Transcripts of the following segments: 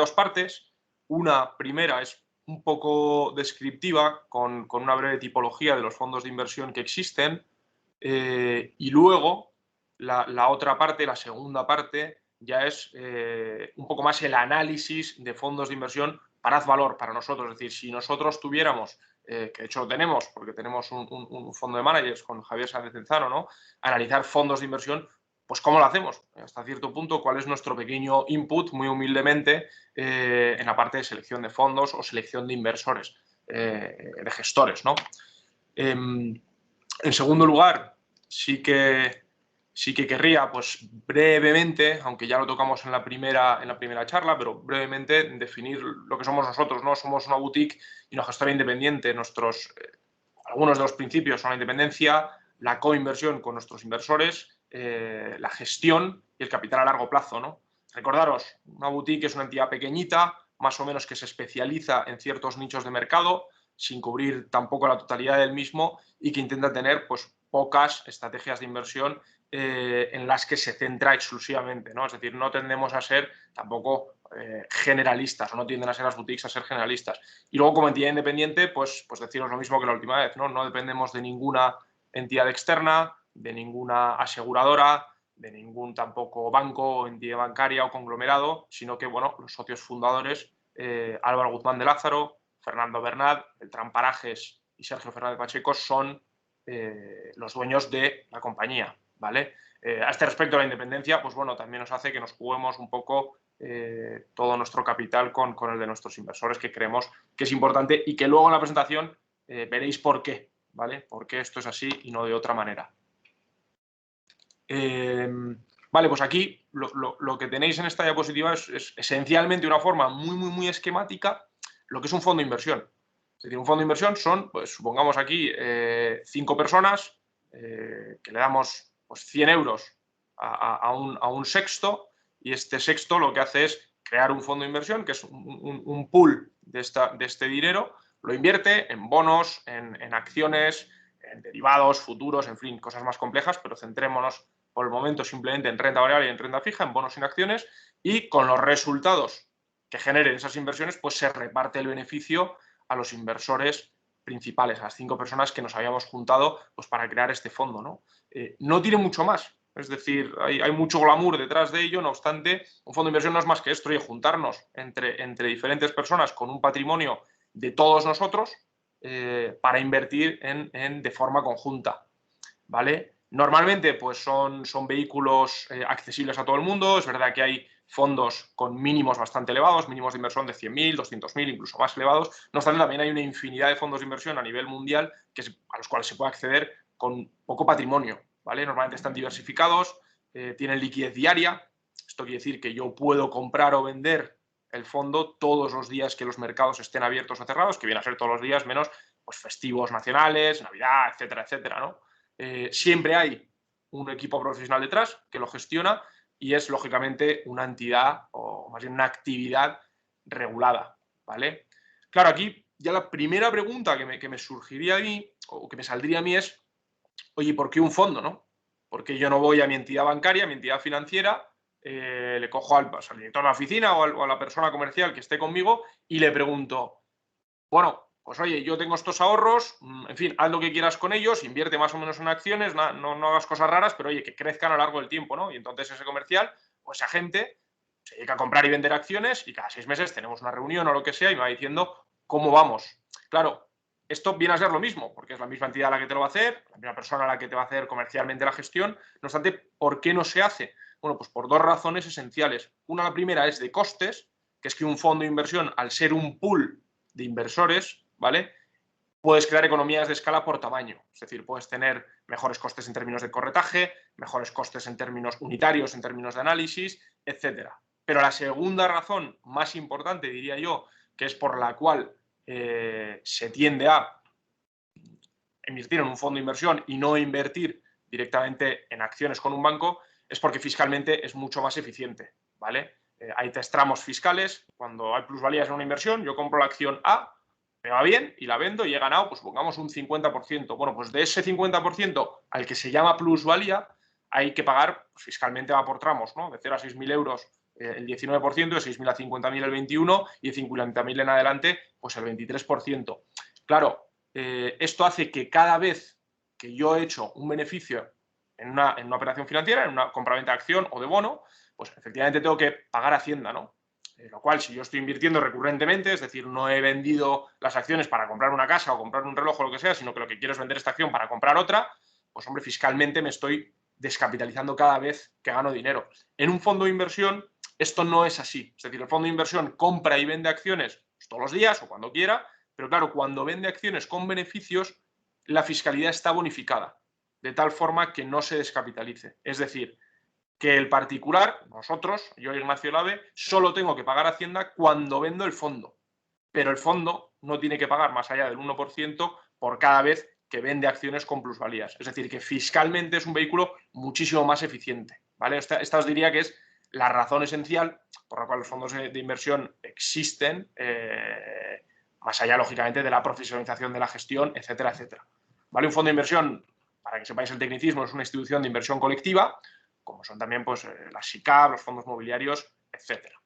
dos partes. Una primera es un poco descriptiva, con una breve tipología de los fondos de inversión que existen, y luego la otra parte, la segunda parte, ya es un poco más el análisis de fondos de inversión para valor para nosotros. Es decir, si nosotros tuviéramos, que de hecho lo tenemos, porque tenemos un fondo de managers con Javier Sánchez Enzano, ¿no? Analizar fondos de inversión, pues ¿cómo lo hacemos? Hasta cierto punto, ¿cuál es nuestro pequeño input, muy humildemente, en la parte de selección de fondos o selección de inversores, de gestores, ¿no? En segundo lugar, sí que querría, pues brevemente, aunque ya lo tocamos en la primera charla, pero brevemente definir lo que somos nosotros, ¿no? Somos una boutique y una gestora independiente. Algunos de los principios son la independencia, la coinversión con nuestros inversores, la gestión y el capital a largo plazo, ¿no? Recordaros, una boutique es una entidad pequeñita, más o menos que se especializa en ciertos nichos de mercado, sin cubrir tampoco la totalidad del mismo, y que intenta tener, pues, pocas estrategias de inversión en las que se centra exclusivamente, ¿no? Es decir, no tendemos a ser tampoco generalistas, o no tienden a ser las boutiques a ser generalistas. Y luego, como entidad independiente, pues deciros lo mismo que la última vez, ¿no? No dependemos de ninguna entidad externa, de ninguna aseguradora, de ningún tampoco banco o entidad bancaria o conglomerado, sino que, bueno, los socios fundadores, Álvaro Guzmán de Lázaro, Fernando Bernat, Beltrán Parajes y Sergio Fernández Pacheco, son los dueños de la compañía, ¿vale? A este respecto, la independencia, pues bueno, también nos hace que nos juguemos un poco todo nuestro capital con el de nuestros inversores, que creemos que es importante, y que luego en la presentación veréis por qué, ¿vale? Por qué esto es así y no de otra manera. Vale, pues aquí lo que tenéis en esta diapositiva es esencialmente una forma muy esquemática lo que es un fondo de inversión. Es decir, un fondo de inversión son, pues supongamos aquí, 5 personas que le damos, pues, 100 euros a un sexto, y este sexto lo que hace es crear un fondo de inversión, que es un pool de este dinero, lo invierte en bonos, en acciones, en derivados, futuros, en fin, cosas más complejas, pero centrémonos por el momento simplemente en renta variable y en renta fija, en bonos y en acciones, y con los resultados que generen esas inversiones, pues se reparte el beneficio a los inversores principales, a las 5 personas que nos habíamos juntado, pues, para crear este fondo, ¿no? No tiene mucho más, es decir, hay mucho glamour detrás de ello. No obstante, un fondo de inversión no es más que esto, y juntarnos entre diferentes personas con un patrimonio de todos nosotros para invertir de forma conjunta, ¿vale? Normalmente, pues son vehículos accesibles a todo el mundo. Es verdad que hay fondos con mínimos bastante elevados, mínimos de inversión de 100.000, 200.000, incluso más elevados. No obstante, también hay una infinidad de fondos de inversión a nivel mundial a los cuales se puede acceder con poco patrimonio, ¿vale? Normalmente están diversificados, tienen liquidez diaria. Esto quiere decir que yo puedo comprar o vender el fondo todos los días que los mercados estén abiertos o cerrados, que viene a ser todos los días menos, pues, festivos nacionales, Navidad, etcétera, etcétera, ¿no? Siempre hay un equipo profesional detrás que lo gestiona, y es lógicamente una entidad, o más bien una actividad regulada, ¿vale? Claro, aquí ya la primera pregunta que me surgiría a mí, o que me saldría a mí, es: oye, ¿por qué un fondo, no? Porque yo no voy a mi entidad bancaria, a mi entidad financiera, le cojo al director de la oficina o a la persona comercial que esté conmigo y le pregunto: bueno, pues oye, yo tengo estos ahorros, en fin, haz lo que quieras con ellos, invierte más o menos en acciones, no hagas cosas raras, pero oye, que crezcan a lo largo del tiempo, ¿no? Y entonces ese comercial, o esa gente, se dedica a comprar y vender acciones, y cada 6 meses tenemos una reunión o lo que sea, y me va diciendo cómo vamos. Claro, esto viene a ser lo mismo, porque es la misma entidad la que te lo va a hacer, la misma persona la que te va a hacer comercialmente la gestión. No obstante, ¿por qué no se hace? Bueno, pues por dos razones esenciales. Una, la primera, es de costes, que es que un fondo de inversión, al ser un pool de inversores, ¿vale?, puedes crear economías de escala por tamaño. Es decir, puedes tener mejores costes en términos de corretaje, mejores costes en términos unitarios, en términos de análisis, etcétera. Pero la segunda razón más importante, diría yo, que es por la cual se tiende a invertir en un fondo de inversión y no invertir directamente en acciones con un banco, es porque fiscalmente es mucho más eficiente, ¿vale? Hay 3 tramos fiscales. Cuando hay plusvalías en una inversión, yo compro la acción A, me va bien y la vendo y he ganado, pues pongamos un 50%. Bueno, pues de ese 50% al que se llama plusvalía, hay que pagar, pues fiscalmente va por tramos, ¿no? De 0 a 6.000 euros el 19%, de 6.000 a 50.000 el 21% y de 50.000 en adelante, pues el 23%. Claro, esto hace que cada vez que yo he hecho un beneficio en una operación financiera, en una compraventa de acción o de bono, pues efectivamente tengo que pagar Hacienda, ¿no? Lo cual, si yo estoy invirtiendo recurrentemente, es decir, no he vendido las acciones para comprar una casa o comprar un reloj o lo que sea, sino que lo que quiero es vender esta acción para comprar otra, pues hombre, fiscalmente me estoy descapitalizando cada vez que gano dinero. En un fondo de inversión esto no es así. Es decir, el fondo de inversión compra y vende acciones pues, todos los días o cuando quiera, pero claro, cuando vende acciones con beneficios, la fiscalidad está bonificada, de tal forma que no se descapitalice. Es decir, que el particular, nosotros, yo Ignacio Lave, solo tengo que pagar Hacienda cuando vendo el fondo, pero el fondo no tiene que pagar más allá del 1% por cada vez que vende acciones con plusvalías. Es decir, que fiscalmente es un vehículo muchísimo más eficiente, ¿vale? Esta os diría que es la razón esencial por la cual los fondos de inversión existen, más allá, lógicamente, de la profesionalización de la gestión, etcétera, etcétera. ¿Vale? Un fondo de inversión, para que sepáis el tecnicismo, es una institución de inversión colectiva, como son también pues, las SICAV, los fondos mobiliarios, etcétera.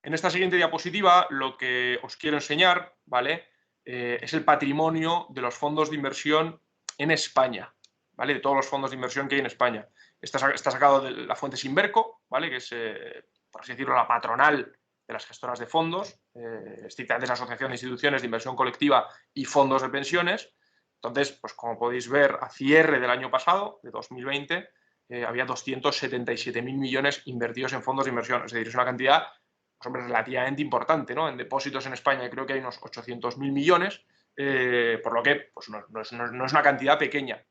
En esta siguiente diapositiva lo que os quiero enseñar, ¿vale? Es el patrimonio de los fondos de inversión en España, ¿vale? De todos los fondos de inversión que hay en España. Está sacado de la fuente Sinverco, ¿vale? Que es, por así decirlo, la patronal de las gestoras de fondos, estrictamente es la Asociación de Instituciones de Inversión Colectiva y Fondos de Pensiones. Entonces, pues como podéis ver, a cierre del año pasado, de 2020, había 277.000 millones invertidos en fondos de inversión. Es decir, es una cantidad pues, hombre, relativamente importante, ¿no? En depósitos en España creo que hay unos 800.000 millones, por lo que pues, no es una cantidad pequeña.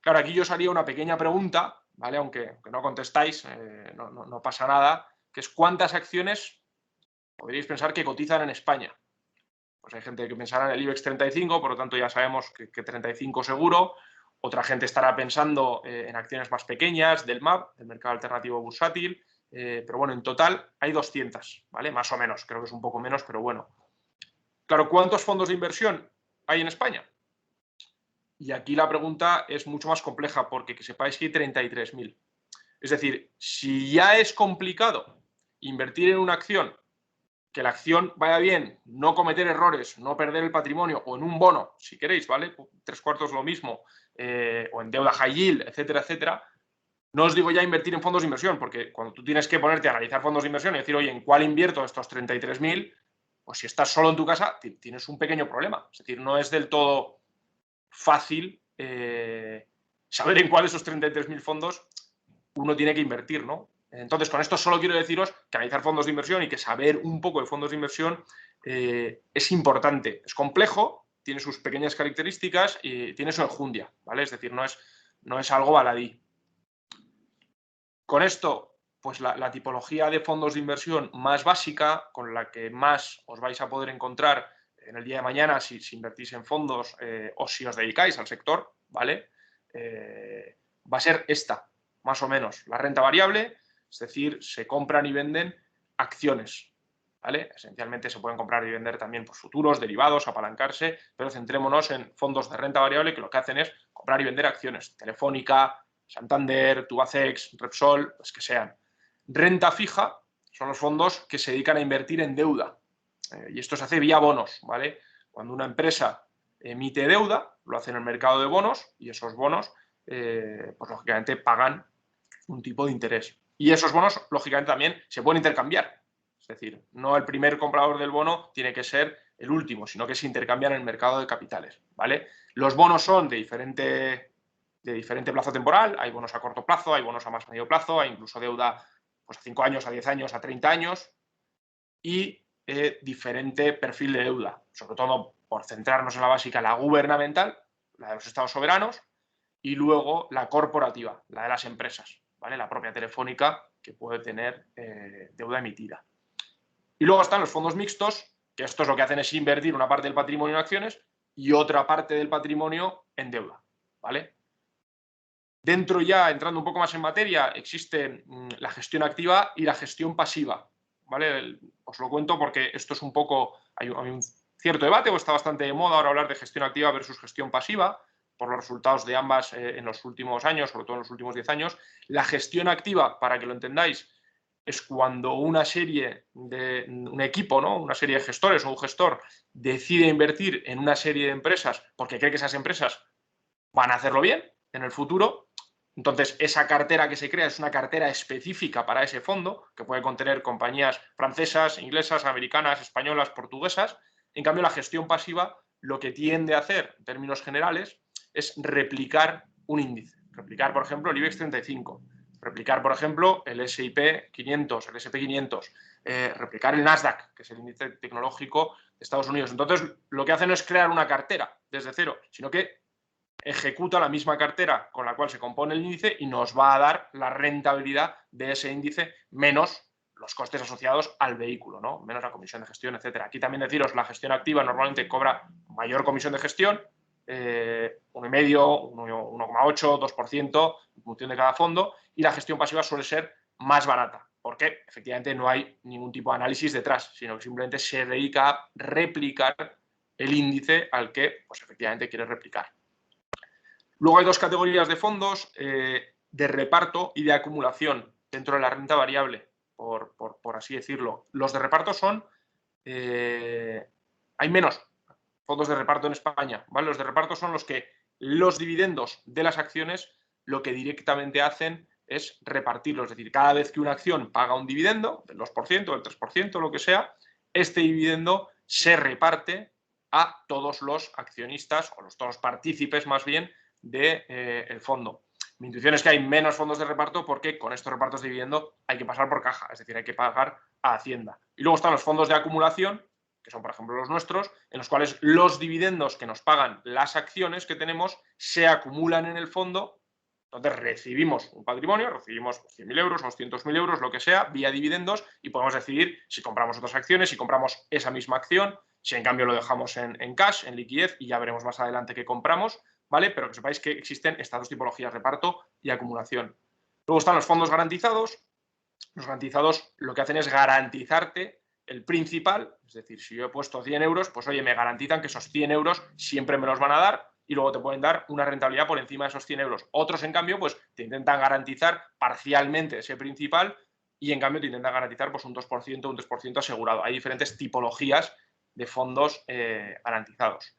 Claro, aquí yo os haría una pequeña pregunta, ¿vale? Aunque no contestáis, no pasa nada, que es ¿cuántas acciones podríais pensar que cotizan en España? Pues hay gente que pensará en el IBEX 35, por lo tanto ya sabemos que 35 seguro. Otra gente estará pensando en acciones más pequeñas del MAB, del mercado alternativo bursátil. Pero bueno, en total hay 200, ¿vale? Más o menos, creo que es un poco menos, pero bueno. Claro, ¿cuántos fondos de inversión hay en España? Y aquí la pregunta es mucho más compleja porque que sepáis que hay 33.000. Es decir, si ya es complicado invertir en una acción, que la acción vaya bien, no cometer errores, no perder el patrimonio, o en un bono, si queréis, ¿vale? 3/4 lo mismo, o en deuda high yield, etcétera, etcétera. No os digo ya invertir en fondos de inversión, porque cuando tú tienes que ponerte a analizar fondos de inversión y decir, oye, ¿en cuál invierto estos 33.000? Pues si estás solo en tu casa, tienes un pequeño problema. Es decir, no es del todo fácil saber en cuál de esos 33.000 fondos uno tiene que invertir, ¿no? Entonces, con esto solo quiero deciros que analizar fondos de inversión y que saber un poco de fondos de inversión es importante. Es complejo, tiene sus pequeñas características y tiene su enjundia, ¿vale? Es decir, no es algo baladí. Con esto, pues la tipología de fondos de inversión más básica, con la que más os vais a poder encontrar en el día de mañana si invertís en fondos o si os dedicáis al sector, ¿vale? Va a ser esta, más o menos, la renta variable, es decir, se compran y venden acciones, ¿vale? Esencialmente se pueden comprar y vender también pues, futuros, derivados, apalancarse, pero centrémonos en fondos de renta variable que lo que hacen es comprar y vender acciones, Telefónica, Santander, Tubacex, Repsol, pues que sean. Renta fija son los fondos que se dedican a invertir en deuda. Y esto se hace vía bonos, ¿vale? Cuando una empresa emite deuda, lo hace en el mercado de bonos y esos bonos, pues lógicamente pagan un tipo de interés. Y esos bonos, lógicamente, también se pueden intercambiar. Es decir, no el primer comprador del bono tiene que ser el último, sino que se intercambian en el mercado de capitales, ¿vale? Los bonos son de diferente plazo temporal, hay bonos a corto plazo, hay bonos a más medio plazo, hay incluso deuda pues, a 5 años, a 10 años, a 30 años y diferente perfil de deuda, sobre todo por centrarnos en la básica, la gubernamental, la de los estados soberanos, y luego la corporativa, la de las empresas, ¿vale? La propia Telefónica que puede tener deuda emitida. Y luego están los fondos mixtos, que estos lo que hacen es invertir una parte del patrimonio en acciones y otra parte del patrimonio en deuda, ¿vale? Dentro ya, entrando un poco más en materia, existe la gestión activa y la gestión pasiva, ¿vale? Os lo cuento porque esto es un poco, hay un cierto debate o está bastante de moda ahora hablar de gestión activa versus gestión pasiva. por los resultados de ambas en los últimos años, sobre todo en los últimos 10 años. La gestión activa, para que lo entendáis, es cuando un equipo, ¿no? Una serie de gestores o un gestor decide invertir en una serie de empresas porque cree que esas empresas van a hacerlo bien en el futuro. Entonces, esa cartera que se crea es una cartera específica para ese fondo, que puede contener compañías francesas, inglesas, americanas, españolas, portuguesas. En cambio, la gestión pasiva lo que tiende a hacer, en términos generales, es replicar un índice. Replicar, por ejemplo, el IBEX 35. Replicar, por ejemplo, el S&P 500, el S&P 500. Replicar el Nasdaq, que es el índice tecnológico de Estados Unidos. Entonces, lo que hace no es crear una cartera desde cero, sino que ejecuta la misma cartera con la cual se compone el índice y nos va a dar la rentabilidad de ese índice menos los costes asociados al vehículo, ¿no? Menos la comisión de gestión, etcétera. Aquí también deciros, la gestión activa normalmente cobra mayor comisión de gestión, 1,5, 1,8, 2% en función de cada fondo, y la gestión pasiva suele ser más barata, porque efectivamente no hay ningún tipo de análisis detrás, sino que simplemente se dedica a replicar el índice al que, pues efectivamente, quiere replicar. Luego hay dos categorías de fondos, de reparto y de acumulación dentro de la renta variable, por así decirlo. Los de reparto son... hay menos fondos de reparto en España, ¿vale? Los de reparto son los que los dividendos de las acciones lo que directamente hacen es repartirlos. Es decir, cada vez que una acción paga un dividendo, del 2%, del 3%, lo que sea, este dividendo se reparte a todos los accionistas, o todos los partícipes más bien, del fondo. Mi intuición es que hay menos fondos de reparto porque con estos repartos de dividendo hay que pasar por caja, es decir, hay que pagar a Hacienda. Y luego están los fondos de acumulación, que son, por ejemplo, los nuestros, en los cuales los dividendos que nos pagan las acciones que tenemos se acumulan en el fondo. Entonces recibimos un patrimonio, recibimos 100.000 euros, 200.000 euros, lo que sea, vía dividendos, y podemos decidir si compramos otras acciones, si compramos esa misma acción, si en cambio lo dejamos en cash, en liquidez, y ya veremos más adelante qué compramos, ¿vale? Pero que sepáis que existen estas dos tipologías, reparto y acumulación. Luego están los fondos garantizados. Los garantizados lo que hacen es garantizarte el principal, es decir, si yo he puesto 100 euros, pues oye, me garantizan que esos 100 euros siempre me los van a dar y luego te pueden dar una rentabilidad por encima de esos 100 euros. Otros, en cambio, pues te intentan garantizar parcialmente ese principal y, en cambio, te intentan garantizar pues un 2%, un 3% asegurado. Hay diferentes tipologías de fondos garantizados.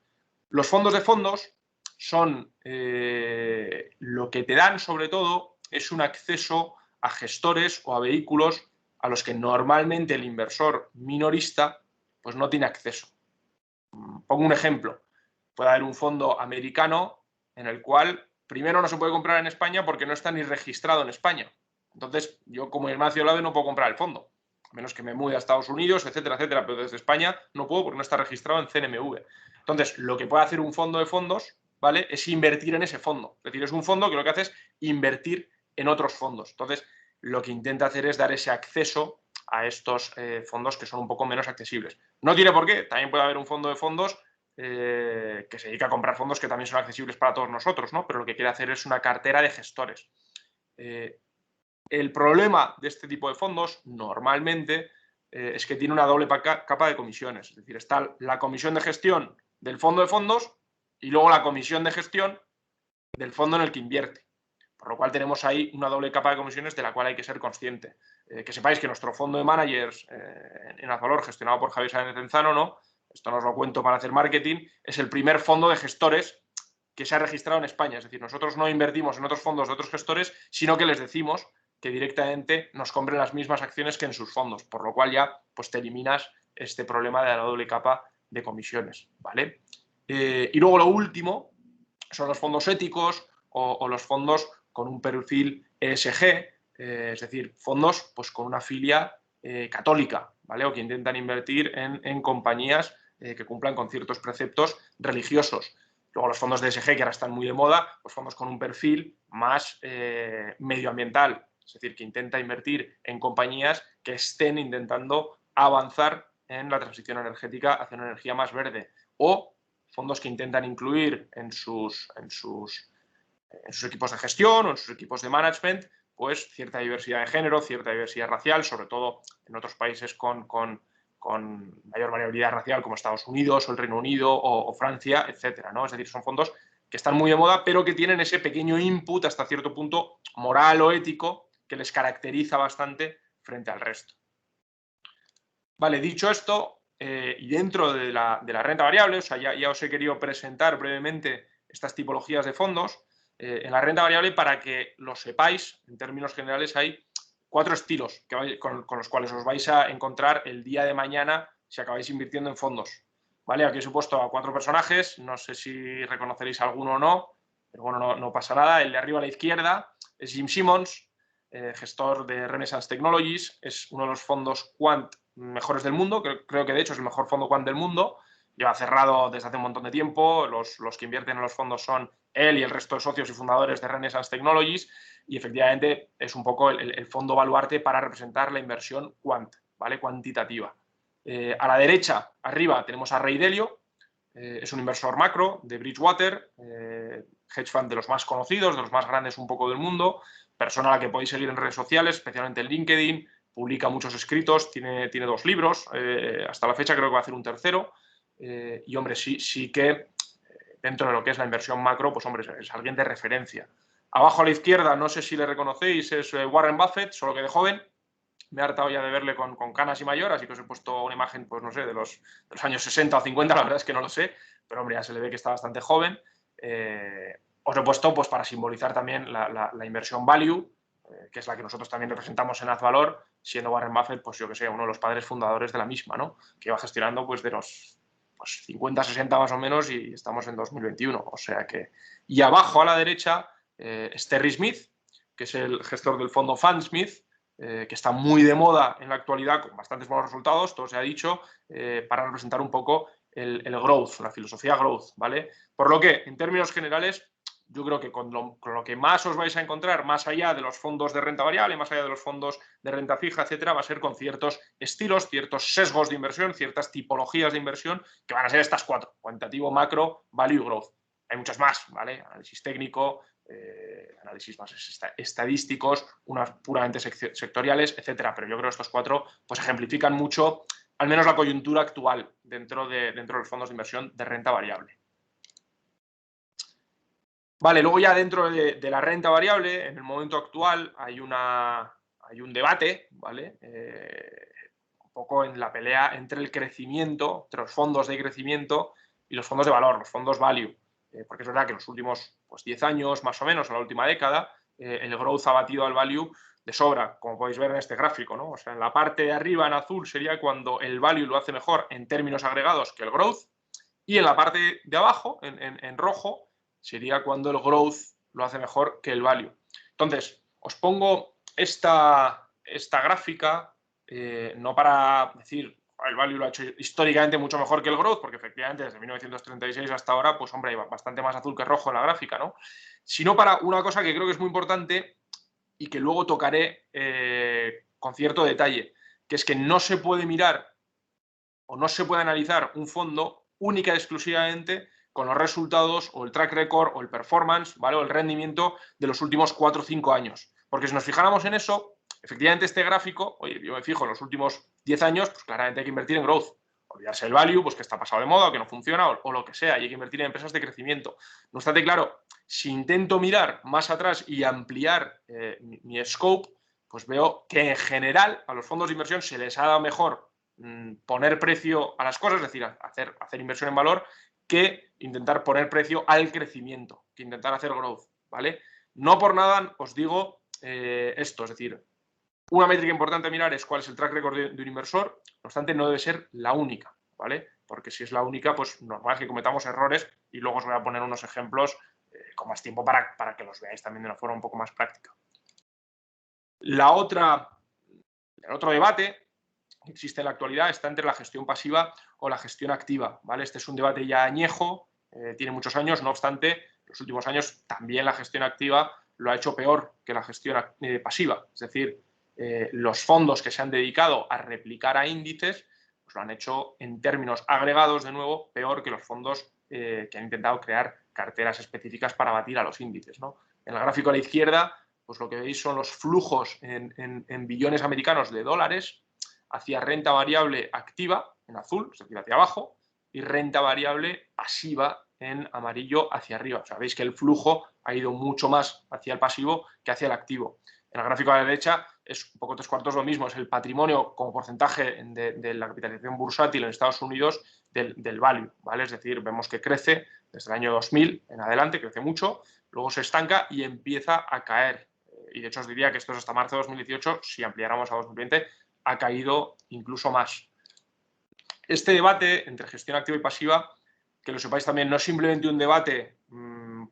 Los fondos de fondos son lo que te dan, sobre todo, es un acceso a gestores o a vehículos a los que normalmente el inversor minorista pues no tiene acceso. Pongo un ejemplo. Puede haber un fondo americano en el cual primero no se puede comprar en España porque no está ni registrado en España. Entonces, yo como Ignacio Lade no puedo comprar el fondo, a menos que me mude a Estados Unidos, etcétera, etcétera, pero desde España no puedo porque no está registrado en CNMV. Entonces, lo que puede hacer un fondo de fondos, ¿vale?, es invertir en ese fondo. Es decir, es un fondo que lo que hace es invertir en otros fondos. Entonces, lo que intenta hacer es dar ese acceso a estos fondos que son un poco menos accesibles. No tiene por qué, también puede haber un fondo de fondos que se dedica a comprar fondos que también son accesibles para todos nosotros, ¿no? Pero lo que quiere hacer es una cartera de gestores. El problema de este tipo de fondos, normalmente, es que tiene una doble capa de comisiones. Es decir, está la comisión de gestión del fondo de fondos y luego la comisión de gestión del fondo en el que invierte. Por lo cual tenemos ahí una doble capa de comisiones de la cual hay que ser consciente. Que sepáis que nuestro fondo de managers en Azvalor, gestionado por Javier Sáenz de Tenzano, ¿no?, esto no os lo cuento para hacer marketing, es el primer fondo de gestores que se ha registrado en España. Es decir, nosotros no invertimos en otros fondos de otros gestores, sino que les decimos que directamente nos compren las mismas acciones que en sus fondos, por lo cual ya pues, te eliminas este problema de la doble capa de comisiones, ¿vale? Y luego lo último son los fondos éticos o los fondos con un perfil ESG, es decir, fondos pues, con una filia católica, ¿vale? O que intentan invertir en compañías que cumplan con ciertos preceptos religiosos. Luego los fondos de ESG, que ahora están muy de moda, los fondos con un perfil más medioambiental, es decir, que intenta invertir en compañías que estén intentando avanzar en la transición energética hacia una energía más verde. O fondos que intentan incluir en sus equipos de gestión o en sus equipos de management, pues cierta diversidad de género, cierta diversidad racial, sobre todo en otros países con mayor variabilidad racial como Estados Unidos o el Reino Unido o Francia, etcétera, ¿no? Es decir, son fondos que están muy de moda, pero que tienen ese pequeño input hasta cierto punto moral o ético que les caracteriza bastante frente al resto. Vale, dicho esto, y dentro de la renta variable, o sea, ya os he querido presentar brevemente estas tipologías de fondos. En la renta variable, para que lo sepáis, en términos generales hay 4 estilos con los cuales os vais a encontrar el día de mañana si acabáis invirtiendo en fondos. ¿Vale? Aquí os he puesto a 4 personajes, no sé si reconoceréis alguno o no, pero bueno, no pasa nada. El de arriba a la izquierda es Jim Simons, gestor de Renaissance Technologies, es uno de los fondos quant mejores del mundo, creo que de hecho es el mejor fondo quant del mundo, lleva cerrado desde hace un montón de tiempo, los que invierten en los fondos son él y el resto de socios y fundadores de Renaissance Technologies, y efectivamente es un poco el fondo baluarte para representar la inversión quant, ¿vale? Cuantitativa. A la derecha, arriba, tenemos a Ray Dalio, es un inversor macro de Bridgewater, hedge fund de los más conocidos, de los más grandes un poco del mundo, persona a la que podéis seguir en redes sociales, especialmente en LinkedIn, publica muchos escritos, tiene 2 libros, hasta la fecha creo que va a hacer un tercero, y hombre, sí que dentro de lo que es la inversión macro, pues hombre, es alguien de referencia. Abajo a la izquierda, no sé si le reconocéis, es Warren Buffett, solo que de joven. Me he hartado ya de verle con canas y mayor, así que os he puesto una imagen, pues no sé, de los años 60 o 50, la verdad es que no lo sé, pero hombre, ya se le ve que está bastante joven. Os he puesto pues para simbolizar también la inversión value, que es la que nosotros también representamos en Azvalor, siendo Warren Buffett, pues yo que sé, uno de los padres fundadores de la misma, ¿no? Que iba gestionando pues de los 50, 60 más o menos, y estamos en 2021, o sea que... Y abajo a la derecha es Terry Smith, que es el gestor del fondo Fundsmith, que está muy de moda en la actualidad, con bastantes buenos resultados, todo se ha dicho, para representar un poco el growth, la filosofía growth, ¿vale? Por lo que, en términos generales, yo creo que con lo que más os vais a encontrar, más allá de los fondos de renta variable, más allá de los fondos de renta fija, etcétera, va a ser con ciertos estilos, ciertos sesgos de inversión, ciertas tipologías de inversión, que van a ser estas 4, cuantitativo, macro, value y growth. Hay muchas más, ¿vale? Análisis técnico, análisis más estadísticos, unas puramente sectoriales, etcétera. Pero yo creo que estos 4 pues ejemplifican mucho, al menos la coyuntura actual dentro de los fondos de inversión de renta variable. Vale, luego ya dentro de la renta variable, en el momento actual hay un debate, ¿vale? Un poco en la pelea entre el crecimiento, entre los fondos de crecimiento y los fondos de valor, los fondos value. Porque es verdad que en los últimos 10 años, más o menos, en la última década, el growth ha batido al value de sobra, como podéis ver en este gráfico, ¿no? O sea, en la parte de arriba en azul sería cuando el value lo hace mejor en términos agregados que el growth, y en la parte de abajo, en rojo, sería cuando el growth lo hace mejor que el value. Entonces, os pongo esta gráfica, no para decir el value lo ha hecho históricamente mucho mejor que el growth, porque efectivamente desde 1936 hasta ahora, pues hombre, hay bastante más azul que rojo en la gráfica, ¿no? Sino para una cosa que creo que es muy importante y que luego tocaré con cierto detalle, que es que no se puede mirar o no se puede analizar un fondo única y exclusivamente con los resultados o el track record o el performance, ¿vale? O el rendimiento de los últimos 4 o 5 años. Porque si nos fijáramos en eso, efectivamente este gráfico, oye, yo me fijo en los últimos 10 años, pues claramente hay que invertir en growth. Olvidarse el value, pues que está pasado de moda o que no funciona o lo que sea, y hay que invertir en empresas de crecimiento. No obstante, claro, si intento mirar más atrás y ampliar mi scope, pues veo que en general a los fondos de inversión se les ha dado mejor poner precio a las cosas, es decir, hacer inversión en valor, que intentar poner precio al crecimiento, que intentar hacer growth, ¿vale? No por nada os digo esto, es decir, una métrica importante a mirar es cuál es el track record de un inversor, no obstante no debe ser la única, ¿vale? Porque si es la única, pues normal es que cometamos errores, y luego os voy a poner unos ejemplos con más tiempo para que los veáis también de una forma un poco más práctica. El otro debate que existe en la actualidad está entre la gestión pasiva o la gestión activa, ¿vale? Este es un debate ya añejo, tiene muchos años, no obstante, en los últimos años también la gestión activa lo ha hecho peor que la gestión pasiva, es decir, los fondos que se han dedicado a replicar a índices pues lo han hecho en términos agregados, de nuevo, peor que los fondos que han intentado crear carteras específicas para batir a los índices, ¿no? En el gráfico a la izquierda, pues lo que veis son los flujos en billones americanos de dólares hacia renta variable activa, en azul, es decir, hacia abajo, y renta variable pasiva, en amarillo hacia arriba. O sea, veis que el flujo ha ido mucho más hacia el pasivo que hacia el activo. En el gráfico a la derecha es un poco tres cuartos lo mismo, es el patrimonio como porcentaje de la capitalización bursátil en Estados Unidos del value, ¿vale? Es decir, vemos que crece desde el año 2000 en adelante, crece mucho, luego se estanca y empieza a caer. Y de hecho os diría que esto es hasta marzo de 2018, si ampliáramos a 2020, ha caído incluso más. Este debate entre gestión activa y pasiva, que lo sepáis también, no es simplemente un debate,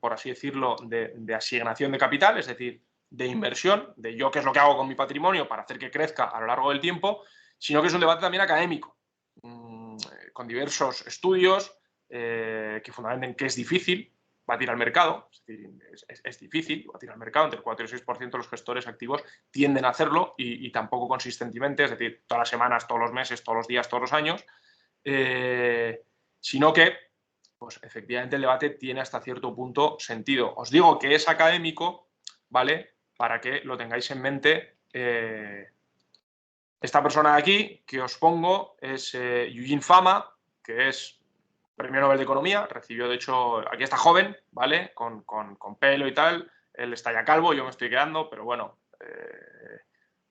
por así decirlo, de asignación de capital, es decir, de inversión, de yo qué es lo que hago con mi patrimonio para hacer que crezca a lo largo del tiempo, sino que es un debate también académico, con diversos estudios que fundamenten que es difícil batir al mercado, es decir, es difícil batir al mercado, entre el 4 y el 6% de los gestores activos tienden a hacerlo y tampoco consistentemente, es decir, todas las semanas, todos los meses, todos los días, todos los años, sino que, pues efectivamente el debate tiene hasta cierto punto sentido. Os digo que es académico, ¿vale? Para que lo tengáis en mente. Esta persona de aquí que os pongo es Eugene Fama, que es Premio Nobel de Economía, recibió, de hecho, aquí está joven, ¿vale? Con pelo y tal, él está ya calvo, yo me estoy quedando, pero bueno,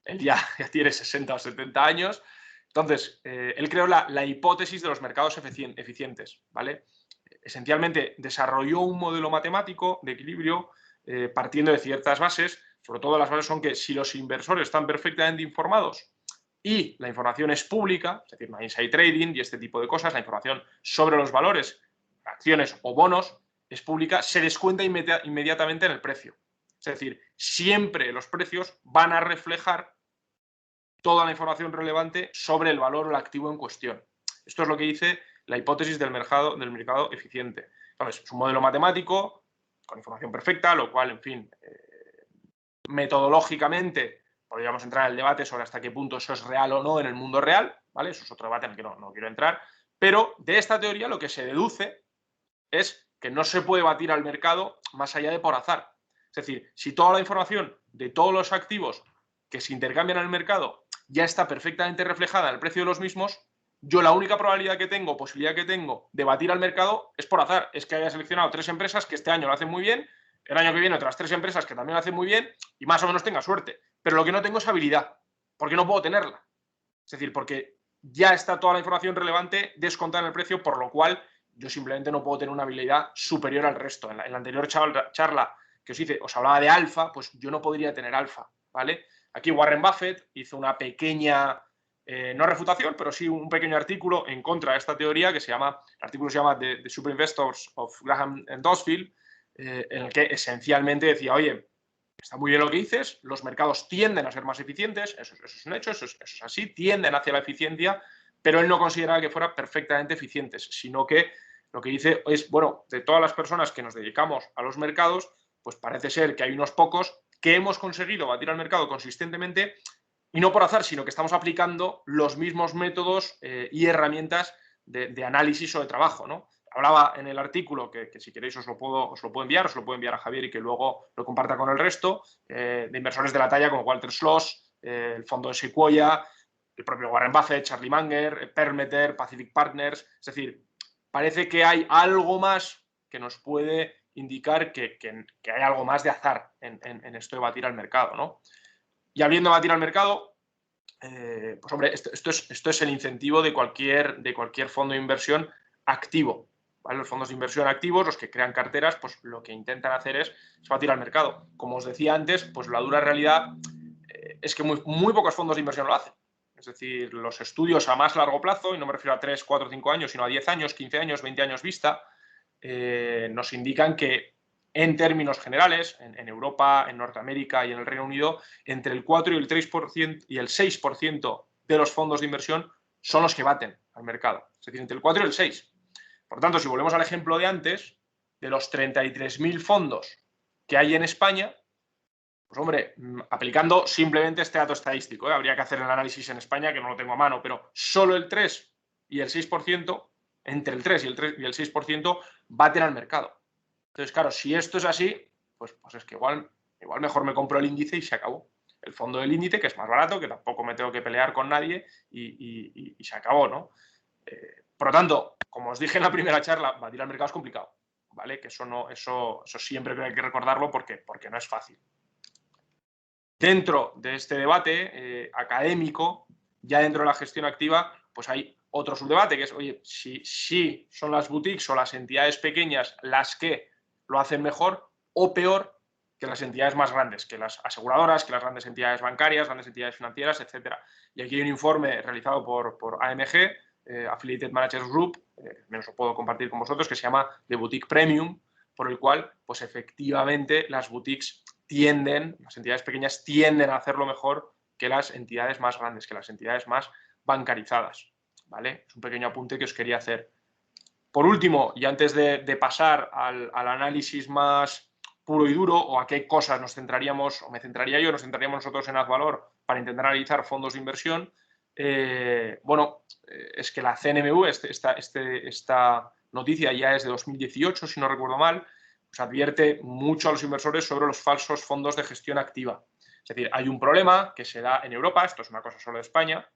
él ya tiene 60 o 70 años. Entonces, él creó la hipótesis de los mercados eficientes, ¿vale? Esencialmente desarrolló un modelo matemático de equilibrio partiendo de ciertas bases, sobre todo las bases son que si los inversores están perfectamente informados y la información es pública, es decir, no hay inside trading y este tipo de cosas, la información sobre los valores, acciones o bonos es pública, se descuenta inmediatamente en el precio. Es decir, siempre los precios van a reflejar toda la información relevante sobre el valor o el activo en cuestión. Esto es lo que dice la hipótesis del mercado eficiente. Entonces, es un modelo matemático con información perfecta, lo cual, en fin, metodológicamente podríamos entrar en el debate sobre hasta qué punto eso es real o no en el mundo real, ¿vale? Eso es otro debate en el que no quiero entrar, pero de esta teoría lo que se deduce es que no se puede batir al mercado más allá de por azar. Es decir, si toda la información de todos los activos que se intercambian en el mercado ya está perfectamente reflejada en el precio de los mismos, yo la única probabilidad que tengo, posibilidad que tengo de batir al mercado es por azar. Es que haya seleccionado 3 empresas que este año lo hacen muy bien, el año que viene otras 3 empresas que también lo hacen muy bien y más o menos tenga suerte. Pero lo que no tengo es habilidad, porque no puedo tenerla. Es decir, porque ya está toda la información relevante descontada en el precio, por lo cual yo simplemente no puedo tener una habilidad superior al resto. En la anterior charla que os hice, os hablaba de alfa, pues yo no podría tener alfa, ¿vale? Aquí Warren Buffett hizo una pequeña, no refutación, pero sí un pequeño artículo en contra de esta teoría, que se llama, el artículo se llama The Super Investors of Graham and Dodsfield, en el que esencialmente decía, oye, está muy bien lo que dices, los mercados tienden a ser más eficientes, eso es un hecho, eso es así, tienden hacia la eficiencia, pero él no consideraba que fueran perfectamente eficientes, sino que lo que dice es, bueno, de todas las personas que nos dedicamos a los mercados, pues parece ser que hay unos pocos que hemos conseguido batir al mercado consistentemente y no por azar, sino que estamos aplicando los mismos métodos y herramientas de análisis o de trabajo, ¿no? Hablaba en el artículo, que si queréis os lo puedo enviar, os lo puedo enviar a Javier y que luego lo comparta con el resto, de inversores de la talla como Walter Schloss, el fondo de Sequoia, el propio Warren Buffett, Charlie Munger, Permeter, Pacific Partners. Es decir, parece que hay algo más que nos puede indicar que hay algo más de azar en esto de batir al mercado, ¿no? Y habiendo de batir al mercado, pues hombre, esto es el incentivo de cualquier fondo de inversión activo. ¿Vale? Los fondos de inversión activos, los que crean carteras, pues lo que intentan hacer es batir al mercado. Como os decía antes, pues la dura realidad es que muy pocos fondos de inversión lo hacen. Es decir, los estudios a más largo plazo, y no me refiero a 3, 4, 5 años, sino a 10 años, 15 años, 20 años vista, nos indican que en términos generales, en Europa, en Norteamérica y en el Reino Unido, entre el 4 y el 3% y el 6% de los fondos de inversión son los que baten al mercado. Es decir, entre el 4 y el 6%. Por tanto, si volvemos al ejemplo de antes, de los 33.000 fondos que hay en España, pues hombre, aplicando simplemente este dato estadístico, habría que hacer el análisis en España, que no lo tengo a mano, pero solo el 3 y el 6%, entre el 3 y el 6%, baten al mercado. Entonces, claro, si esto es así, pues es que igual mejor me compro el índice y se acabó. El fondo del índice, que es más barato, que tampoco me tengo que pelear con nadie y se acabó, ¿no? Por lo tanto, como os dije en la primera charla, batir al mercado es complicado. ¿vale? Que eso siempre hay que recordarlo porque no es fácil. Dentro de este debate académico, ya dentro de la gestión activa, pues hay otro subdebate, que es, oye, si son las boutiques o las entidades pequeñas las que lo hacen mejor o peor que las entidades más grandes, que las aseguradoras, que las grandes entidades bancarias, grandes entidades financieras, etc. Y aquí hay un informe realizado por AMG, Affiliated Managers Group, menos lo puedo compartir con vosotros, que se llama The Boutique Premium, por el cual, pues efectivamente, las boutiques las entidades pequeñas tienden a hacerlo mejor que las entidades más grandes, que las entidades más bancarizadas, ¿vale? Es un pequeño apunte que os quería hacer. Por último, y antes de pasar al análisis más puro y duro, o a qué cosas nos centraríamos, o me centraría yo, nos centraríamos nosotros en Azvalor para intentar analizar fondos de inversión, es que la CNMV, esta noticia ya es de 2018, si no recuerdo mal, pues advierte mucho a los inversores sobre los falsos fondos de gestión activa. Es decir, hay un problema que se da en Europa, esto es una cosa solo de España,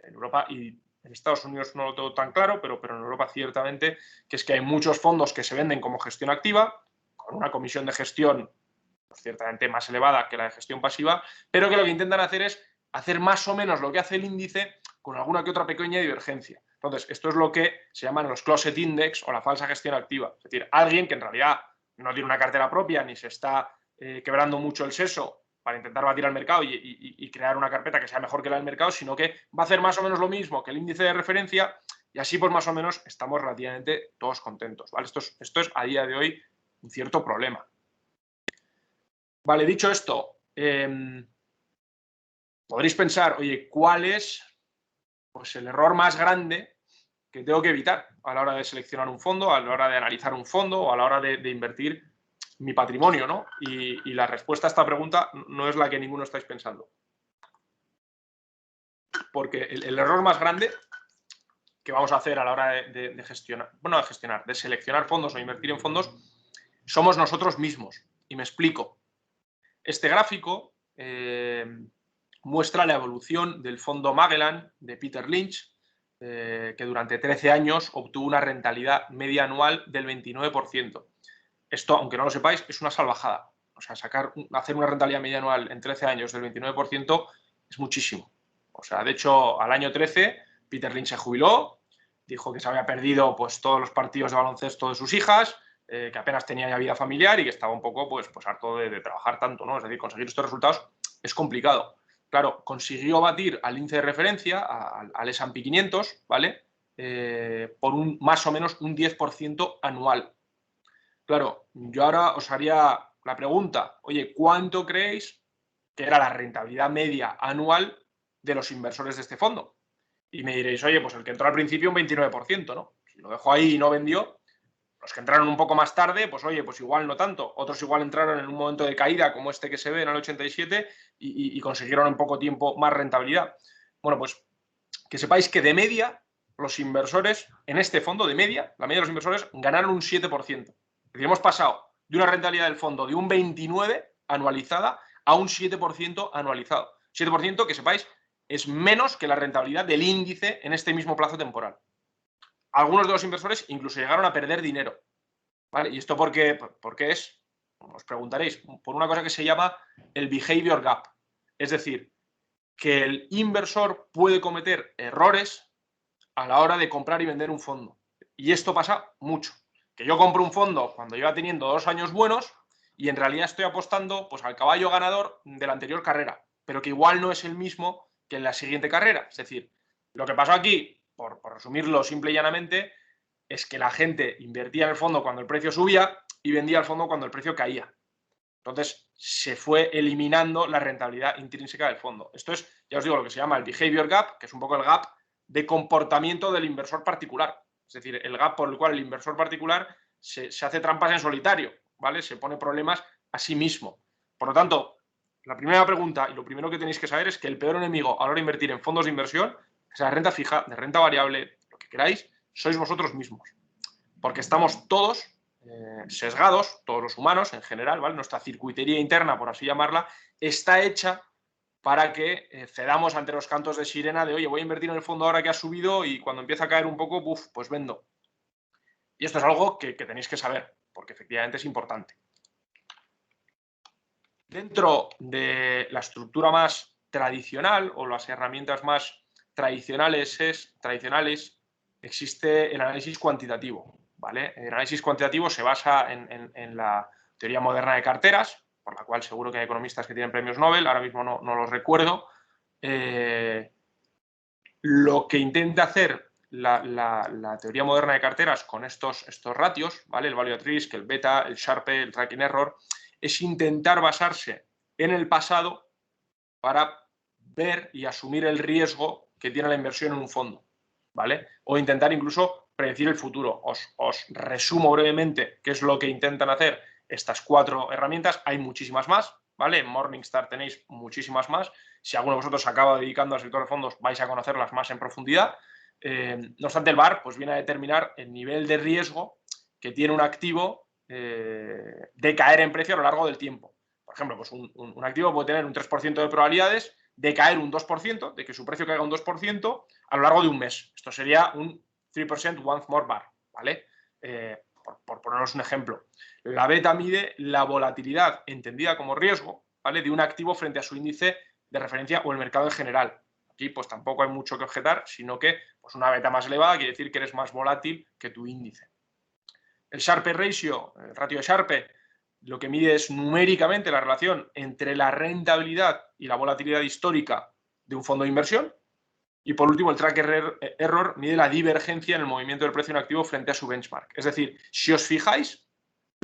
en Europa y en Estados Unidos no lo tengo tan claro, pero en Europa ciertamente, que es que hay muchos fondos que se venden como gestión activa, con una comisión de gestión pues, ciertamente más elevada que la de gestión pasiva, pero que lo que intentan hacer es hacer más o menos lo que hace el índice con alguna que otra pequeña divergencia. Entonces, esto es lo que se llaman los closet index o la falsa gestión activa. Es decir, alguien que en realidad no tiene una cartera propia ni se está quebrando mucho el seso para intentar batir al mercado y crear una carpeta que sea mejor que la del mercado, sino que va a hacer más o menos lo mismo que el índice de referencia y así pues más o menos estamos relativamente todos contentos, ¿vale? Esto es a día de hoy un cierto problema. Vale, dicho esto, podréis pensar, oye, ¿cuál es pues, el error más grande que tengo que evitar a la hora de seleccionar un fondo, a la hora de analizar un fondo o a la hora de invertir mi patrimonio, ¿no? Y la respuesta a esta pregunta no es la que ninguno estáis pensando. Porque el error más grande que vamos a hacer a la hora de gestionar, bueno, de seleccionar fondos o invertir en fondos, somos nosotros mismos. Y me explico. Este gráfico muestra la evolución del fondo Magellan de Peter Lynch, que durante 13 años obtuvo una rentabilidad media anual del 29%. Esto, aunque no lo sepáis, es una salvajada. O sea, hacer una rentabilidad media anual en 13 años del 29% es muchísimo. O sea, de hecho, al año 13, Peter Lynch se jubiló, dijo que se había perdido pues, todos los partidos de baloncesto de sus hijas, que apenas tenía ya vida familiar y que estaba un poco pues harto de trabajar tanto, ¿no? Es decir, conseguir estos resultados es complicado. Claro, consiguió batir al índice de referencia, al S&P 500, ¿vale? Por más o menos un 10% anual. Claro, yo ahora os haría la pregunta, oye, ¿cuánto creéis que era la rentabilidad media anual de los inversores de este fondo? Y me diréis, oye, pues el que entró al principio un 29%, ¿no? Si lo dejó ahí y no vendió, los que entraron un poco más tarde, pues oye, pues igual no tanto. Otros igual entraron en un momento de caída, como este que se ve en el 87, y consiguieron en poco tiempo más rentabilidad. Bueno, pues que sepáis que de media, los inversores en este fondo, de media, la media de los inversores ganaron un 7%. Es decir, hemos pasado de una rentabilidad del fondo de un 29% anualizada a un 7% anualizado. 7% que sepáis es menos que la rentabilidad del índice en este mismo plazo temporal. Algunos de los inversores incluso llegaron a perder dinero. ¿Vale? ¿Y esto por qué es? Os preguntaréis. Por una cosa que se llama el behavior gap. Es decir, que el inversor puede cometer errores a la hora de comprar y vender un fondo. Y esto pasa mucho. Que yo compro un fondo cuando iba teniendo 2 años buenos y en realidad estoy apostando pues, al caballo ganador de la anterior carrera, pero que igual no es el mismo que en la siguiente carrera. Es decir, lo que pasó aquí, por resumirlo simple y llanamente, es que la gente invertía en el fondo cuando el precio subía y vendía el fondo cuando el precio caía. Entonces, se fue eliminando la rentabilidad intrínseca del fondo. Esto es, ya os digo, lo que se llama el behavior gap, que es un poco el gap de comportamiento del inversor particular. Es decir, el gap por el cual el inversor particular se hace trampas en solitario, ¿vale? Se pone problemas a sí mismo. Por lo tanto, la primera pregunta y lo primero que tenéis que saber es que el peor enemigo a la hora de invertir en fondos de inversión, sea de renta fija, de renta variable, lo que queráis, sois vosotros mismos. Porque estamos todos sesgados, todos los humanos en general, ¿vale? Nuestra circuitería interna, por así llamarla, está hecha para que cedamos ante los cantos de sirena de, oye, voy a invertir en el fondo ahora que ha subido y cuando empieza a caer un poco, pues vendo. Y esto es algo que tenéis que saber. porque efectivamente es importante. Dentro de la estructura más tradicional o las herramientas más tradicionales existe el análisis cuantitativo, ¿vale? El análisis cuantitativo se basa en la teoría moderna de carteras, por la cual seguro que hay economistas que tienen premios Nobel, ahora mismo no los recuerdo. Lo que intenta hacer la teoría moderna de carteras con estos ratios, ¿vale? El value at risk, el beta, el Sharpe, el tracking error, es intentar basarse en el pasado para ver y asumir el riesgo que tiene la inversión en un fondo, ¿vale? O intentar incluso predecir el futuro. Os resumo brevemente qué es lo que intentan hacer estas 4 herramientas. Hay muchísimas más, ¿vale? En Morningstar tenéis muchísimas más. Si alguno de vosotros se acaba dedicando al sector de fondos, vais a conocerlas más en profundidad. No obstante, el VaR pues, viene a determinar el nivel de riesgo que tiene un activo de caer en precio a lo largo del tiempo. Por ejemplo, pues un activo puede tener un 3% de probabilidades de caer un 2%, de que su precio caiga un 2% a lo largo de un mes. Esto sería un 3% once more VaR, ¿vale? Por poneros un ejemplo. La beta mide la volatilidad entendida como riesgo, ¿vale? De un activo frente a su índice de referencia o el mercado en general. Aquí pues tampoco hay mucho que objetar, sino que pues, una beta más elevada quiere decir que eres más volátil que tu índice. El Sharpe Ratio, el ratio de Sharpe, lo que mide es numéricamente la relación entre la rentabilidad y la volatilidad histórica de un fondo de inversión. Y por último, el tracker error mide la divergencia en el movimiento del precio de un activo frente a su benchmark. Es decir, si os fijáis,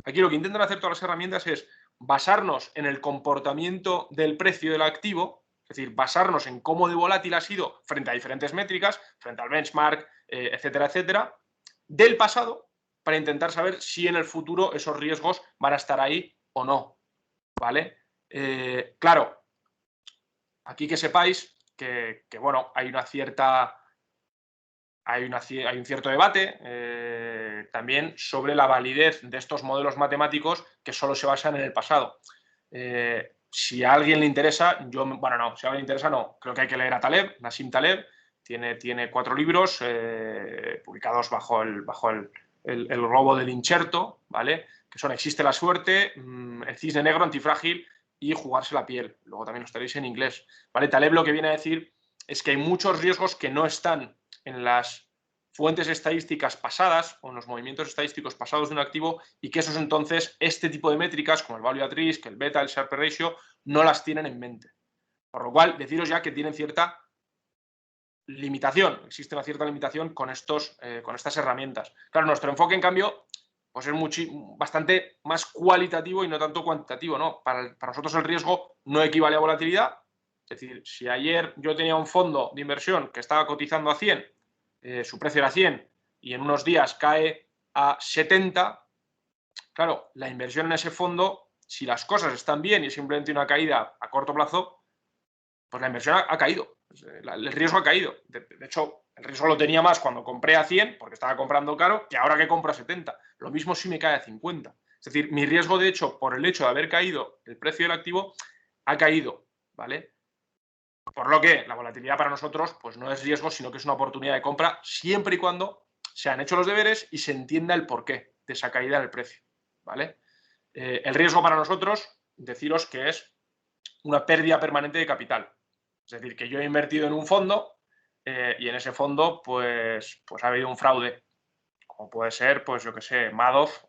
aquí lo que intentan hacer todas las herramientas es basarnos en el comportamiento del precio del activo, es decir, basarnos en cómo de volátil ha sido frente a diferentes métricas, frente al benchmark, etcétera, etcétera, del pasado, para intentar saber si en el futuro esos riesgos van a estar ahí o no, ¿vale? Claro, aquí que sepáis que bueno, hay un cierto debate también sobre la validez de estos modelos matemáticos que solo se basan en el pasado. Si a alguien le interesa, si a alguien le interesa, no. Creo que hay que leer a Taleb, Nassim Taleb. Tiene 4 libros publicados bajo el globo del incherto, ¿vale? Que son Existe la suerte, El cisne negro, Antifrágil y Jugarse la piel. Luego también los tenéis en inglés, ¿vale? Taleb lo que viene a decir es que hay muchos riesgos que no están en las fuentes estadísticas pasadas o en los movimientos estadísticos pasados de un activo y que esos entonces, este tipo de métricas como el value at risk, el beta, el Sharpe ratio, no las tienen en mente. Por lo cual, deciros ya que tienen cierta limitación, existe una cierta limitación con estas herramientas. Claro, nuestro enfoque, en cambio, pues es bastante más cualitativo y no tanto cuantitativo, ¿no? Para nosotros el riesgo no equivale a volatilidad. Es decir, si ayer yo tenía un fondo de inversión que estaba cotizando a 100, su precio era 100 y en unos días cae a 70, claro, la inversión en ese fondo, si las cosas están bien y es simplemente una caída a corto plazo, pues la inversión ha caído. El riesgo ha caído. De hecho, el riesgo lo tenía más cuando compré a 100, porque estaba comprando caro, que ahora que compro a 70. Lo mismo si me cae a 50. Es decir, mi riesgo, de hecho, por el hecho de haber caído el precio del activo, ha caído, ¿vale? Por lo que la volatilidad para nosotros pues no es riesgo, sino que es una oportunidad de compra siempre y cuando se han hecho los deberes y se entienda el porqué de esa caída en el precio, ¿vale? El riesgo para nosotros, deciros que es una pérdida permanente de capital. Es decir, que yo he invertido en un fondo y en ese fondo pues ha habido un fraude, como puede ser, pues yo que sé, Madoff,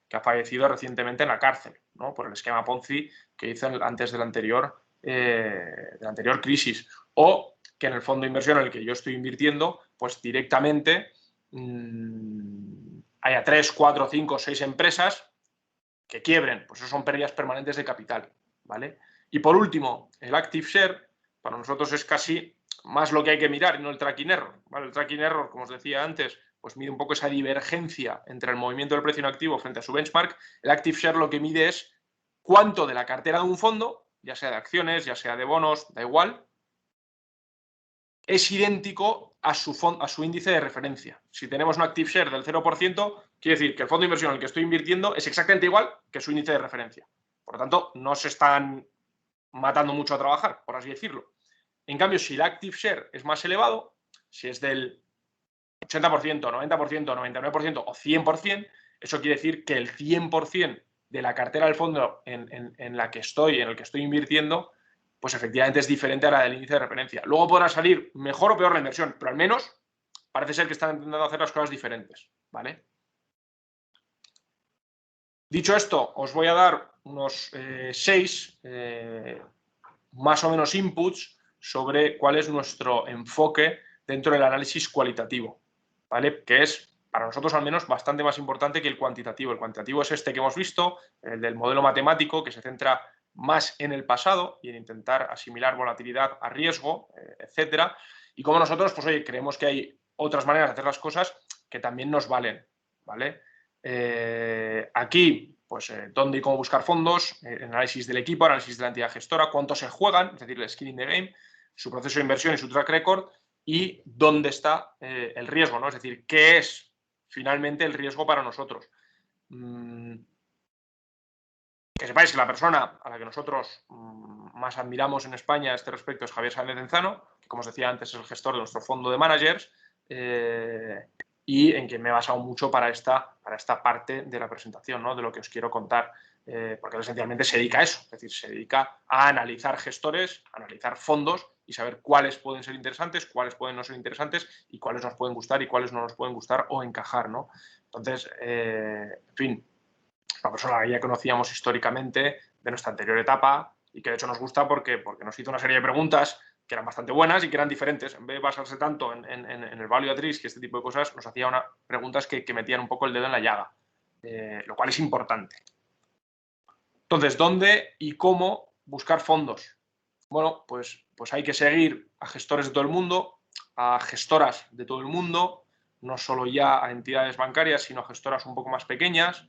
que ha fallecido recientemente en la cárcel, ¿no? Por el esquema Ponzi que hizo antes de la anterior crisis. O que en el fondo de inversión en el que yo estoy invirtiendo, pues directamente haya 3, 4, 5, 6 empresas que quiebren. Pues eso son pérdidas permanentes de capital, ¿vale? Y por último, el Active Share, para nosotros es casi más lo que hay que mirar y no el tracking error, ¿vale? El tracking error, como os decía antes, pues mide un poco esa divergencia entre el movimiento del precio en activo frente a su benchmark. El Active Share lo que mide es cuánto de la cartera de un fondo, ya sea de acciones, ya sea de bonos, da igual, es idéntico a su índice de referencia. Si tenemos un Active Share del 0%, quiere decir que el fondo de inversión en el que estoy invirtiendo es exactamente igual que su índice de referencia. Por lo tanto, no se están matando mucho a trabajar, por así decirlo. En cambio, si el Active Share es más elevado, si es del 80%, 90%, 99% o 100%, Eso quiere decir que el 100% de la cartera del fondo en la que estoy, en el que estoy invirtiendo, pues efectivamente es diferente a la del índice de referencia. Luego podrá salir mejor o peor la inversión, pero al menos parece ser que están intentando hacer las cosas diferentes, ¿vale? Dicho esto, os voy a dar unos 6 más o menos inputs sobre cuál es nuestro enfoque dentro del análisis cualitativo, ¿vale? Que es, para nosotros al menos, bastante más importante que el cuantitativo. El cuantitativo es este que hemos visto, el del modelo matemático, que se centra más en el pasado y en intentar asimilar volatilidad a riesgo, etcétera. Y como nosotros, pues oye, creemos que hay otras maneras de hacer las cosas que también nos valen, ¿vale? Aquí, pues, dónde y cómo buscar fondos, análisis del equipo, análisis de la entidad gestora, cuánto se juegan, es decir, el skin in the game, su proceso de inversión y su track record, y dónde está el riesgo, ¿no? Es decir, qué es finalmente el riesgo para nosotros. Que sepáis que la persona a la que nosotros más admiramos en España a este respecto es Javier Sáenz de Enzano, que, como os decía antes, es el gestor de nuestro fondo de managers, y en quien me he basado mucho para esta parte de la presentación, ¿no? De lo que os quiero contar, porque él esencialmente se dedica a eso, es decir, se dedica a analizar gestores, a analizar fondos y saber cuáles pueden ser interesantes, cuáles pueden no ser interesantes y cuáles nos pueden gustar y cuáles no nos pueden gustar o encajar, ¿no? Entonces, en fin, una persona que ya conocíamos históricamente de nuestra anterior etapa y que de hecho nos gusta porque nos hizo una serie de preguntas que eran bastante buenas y que eran diferentes. En vez de basarse tanto en el value at risk y este tipo de cosas, nos hacía unas preguntas que metían un poco el dedo en la llaga, lo cual es importante. Entonces, ¿dónde y cómo buscar fondos? Bueno, pues hay que seguir a gestores de todo el mundo, a gestoras de todo el mundo, no solo ya a entidades bancarias, sino a gestoras un poco más pequeñas.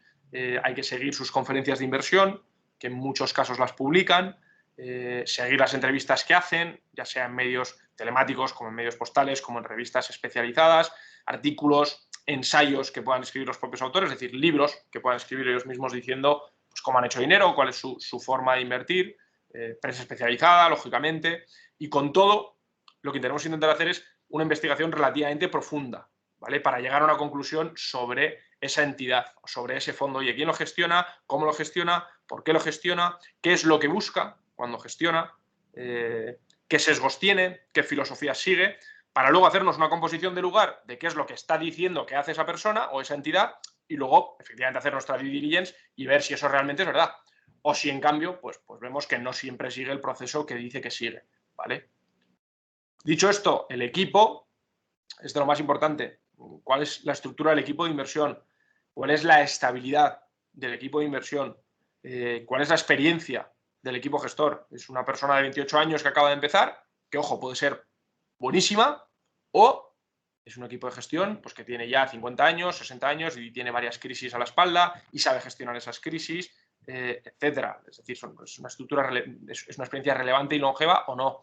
Hay que seguir sus conferencias de inversión, que en muchos casos las publican, seguir las entrevistas que hacen, ya sea en medios telemáticos, como en medios postales, como en revistas especializadas, artículos, ensayos que puedan escribir los propios autores, es decir, libros que puedan escribir ellos mismos diciendo pues, cómo han hecho dinero, cuál es su forma de invertir, prensa especializada, lógicamente, y con todo lo que tenemos que intentar hacer es una investigación relativamente profunda, ¿vale? Para llegar a una conclusión sobre esa entidad, sobre ese fondo. Oye, ¿quién lo gestiona? ¿Cómo lo gestiona? ¿Por qué lo gestiona? ¿Qué es lo que busca cuando gestiona? ¿Qué sesgos tiene? ¿Qué filosofía sigue? Para luego hacernos una composición de lugar de qué es lo que está diciendo que hace esa persona o esa entidad y luego, efectivamente, hacer nuestra due diligence y ver si eso realmente es verdad. O si, en cambio, pues vemos que no siempre sigue el proceso que dice que sigue, ¿vale? Dicho esto, el equipo es de lo más importante. ¿Cuál es la estructura del equipo de inversión? ¿Cuál es la estabilidad del equipo de inversión? ¿Cuál es la experiencia del equipo gestor? ¿Es una persona de 28 años que acaba de empezar? Que, ojo, puede ser buenísima, o es un equipo de gestión pues, que tiene ya 50 años, 60 años y tiene varias crisis a la espalda y sabe gestionar esas crisis, etcétera. Es decir, es una experiencia relevante y longeva o no.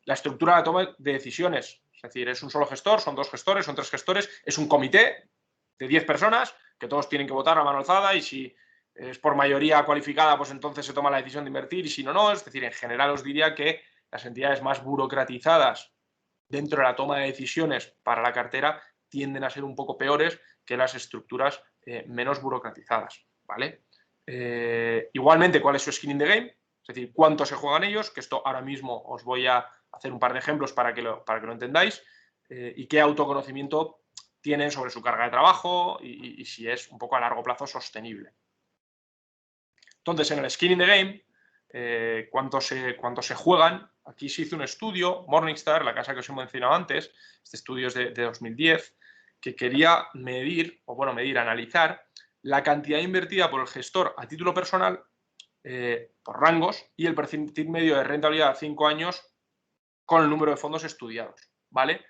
La estructura de la toma de decisiones, es decir, es un solo gestor, son 2 gestores, son 3 gestores, es un comité de 10 personas que todos tienen que votar a mano alzada y si es por mayoría cualificada, pues entonces se toma la decisión de invertir y si no, no. Es decir, en general os diría que las entidades más burocratizadas dentro de la toma de decisiones para la cartera tienden a ser un poco peores que las estructuras menos burocratizadas, ¿vale? Igualmente, ¿cuál es su skin in the game? Es decir, cuánto se juegan ellos, que esto ahora mismo os voy a hacer un par de ejemplos para que lo entendáis, y qué autoconocimiento tienen sobre su carga de trabajo y si es un poco a largo plazo sostenible. Entonces, en el skin in the game, ¿cuánto se juegan? Aquí se hizo un estudio, Morningstar, la casa que os he mencionado antes, este estudio es de 2010, que quería analizar la cantidad invertida por el gestor a título personal por rangos y el percentil medio de rentabilidad a 5 años con el número de fondos estudiados, ¿vale?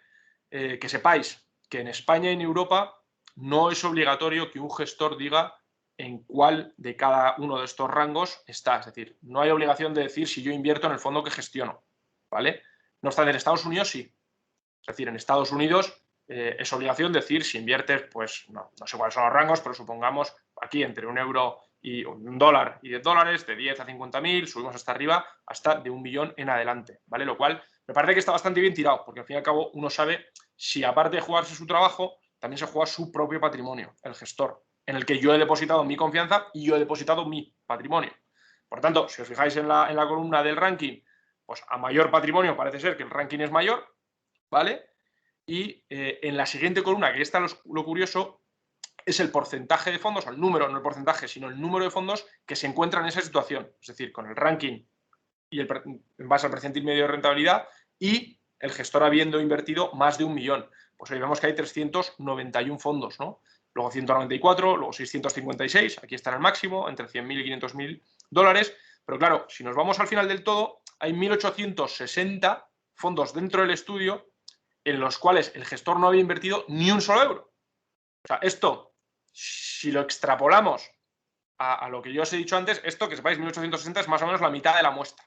Que sepáis que en España y en Europa no es obligatorio que un gestor diga en cuál de cada uno de estos rangos está. Es decir, no hay obligación de decir si yo invierto en el fondo que gestiono, ¿vale? No obstante, en Estados Unidos sí. Es decir, en Estados Unidos es obligación decir si inviertes, pues no sé cuáles son los rangos, pero supongamos aquí entre €1 y $1 y $10, de 10 a 50.000, subimos hasta arriba, hasta de 1 millón en adelante, ¿vale? Lo cual me parece que está bastante bien tirado, porque al fin y al cabo uno sabe si aparte de jugarse su trabajo, también se juega su propio patrimonio, el gestor, en el que yo he depositado mi confianza y yo he depositado mi patrimonio. Por tanto, si os fijáis en la columna del ranking, pues a mayor patrimonio parece ser que el ranking es mayor, ¿vale? Y en la siguiente columna, que está lo curioso, es el porcentaje de fondos, o el número, no el porcentaje, sino el número de fondos que se encuentran en esa situación. Es decir, con el ranking y en base al percentil medio de rentabilidad y el gestor habiendo invertido más de 1 millón. Pues ahí vemos que hay 391 fondos, ¿no? Luego 194, luego 656, aquí está en el máximo, entre 100.000 y 500.000 dólares. Pero claro, si nos vamos al final del todo, hay 1.860 fondos dentro del estudio en los cuales el gestor no había invertido ni un solo euro. O sea, esto, si lo extrapolamos a lo que yo os he dicho antes, esto, que sepáis, 1.860 es más o menos la mitad de la muestra,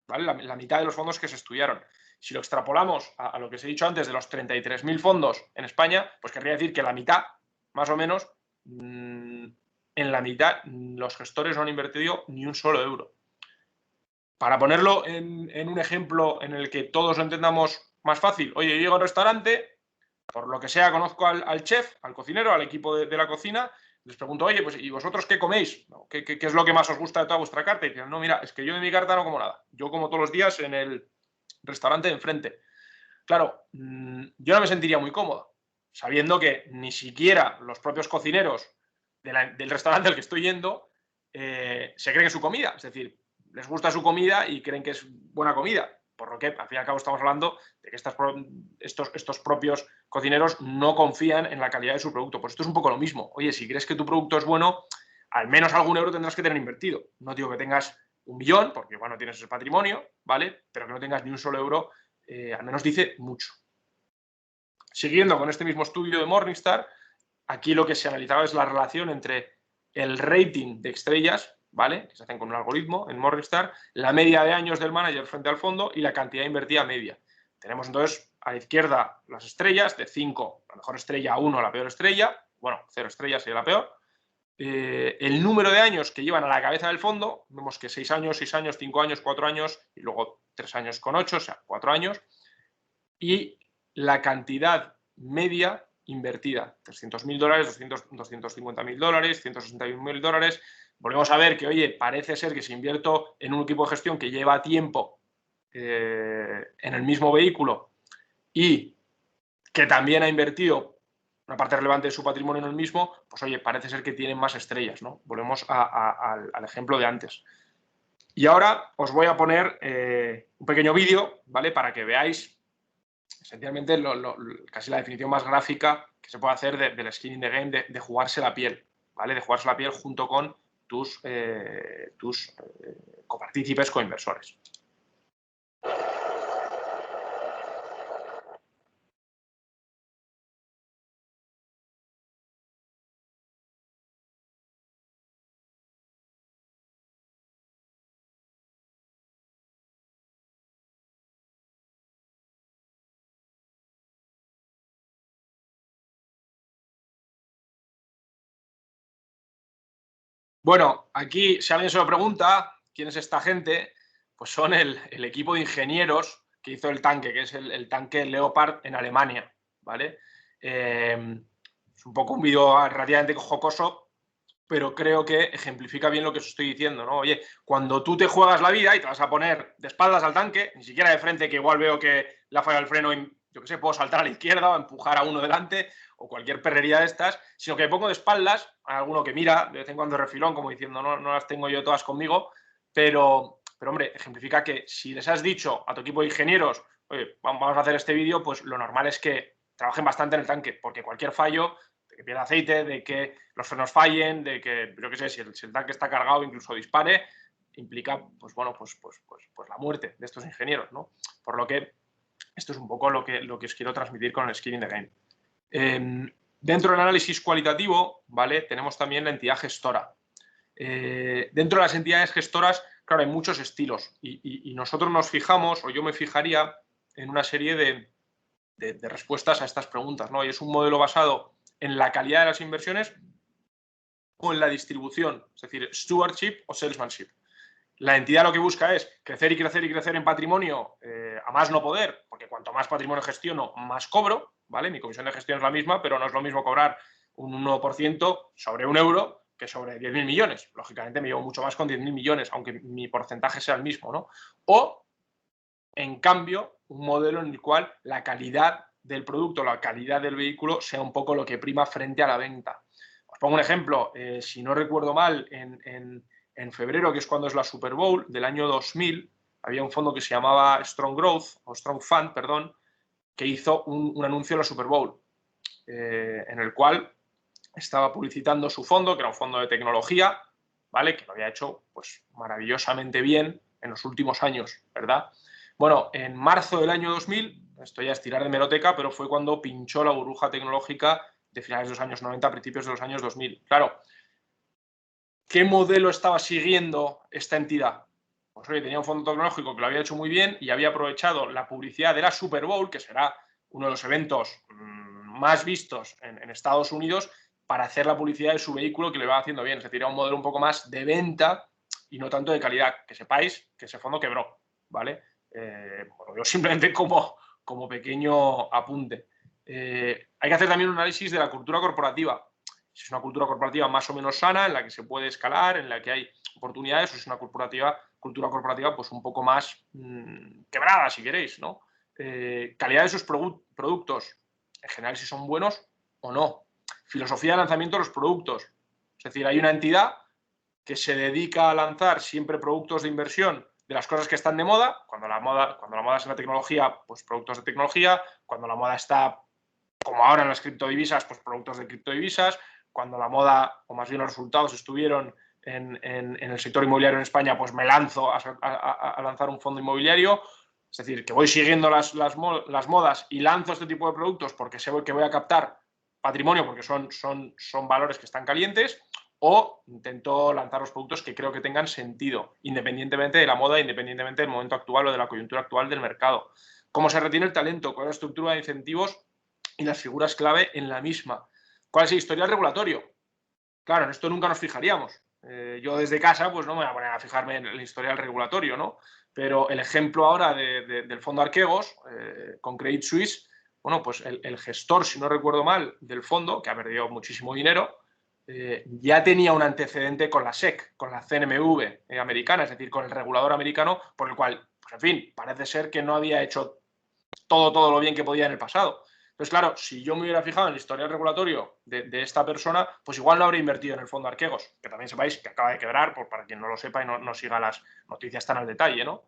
¿vale? La mitad de los fondos que se estudiaron. Si lo extrapolamos a lo que os he dicho antes de los 33.000 fondos en España, pues querría decir que la mitad, más o menos, en la mitad los gestores no han invertido ni un solo euro. Para ponerlo en un ejemplo en el que todos lo entendamos más fácil, oye, yo llego a un restaurante, por lo que sea conozco al chef, al cocinero, al equipo de la cocina, les pregunto, oye, pues ¿y vosotros qué coméis? ¿Qué es lo que más os gusta de toda vuestra carta? Y dicen, no, mira, es que yo de mi carta no como nada. Yo como todos los días en el restaurante de enfrente. Claro, yo no me sentiría muy cómodo, sabiendo que ni siquiera los propios cocineros del restaurante al que estoy yendo se creen su comida. Es decir, les gusta su comida y creen que es buena comida. Por lo que, al fin y al cabo, estamos hablando de que estos propios cocineros no confían en la calidad de su producto. Pues esto es un poco lo mismo. Oye, si crees que tu producto es bueno, al menos algún euro tendrás que tener invertido. No digo que tengas 1 millón, porque bueno, tienes ese patrimonio, ¿vale? Pero que no tengas ni un solo euro, al menos dice mucho. Siguiendo con este mismo estudio de Morningstar, aquí lo que se analizaba es la relación entre el rating de estrellas, ¿vale? Que se hacen con un algoritmo en Morningstar, la media de años del manager frente al fondo y la cantidad invertida media. Tenemos entonces a la izquierda las estrellas, de 5, la mejor estrella a 1, la peor estrella, bueno, 0 estrellas sería la peor. El número de años que llevan a la cabeza del fondo, vemos que 6 años, 6 años, 5 años, 4 años y luego 3 años con 8, o sea, 4 años. Y la cantidad media invertida, 300.000 dólares, 250.000 dólares, 161.000 dólares. Volvemos a ver que, oye, parece ser que si invierto en un equipo de gestión que lleva tiempo en el mismo vehículo y que también ha invertido una parte relevante de su patrimonio en el mismo, pues oye, parece ser que tienen más estrellas, ¿no? Volvemos al ejemplo de antes. Y ahora os voy a poner un pequeño vídeo, ¿vale? Para que veáis esencialmente casi la definición más gráfica que se puede hacer del skin in the game, de jugarse la piel, ¿vale? De jugarse la piel junto con tus copartícipes, coinversores. Bueno, aquí, si alguien se lo pregunta, ¿quién es esta gente? Pues son el equipo de ingenieros que hizo el tanque, que es el tanque Leopard en Alemania, ¿vale? Es un poco un vídeo relativamente jocoso, pero creo que ejemplifica bien lo que os estoy diciendo, ¿no? Oye, cuando tú te juegas la vida y te vas a poner de espaldas al tanque, ni siquiera de frente, que igual veo que le ha fallado el freno y, yo qué sé, puedo saltar a la izquierda o empujar a uno delante o cualquier perrería de estas, sino que me pongo de espaldas, a alguno que mira de vez en cuando refilón, como diciendo, no las tengo yo todas conmigo, pero hombre, ejemplifica que si les has dicho a tu equipo de ingenieros, oye, vamos a hacer este vídeo, pues lo normal es que trabajen bastante en el tanque, porque cualquier fallo, de que pierda aceite, de que los frenos fallen, de que, yo qué sé, si el tanque está cargado, incluso dispare, implica, pues bueno, pues la muerte de estos ingenieros, ¿no? Por lo que esto es un poco lo que os quiero transmitir con el skin in the game. Dentro del análisis cualitativo, ¿vale? Tenemos también la entidad gestora. Dentro de las entidades gestoras, claro, hay muchos estilos y nosotros nos fijamos, o yo me fijaría, en una serie de respuestas a estas preguntas, ¿no? Y es un modelo basado en la calidad de las inversiones o en la distribución, es decir, stewardship o salesmanship. La entidad lo que busca es crecer y crecer y crecer en patrimonio a más no poder, porque cuanto más patrimonio gestiono, más cobro, ¿vale? Mi comisión de gestión es la misma, pero no es lo mismo cobrar un 1% sobre un euro que sobre 10.000 millones. Lógicamente me llevo mucho más con 10.000 millones, aunque mi porcentaje sea el mismo, ¿no? O, en cambio, un modelo en el cual la calidad del producto, la calidad del vehículo sea un poco lo que prima frente a la venta. Os pongo un ejemplo. Si no recuerdo mal, en febrero, que es cuando es la Super Bowl del año 2000, había un fondo que se llamaba Strong Growth, o Strong Fund, perdón, que hizo un anuncio en la Super Bowl, en el cual estaba publicitando su fondo, que era un fondo de tecnología, ¿vale? Que lo había hecho pues maravillosamente bien en los últimos años, ¿verdad? Bueno, en marzo del año 2000, esto ya es tirar de hemeroteca, pero fue cuando pinchó la burbuja tecnológica de finales de los años 90, principios de los años 2000. Claro, ¿qué modelo estaba siguiendo esta entidad? Pues oye, tenía un fondo tecnológico que lo había hecho muy bien y había aprovechado la publicidad de la Super Bowl, que será uno de los eventos más vistos en Estados Unidos, para hacer la publicidad de su vehículo que le va haciendo bien. Es decir, era un modelo un poco más de venta y no tanto de calidad. Que sepáis que ese fondo quebró, ¿vale? Bueno, yo simplemente como pequeño apunte. Hay que hacer también un análisis de la cultura corporativa. Si es una cultura corporativa más o menos sana, en la que se puede escalar, en la que hay oportunidades, o es una cultura corporativa pues un poco más quebrada, si queréis, ¿no? Calidad de sus productos, en general, si son buenos o no. Filosofía de lanzamiento de los productos. Es decir, hay una entidad que se dedica a lanzar siempre productos de inversión de las cosas que están de moda. Cuando la moda es la tecnología, pues productos de tecnología. Cuando la moda está, como ahora en las criptodivisas, pues productos de criptodivisas. Cuando la moda, o más bien los resultados, estuvieron en el sector inmobiliario en España, pues me lanzo a lanzar un fondo inmobiliario. Es decir, que voy siguiendo las modas y lanzo este tipo de productos porque sé que voy a captar patrimonio, porque son valores que están calientes, o intento lanzar los productos que creo que tengan sentido, independientemente de la moda, independientemente del momento actual o de la coyuntura actual del mercado. ¿Cómo se retiene el talento? ¿Cuál es la estructura de incentivos y las figuras clave en la misma? ¿Cuál es el historial regulatorio? Claro, en esto nunca nos fijaríamos. Yo desde casa pues no me voy a poner a fijarme en el historial regulatorio, ¿no? Pero el ejemplo ahora del fondo Arquegos, con Credit Suisse, bueno, pues el gestor, si no recuerdo mal, del fondo, que ha perdido muchísimo dinero, ya tenía un antecedente con la SEC, con la CNMV americana, es decir, con el regulador americano, por el cual, pues en fin, parece ser que no había hecho todo lo bien que podía en el pasado. Entonces, claro, si yo me hubiera fijado en el historial regulatorio de esta persona, pues igual no habría invertido en el fondo Arquegos, que también sepáis que acaba de quebrar, para quien no lo sepa y no siga las noticias tan al detalle, ¿no?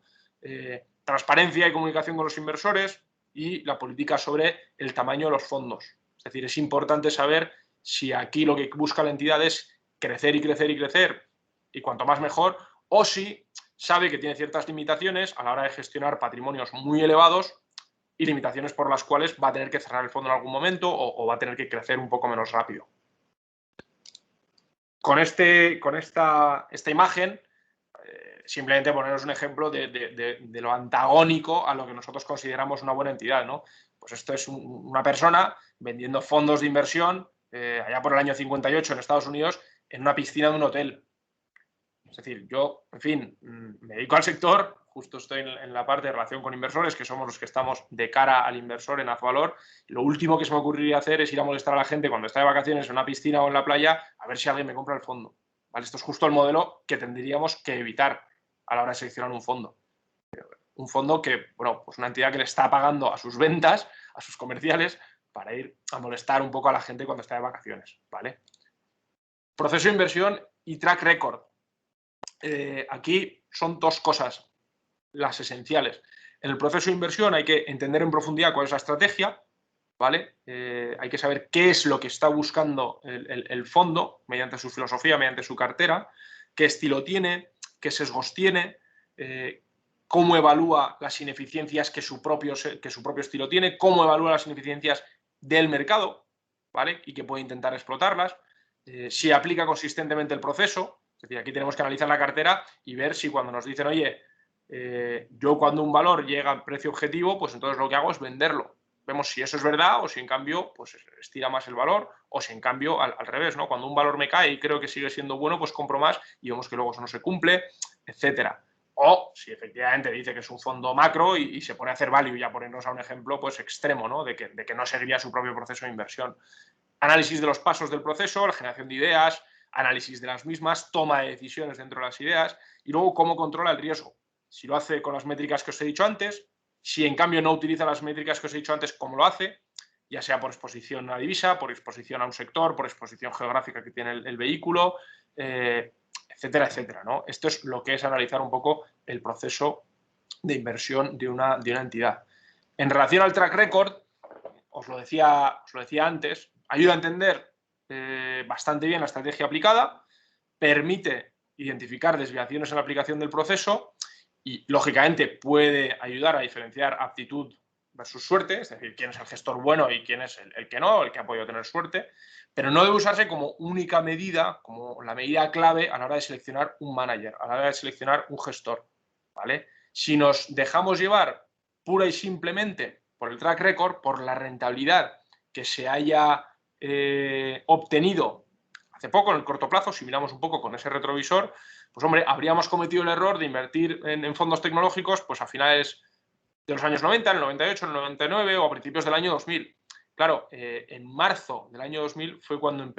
Transparencia y comunicación con los inversores y la política sobre el tamaño de los fondos. Es decir, es importante saber si aquí lo que busca la entidad es crecer y crecer y crecer, y cuanto más mejor, o si sabe que tiene ciertas limitaciones a la hora de gestionar patrimonios muy elevados y limitaciones por las cuales va a tener que cerrar el fondo en algún momento o va a tener que crecer un poco menos rápido. Con esta imagen, simplemente poneros un ejemplo de lo antagónico a lo que nosotros consideramos una buena entidad, ¿no? Pues esto es una persona vendiendo fondos de inversión allá por el año 58 en Estados Unidos en una piscina de un hotel. Es decir, yo, en fin, me dedico al sector, justo estoy en la parte de relación con inversores, que somos los que estamos de cara al inversor en Azvalor. Lo último que se me ocurriría hacer es ir a molestar a la gente cuando está de vacaciones en una piscina o en la playa a ver si alguien me compra el fondo. ¿Vale? Esto es justo el modelo que tendríamos que evitar a la hora de seleccionar un fondo. Un fondo que, bueno, pues una entidad que le está pagando a sus ventas, a sus comerciales, para ir a molestar un poco a la gente cuando está de vacaciones, ¿vale? Proceso de inversión y track record. Aquí son dos cosas las esenciales. En el proceso de inversión hay que entender en profundidad cuál es la estrategia, ¿vale? Hay que saber qué es lo que está buscando el fondo mediante su filosofía, mediante su cartera, qué estilo tiene, qué sesgos tiene, cómo evalúa las ineficiencias que su propio estilo tiene, cómo evalúa las ineficiencias del mercado, ¿vale? Y que puede intentar explotarlas, si aplica consistentemente el proceso. Es decir, aquí tenemos que analizar la cartera y ver si cuando nos dicen, oye, yo cuando un valor llega al precio objetivo, pues entonces lo que hago es venderlo. Vemos si eso es verdad o si en cambio pues estira más el valor o si en cambio al revés, ¿no? Cuando un valor me cae y creo que sigue siendo bueno, pues compro más y vemos que luego eso no se cumple, etcétera. O si efectivamente dice que es un fondo macro y se pone a hacer value, ya ponernos a un ejemplo pues extremo, ¿no? De que no seguiría su propio proceso de inversión. análisis de los pasos del proceso, la generación de ideas, análisis de las mismas, toma de decisiones dentro de las ideas y luego cómo controla el riesgo. Si lo hace con las métricas que os he dicho antes, si en cambio no utiliza las métricas que os he dicho antes, ¿cómo lo hace? Ya sea por exposición a divisa, por exposición a un sector, por exposición geográfica que tiene el vehículo, etcétera, etcétera, ¿no? Esto es lo que es analizar un poco el proceso de inversión de una entidad. En relación al track record, os lo decía antes, ayuda a entender bastante bien la estrategia aplicada, permite identificar desviaciones en la aplicación del proceso y, lógicamente, puede ayudar a diferenciar aptitud versus suerte, es decir, quién es el gestor bueno y quién es el que no, el que ha podido tener suerte, pero no debe usarse como única medida, como la medida clave a la hora de seleccionar un manager, a la hora de seleccionar un gestor, ¿vale? Si nos dejamos llevar pura y simplemente por el track record, por la rentabilidad que se haya obtenido hace poco, en el corto plazo, si miramos un poco con ese retrovisor, pues hombre, habríamos cometido el error de invertir en fondos tecnológicos pues a finales de los años 90, en el 98, en el 99 o a principios del año 2000. Claro, en marzo del año 2000 fue cuando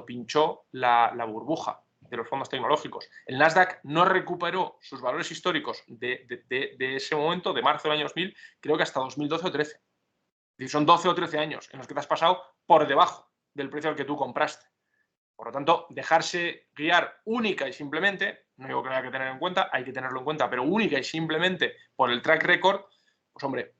pinchó la burbuja de los fondos tecnológicos. El Nasdaq no recuperó sus valores históricos de ese momento, de marzo del año 2000, creo que hasta 2012 o 13. Es decir, son 12 o 13 años en los que te has pasado por debajo del precio al que tú compraste. Por lo tanto, dejarse guiar única y simplemente, no digo que no haya que tener en cuenta, hay que tenerlo en cuenta, pero única y simplemente por el track record, pues hombre,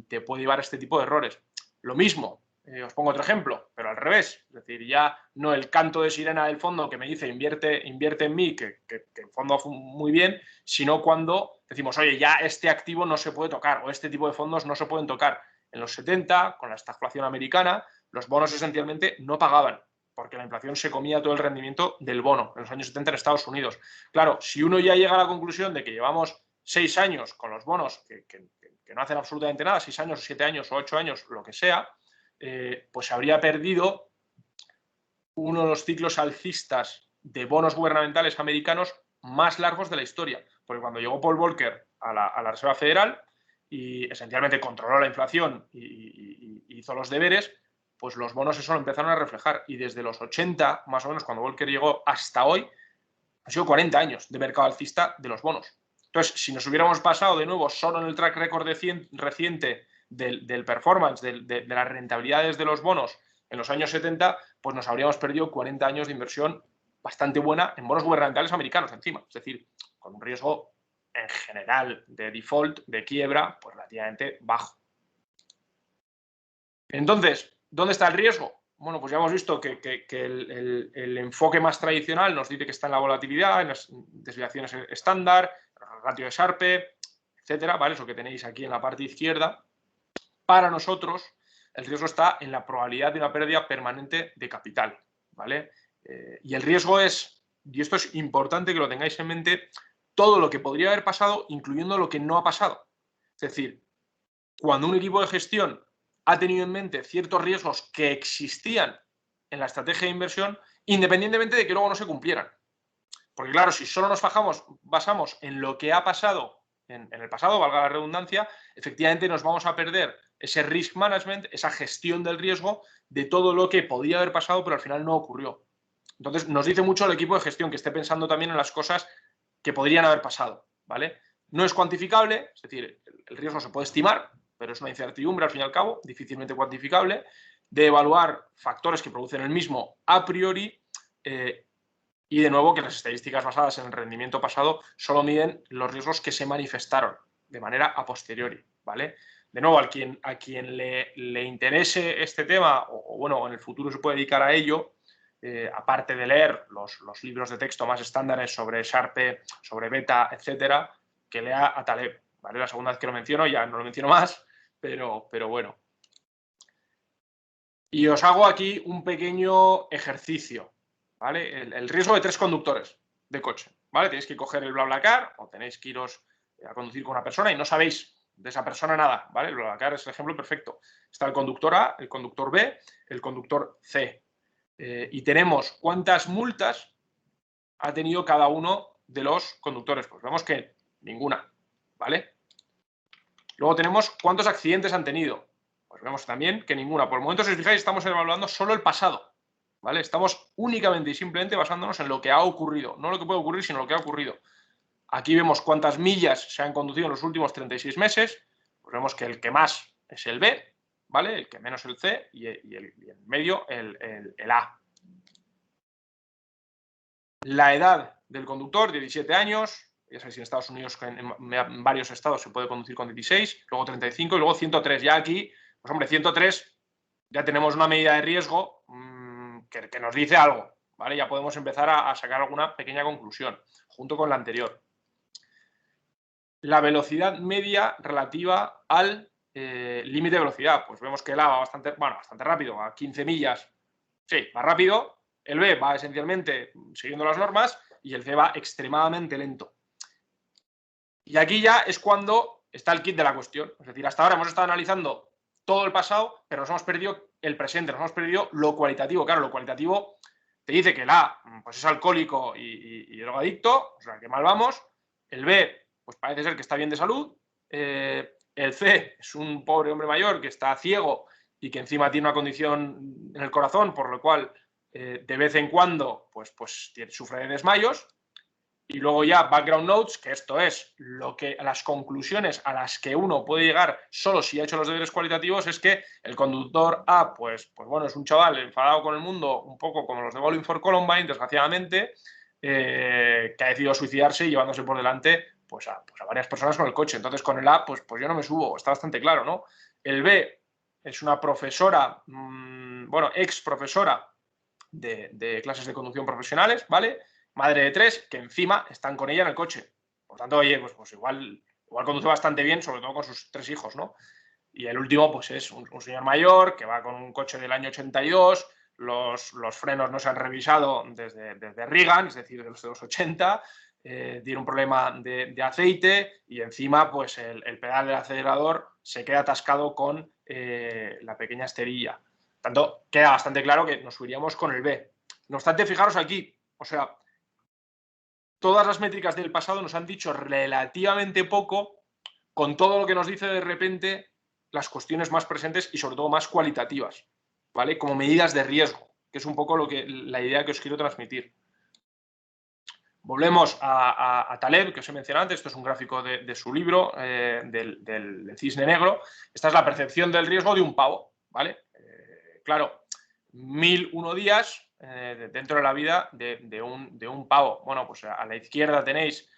te puede llevar a este tipo de errores. Lo mismo, os pongo otro ejemplo, pero al revés. Es decir, ya no el canto de sirena del fondo que me dice invierte en mí, que el fondo va muy bien, sino cuando decimos, oye, ya este activo no se puede tocar o este tipo de fondos no se pueden tocar. En los 70, con la estagflación americana, los bonos esencialmente no pagaban, porque la inflación se comía todo el rendimiento del bono en los años 70 en Estados Unidos. Claro, si uno ya llega a la conclusión de que llevamos 6 años con los bonos que no hacen absolutamente nada, 6 años, 7 años o 8 años, lo que sea, pues se habría perdido uno de los ciclos alcistas de bonos gubernamentales americanos más largos de la historia. Porque cuando llegó Paul Volcker a la Reserva Federal y esencialmente controló la inflación y hizo los deberes, pues los bonos eso lo empezaron a reflejar. Y desde los 80, más o menos, cuando Volcker llegó hasta hoy, han sido 40 años de mercado alcista de los bonos. Entonces, si nos hubiéramos pasado de nuevo solo en el track record reciente del performance, de las rentabilidades de los bonos en los años 70, pues nos habríamos perdido 40 años de inversión bastante buena en bonos gubernamentales americanos encima. Es decir, con un riesgo en general de default, de quiebra, pues relativamente bajo. Entonces, ¿dónde está el riesgo? Bueno, pues ya hemos visto que el enfoque más tradicional nos dice que está en la volatilidad, en las desviaciones estándar, el ratio de Sharpe, etcétera, ¿vale? Eso que tenéis aquí en la parte izquierda. Para nosotros, el riesgo está en la probabilidad de una pérdida permanente de capital, ¿vale? Y el riesgo es, y esto es importante que lo tengáis en mente, todo lo que podría haber pasado, incluyendo lo que no ha pasado. Es decir, cuando un equipo de gestión ha tenido en mente ciertos riesgos que existían en la estrategia de inversión, independientemente de que luego no se cumplieran. Porque claro, si solo nos basamos en lo que ha pasado en el pasado, valga la redundancia, efectivamente nos vamos a perder ese risk management, esa gestión del riesgo de todo lo que podía haber pasado, pero al final no ocurrió. Entonces, nos dice mucho el equipo de gestión que esté pensando también en las cosas que podrían haber pasado, ¿vale? No es cuantificable, es decir, el riesgo se puede estimar, pero es una incertidumbre al fin y al cabo, difícilmente cuantificable, de evaluar factores que producen el mismo a priori y de nuevo que las estadísticas basadas en el rendimiento pasado solo miden los riesgos que se manifestaron de manera a posteriori, ¿vale? De nuevo, a quien le interese este tema o bueno, en el futuro se puede dedicar a ello, aparte de leer los libros de texto más estándares sobre Sharpe, sobre Beta, etcétera, que lea a Taleb, ¿vale? La segunda vez que lo menciono, ya no lo menciono más, pero bueno. Y os hago aquí un pequeño ejercicio, ¿vale? El riesgo de 3 conductores de coche, ¿vale? Tenéis que coger el BlaBlaCar o tenéis que iros a conducir con una persona y no sabéis de esa persona nada, ¿vale? El BlaBlaCar es el ejemplo perfecto. Está el conductor A, el conductor B, el conductor C. Y tenemos cuántas multas ha tenido cada uno de los conductores. Pues vemos que ninguna, ¿vale? Luego tenemos cuántos accidentes han tenido. Pues vemos también que ninguna. Por el momento, si os fijáis, estamos evaluando solo el pasado, ¿vale? Estamos únicamente y simplemente basándonos en lo que ha ocurrido, no lo que puede ocurrir, sino lo que ha ocurrido. Aquí vemos cuántas millas se han conducido en los últimos 36 meses, pues vemos que el que más es el B, ¿vale? El que menos el C y en medio el A. La edad del conductor, 17 años. Ya sabéis, en Estados Unidos, en varios estados se puede conducir con 16, luego 35 y luego 103. Ya aquí, pues hombre, 103 ya tenemos una medida de riesgo que nos dice algo, ¿vale? Ya podemos empezar a sacar alguna pequeña conclusión, junto con la anterior. La velocidad media relativa al límite de velocidad. Pues vemos que el A va bastante rápido, a 15 millas. Sí, va rápido. El B va esencialmente siguiendo las normas y el C va extremadamente lento. Y aquí ya es cuando está el kit de la cuestión. Es decir, hasta ahora hemos estado analizando todo el pasado, pero nos hemos perdido el presente, nos hemos perdido lo cualitativo. Claro, lo cualitativo te dice que el A pues es alcohólico y drogadicto, o sea, que mal vamos. El B, pues parece ser que está bien de salud. El C es un pobre hombre mayor que está ciego y que encima tiene una condición en el corazón, por lo cual de vez en cuando pues sufre de desmayos. Y luego ya background notes, que esto es las conclusiones a las que uno puede llegar solo si ha hecho los deberes cualitativos, es que el conductor A, pues bueno, es un chaval enfadado con el mundo, un poco como los de Bowling for Columbine, desgraciadamente, que ha decidido suicidarse y llevándose por delante pues a varias personas con el coche. Entonces con el A, pues yo no me subo, está bastante claro, ¿no? El B es una profesora, ex profesora de clases de conducción profesionales, ¿vale? Madre de 3, que encima están con ella en el coche. Por tanto, oye, pues igual conduce bastante bien, sobre todo con sus 3 hijos, ¿no? Y el último, pues es un señor mayor que va con un coche del año 82, los frenos no se han revisado desde Reagan, es decir, de los 80, tiene un problema de aceite y encima, pues el pedal del acelerador se queda atascado con la pequeña esterilla. Por tanto, queda bastante claro que nos subiríamos con el B. No obstante, fijaros aquí, o sea, todas las métricas del pasado nos han dicho relativamente poco con todo lo que nos dice de repente las cuestiones más presentes y sobre todo más cualitativas, ¿vale? Como medidas de riesgo, que es un poco la idea que os quiero transmitir. Volvemos a Taleb, que os he mencionado antes. Esto es un gráfico de su libro, del cisne negro. Esta es la percepción del riesgo de un pavo, ¿vale? Claro, 1001 días dentro de la vida de un pavo. Bueno, pues a la izquierda tenéis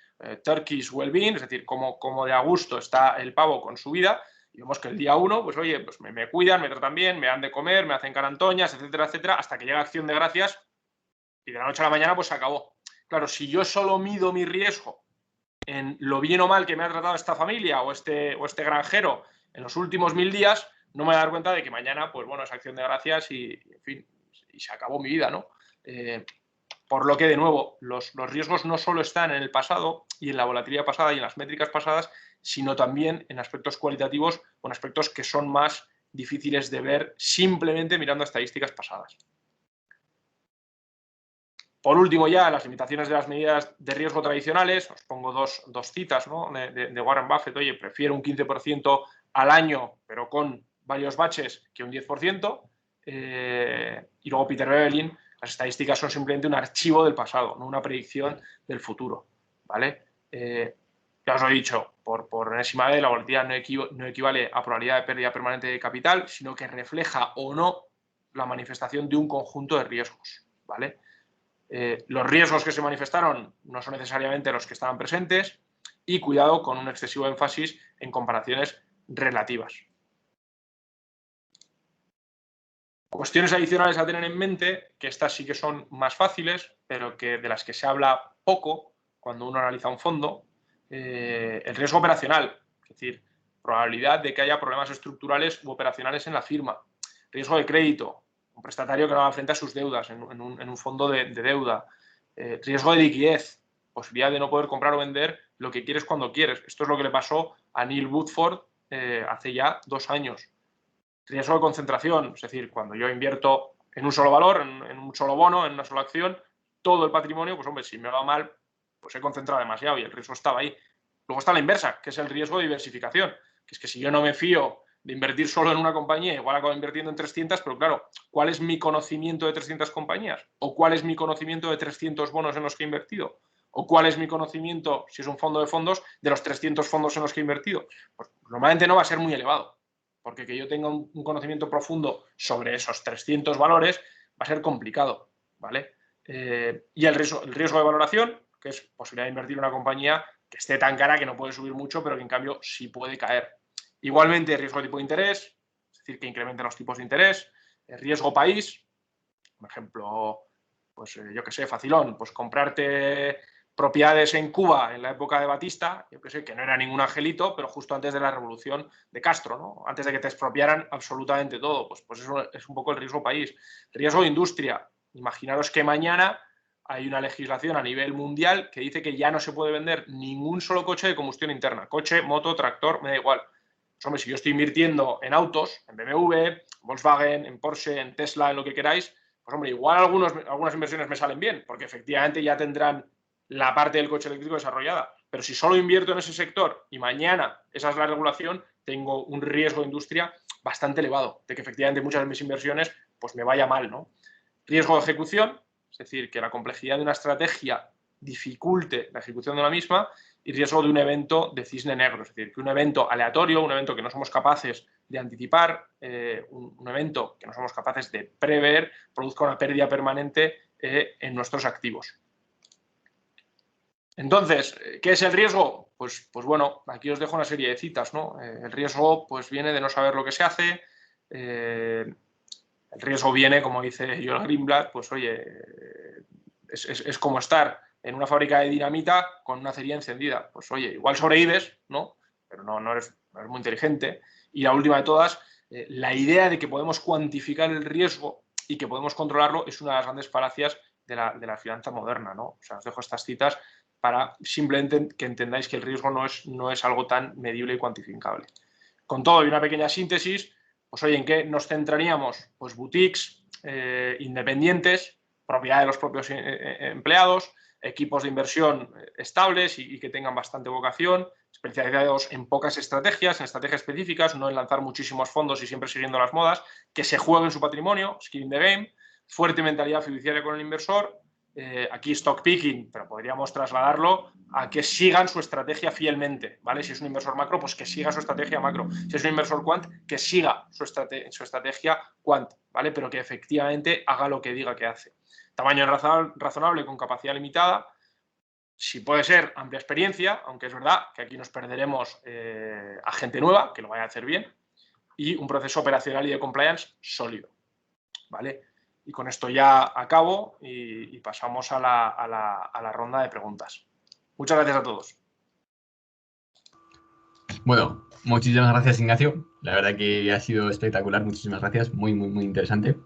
Turkish Wellbeing, es decir, cómo de a gusto está el pavo con su vida. Y vemos que el día 1, pues oye, pues me cuidan, me tratan bien, me dan de comer, me hacen carantoñas, etcétera, etcétera, hasta que llega Acción de Gracias y de la noche a la mañana pues se acabó. Claro, si yo solo mido mi riesgo en lo bien o mal que me ha tratado esta familia o este granjero en los últimos 1000 días, no me voy a dar cuenta de que mañana, pues bueno, es Acción de Gracias y en fin, y se acabó mi vida, ¿no? Por lo que, de nuevo, los riesgos no solo están en el pasado y en la volatilidad pasada y en las métricas pasadas, sino también en aspectos cualitativos o en aspectos que son más difíciles de ver simplemente mirando estadísticas pasadas. Por último, ya las limitaciones de las medidas de riesgo tradicionales. Os pongo dos citas, ¿no? de Warren Buffett. Oye, prefiero un 15% al año, pero con varios baches, que un 10%. Y luego Peter Bevelin, las estadísticas son simplemente un archivo del pasado, no una predicción del futuro, ¿vale? Ya os lo he dicho, por enésima vez, la volatilidad no equivale a probabilidad de pérdida permanente de capital, sino que refleja o no la manifestación de un conjunto de riesgos, ¿vale? Los riesgos que se manifestaron no son necesariamente los que estaban presentes y cuidado con un excesivo énfasis en comparaciones relativas. Cuestiones adicionales a tener en mente, que estas sí que son más fáciles, pero que de las que se habla poco cuando uno analiza un fondo. El riesgo operacional, es decir, probabilidad de que haya problemas estructurales u operacionales en la firma. Riesgo de crédito, un prestatario que no va frente a sus deudas en un fondo de deuda. Riesgo de liquidez, posibilidad de no poder comprar o vender lo que quieres cuando quieres. Esto es lo que le pasó a Neil Woodford hace ya 2 años. Riesgo de concentración, es decir, cuando yo invierto en un solo valor, en un solo bono, en una sola acción, todo el patrimonio, pues hombre, si me va mal, pues he concentrado demasiado y el riesgo estaba ahí. Luego está la inversa, que es el riesgo de diversificación, que es que si yo no me fío de invertir solo en una compañía, igual acabo invirtiendo en 300, pero claro, ¿cuál es mi conocimiento de 300 compañías? ¿O cuál es mi conocimiento de 300 bonos en los que he invertido? ¿O cuál es mi conocimiento, si es un fondo de fondos, de los 300 fondos en los que he invertido? Pues normalmente no va a ser muy elevado, porque que yo tenga un conocimiento profundo sobre esos 300 valores va a ser complicado, ¿vale? Y el riesgo de valoración, que es posibilidad de invertir en una compañía que esté tan cara que no puede subir mucho, pero que en cambio sí puede caer. Igualmente, riesgo de tipo de interés, es decir, que incrementen los tipos de interés. Riesgo país, por ejemplo, pues yo qué sé, facilón, pues comprarte propiedades en Cuba en la época de Batista, yo qué sé, que no era ningún angelito, pero justo antes de la revolución de Castro, ¿no? Antes de que te expropiaran absolutamente todo, pues eso es un poco el riesgo país. Riesgo de industria, imaginaros que mañana hay una legislación a nivel mundial que dice que ya no se puede vender ningún solo coche de combustión interna. Coche, moto, tractor, me da igual. Pues, hombre, si yo estoy invirtiendo en autos, en BMW, Volkswagen, en Porsche, en Tesla, en lo que queráis, pues hombre, igual algunas inversiones me salen bien, porque efectivamente ya tendrán la parte del coche eléctrico desarrollada. Pero si solo invierto en ese sector y mañana esa es la regulación, tengo un riesgo de industria bastante elevado, de que efectivamente muchas de mis inversiones pues me vaya mal, ¿no? Riesgo de ejecución, es decir, que la complejidad de una estrategia dificulte la ejecución de la misma, y riesgo de un evento de cisne negro, es decir, que un evento aleatorio, un evento que no somos capaces de anticipar, un evento que no somos capaces de prever, produzca una pérdida permanente en nuestros activos. Entonces, ¿qué es el riesgo? Pues bueno, aquí os dejo una serie de citas, ¿no? El riesgo pues viene de no saber lo que se hace, el riesgo viene, como dice Joel Greenblatt, pues oye, es como estar en una fábrica de dinamita con una cerilla encendida. Pues oye, igual sobrevives, ¿no? Pero no eres muy inteligente. Y la última de todas, la idea de que podemos cuantificar el riesgo y que podemos controlarlo es una de las grandes falacias de la finanza moderna, ¿no? O sea, os dejo estas citas para simplemente que entendáis que el riesgo no es algo tan medible y cuantificable. Con todo y una pequeña síntesis, pues oye, ¿en qué nos centraríamos? Pues boutiques independientes, propiedad de los propios empleados, equipos de inversión estables y que tengan bastante vocación, especializados en pocas estrategias, en estrategias específicas, no en lanzar muchísimos fondos y siempre siguiendo las modas, que se jueguen su patrimonio, skin in the game, fuerte mentalidad fiduciaria con el inversor, aquí stock picking, pero podríamos trasladarlo a que sigan su estrategia fielmente, ¿vale? Si es un inversor macro, pues que siga su estrategia macro. Si es un inversor quant, que siga su estrategia quant, ¿vale? Pero que efectivamente haga lo que diga que hace. Tamaño razonable con capacidad limitada. Si puede ser amplia experiencia, aunque es verdad que aquí nos perderemos a gente nueva, que lo vaya a hacer bien, y un proceso operacional y de compliance sólido, ¿vale? Y con esto ya acabo y pasamos a la ronda de preguntas. Muchas gracias a todos. Bueno, muchísimas gracias, Ignacio. La verdad que ha sido espectacular. Muchísimas gracias. Muy, muy, muy interesante.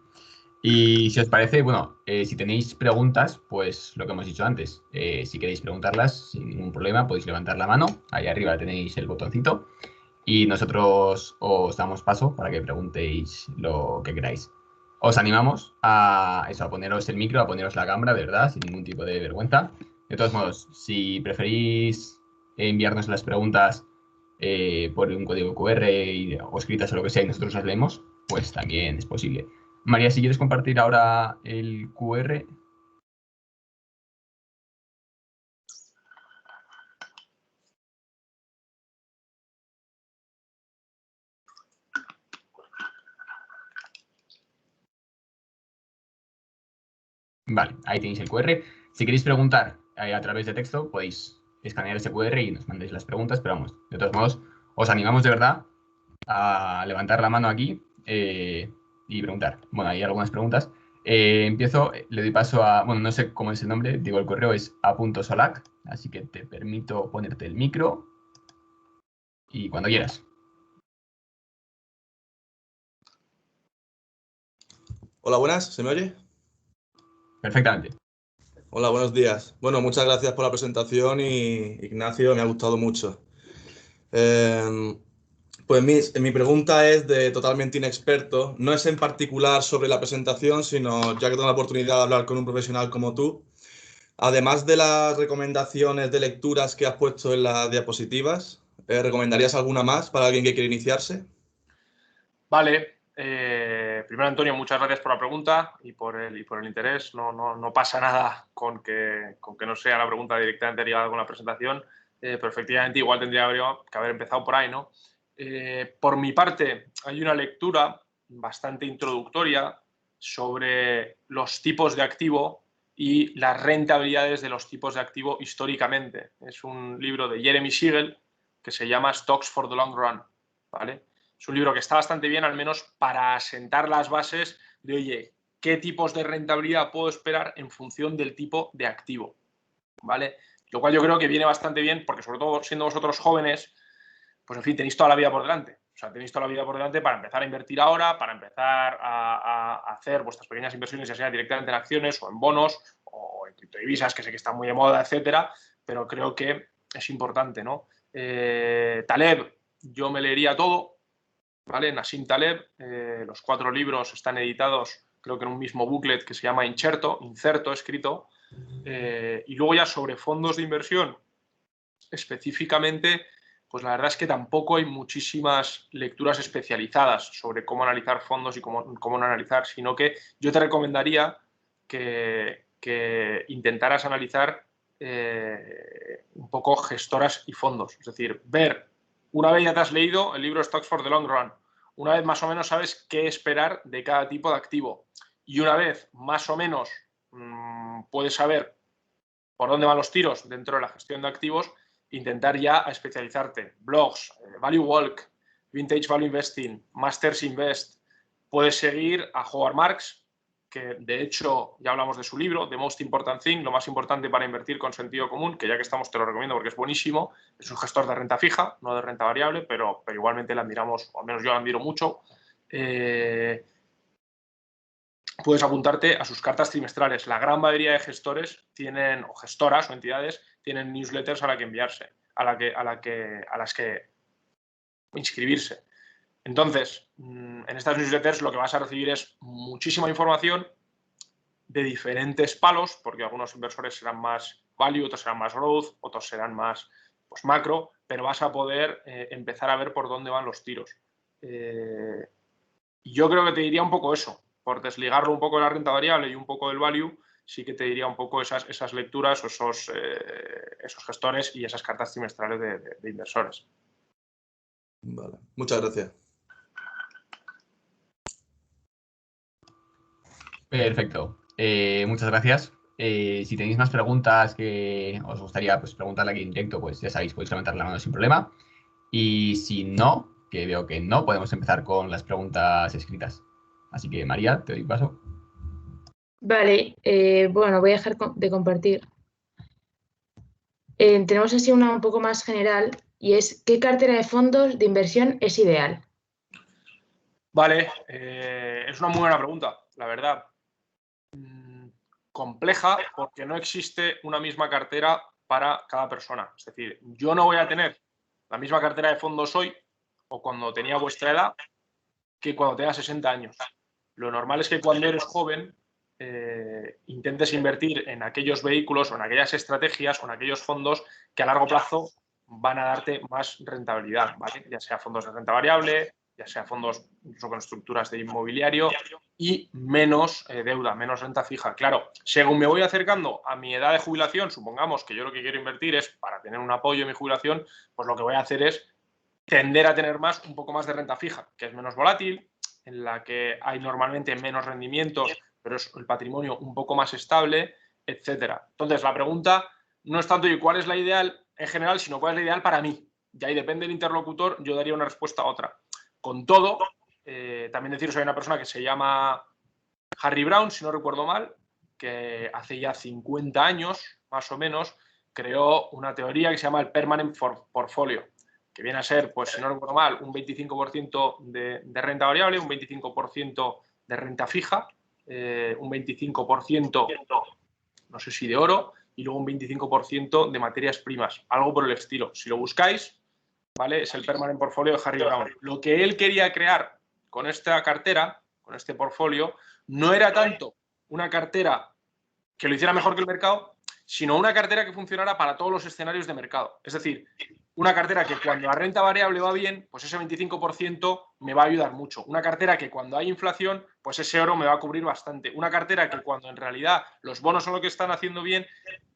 Y si os parece, bueno, si tenéis preguntas, pues lo que hemos dicho antes, si queréis preguntarlas sin ningún problema, podéis levantar la mano. Ahí arriba tenéis el botoncito y nosotros os damos paso para que preguntéis lo que queráis. Os animamos a eso, a poneros el micro, a poneros la cámara, de verdad, sin ningún tipo de vergüenza. De todos modos, si preferís enviarnos las preguntas por un código QR o escritas o lo que sea y nosotros las leemos, pues también es posible. María, si quieres compartir ahora el QR. Vale, ahí tenéis el QR. Si queréis preguntar a través de texto, podéis escanear ese QR y nos mandéis las preguntas, pero vamos, de todos modos, os animamos de verdad a levantar la mano aquí y preguntar. Bueno, hay algunas preguntas. Empiezo, le doy paso a, bueno, no sé cómo es el nombre, digo, el correo es a.solac, así que te permito ponerte el micro y cuando quieras. Hola, buenas, ¿se me oye? Perfectamente. Hola, buenos días. Bueno, muchas gracias por la presentación y Ignacio, me ha gustado mucho. Pues mi pregunta es de totalmente inexperto. No es en particular sobre la presentación, sino ya que tengo la oportunidad de hablar con un profesional como tú. Además de las recomendaciones de lecturas que has puesto en las diapositivas, ¿recomendarías alguna más para alguien que quiere iniciarse? Vale. Primero, Antonio, muchas gracias por la pregunta y por el interés. No pasa nada con que no sea la pregunta directamente ligada con la presentación, pero efectivamente igual tendría que haber empezado por ahí, ¿no? Por mi parte, hay una lectura bastante introductoria sobre los tipos de activo y las rentabilidades de los tipos de activo históricamente. Es un libro de Jeremy Siegel que se llama Stocks for the Long Run, ¿vale? Es un libro que está bastante bien, al menos para asentar las bases de, oye, ¿qué tipos de rentabilidad puedo esperar en función del tipo de activo? ¿Vale? Lo cual yo creo que viene bastante bien porque, sobre todo siendo vosotros jóvenes, pues en fin, tenéis toda la vida por delante. O sea, tenéis toda la vida por delante para empezar a invertir ahora, para empezar a hacer vuestras pequeñas inversiones, ya sea directamente en acciones o en bonos o en criptodivisas, que sé que están muy de moda, etcétera, pero creo que es importante, ¿no? Taleb, yo me leería todo, ¿vale? Nassim Taleb, los 4 libros están editados, creo que en un mismo booklet que se llama Incerto escrito, y luego ya sobre fondos de inversión, específicamente, pues la verdad es que tampoco hay muchísimas lecturas especializadas sobre cómo analizar fondos y cómo no analizar, sino que yo te recomendaría que intentaras analizar un poco gestoras y fondos, es decir, ver. Una vez ya te has leído el libro Stocks for the Long Run, una vez más o menos sabes qué esperar de cada tipo de activo y una vez más o menos puedes saber por dónde van los tiros dentro de la gestión de activos, intentar ya especializarte. Blogs, Value Walk, Vintage Value Investing, Masters Invest. Puedes seguir a Howard Marks, que de hecho ya hablamos de su libro, The Most Important Thing, lo más importante para invertir con sentido común, que ya que estamos te lo recomiendo porque es buenísimo. Es un gestor de renta fija, no de renta variable, pero igualmente le admiramos, o al menos yo lo admiro mucho. Puedes apuntarte a sus cartas trimestrales. La gran mayoría de gestores tienen, o gestoras o entidades, tienen newsletters a la que enviarse, a las que inscribirse. Entonces, en estas newsletters lo que vas a recibir es muchísima información de diferentes palos, porque algunos inversores serán más value, otros serán más growth, otros serán más pues, macro, pero vas a poder empezar a ver por dónde van los tiros. Yo creo que te diría un poco eso, por desligarlo un poco de la renta variable y un poco del value, sí que te diría un poco esas lecturas, esos gestores y esas cartas trimestrales de inversores. Vale, muchas gracias. Perfecto. Muchas gracias. Si tenéis más preguntas que os gustaría pues, preguntarle aquí en directo, pues ya sabéis, podéis levantar la mano sin problema. Y si no, que veo que no, podemos empezar con las preguntas escritas. Así que, María, te doy paso. Vale, bueno, voy a dejar de compartir. Tenemos así una un poco más general y es ¿qué cartera de fondos de inversión es ideal? Vale, es una muy buena pregunta, la verdad. Compleja porque no existe una misma cartera para cada persona. Es decir, yo no voy a tener la misma cartera de fondos hoy o cuando tenía vuestra edad que cuando tenga 60 años. Lo normal es que cuando eres joven intentes invertir en aquellos vehículos o en aquellas estrategias o en aquellos fondos que a largo plazo van a darte más rentabilidad, ¿vale? Ya sea fondos de renta variable, ya sea fondos incluso con estructuras de inmobiliario y menos deuda, menos renta fija. Claro, según me voy acercando a mi edad de jubilación, supongamos que yo lo que quiero invertir es para tener un apoyo en mi jubilación, pues lo que voy a hacer es tender a tener un poco más de renta fija, que es menos volátil, en la que hay normalmente menos rendimientos, pero es el patrimonio un poco más estable, etcétera. Entonces, la pregunta no es tanto cuál es la ideal en general, sino cuál es la ideal para mí. Y ahí depende del interlocutor, yo daría una respuesta a otra. Con todo, también deciros, hay una persona que se llama Harry Brown, si no recuerdo mal, que hace ya 50 años, más o menos, creó una teoría que se llama el Permanent Portfolio, que viene a ser, pues si no recuerdo mal, un 25% de renta variable, un 25% de renta fija, un 25%, no sé si de oro, y luego un 25% de materias primas, algo por el estilo. Si lo buscáis, ¿vale? Es el Permanent Portfolio de Harry Brown. Lo que él quería crear con esta cartera, con este portfolio, no era tanto una cartera que lo hiciera mejor que el mercado, sino una cartera que funcionara para todos los escenarios de mercado. Es decir, Una cartera que cuando la renta variable va bien, pues ese 25% me va a ayudar mucho. Una cartera que cuando hay inflación, pues ese oro me va a cubrir bastante. Una cartera que cuando en realidad los bonos son lo que están haciendo bien,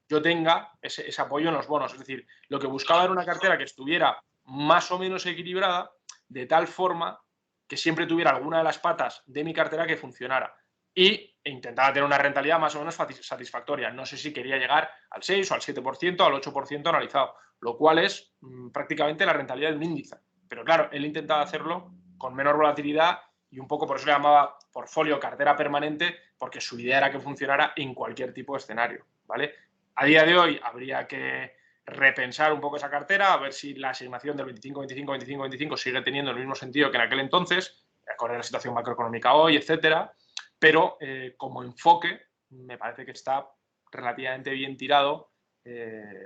yo tenga ese apoyo en los bonos. Es decir, lo que buscaba era una cartera que estuviera más o menos equilibrada, de tal forma que siempre tuviera alguna de las patas de mi cartera que funcionara. Y intentaba tener una rentabilidad más o menos satisfactoria. No sé si quería llegar al 6 o al 7%, al 8% analizado, lo cual es prácticamente la rentabilidad de un índice. Pero claro, él intentaba hacerlo con menor volatilidad y un poco por eso le llamaba portfolio cartera permanente, porque su idea era que funcionara en cualquier tipo de escenario, ¿vale? A día de hoy habría que repensar un poco esa cartera, a ver si la asignación del 25-25-25-25 sigue teniendo el mismo sentido que en aquel entonces, acorde a la situación macroeconómica hoy, etcétera. Pero como enfoque me parece que está relativamente bien tirado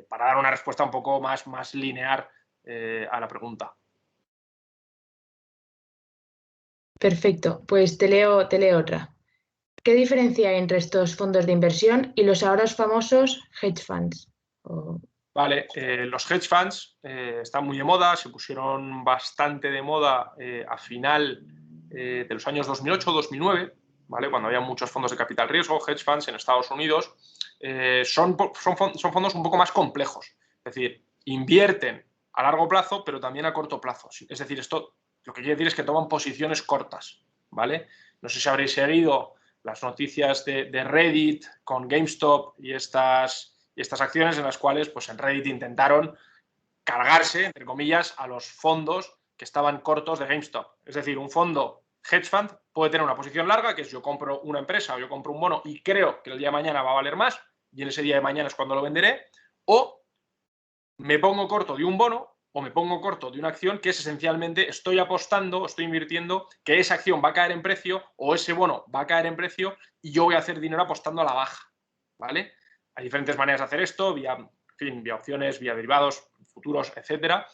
para dar una respuesta un poco más lineal a la pregunta. Perfecto, pues te leo otra. ¿Qué diferencia hay entre estos fondos de inversión y los ahora famosos hedge funds? Vale, los hedge funds están muy de moda, se pusieron bastante de moda a final de los años 2008-2009, ¿vale? Cuando había muchos fondos de capital riesgo, hedge funds en Estados Unidos. Son fondos un poco más complejos, es decir, invierten a largo plazo, pero también a corto plazo. Es decir, esto lo que quiere decir es que toman posiciones cortas, ¿vale? No sé si habréis seguido las noticias de Reddit con GameStop y estas acciones en las cuales pues en Reddit intentaron cargarse, entre comillas, a los fondos que estaban cortos de GameStop. Es decir, un fondo hedge fund puede tener una posición larga, que es yo compro una empresa o yo compro un bono y creo que el día de mañana va a valer más y en ese día de mañana es cuando lo venderé, o me pongo corto de un bono o me pongo corto de una acción que es esencialmente estoy apostando, estoy invirtiendo que esa acción va a caer en precio o ese bono va a caer en precio y yo voy a hacer dinero apostando a la baja, ¿vale? Hay diferentes maneras de hacer esto, vía opciones, vía derivados, futuros, etcétera.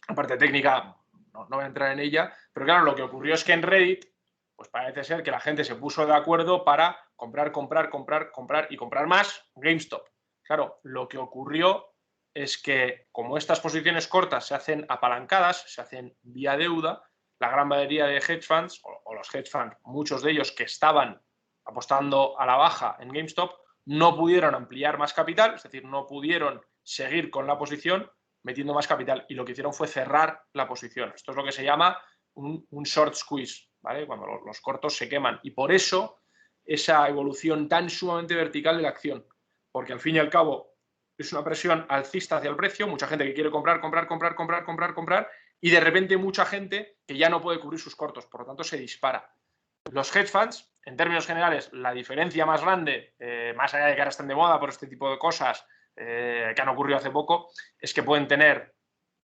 La parte técnica no voy a entrar en ella, pero claro, lo que ocurrió es que en Reddit, pues parece ser que la gente se puso de acuerdo para comprar y comprar más GameStop. Claro, lo que ocurrió es que como estas posiciones cortas se hacen apalancadas, se hacen vía deuda, la gran mayoría de hedge funds, o los hedge funds, muchos de ellos que estaban apostando a la baja en GameStop, no pudieron ampliar más capital, es decir, no pudieron seguir con la posición metiendo más capital y lo que hicieron fue cerrar la posición. Esto es lo que se llama un short squeeze, ¿vale? Cuando los cortos se queman. Y por eso esa evolución tan sumamente vertical de la acción, porque al fin y al cabo es una presión alcista hacia el precio, mucha gente que quiere comprar, y de repente mucha gente que ya no puede cubrir sus cortos, por lo tanto se dispara. Los hedge funds, en términos generales, la diferencia más grande, más allá de que ahora estén de moda por este tipo de cosas que han ocurrido hace poco, es que pueden tener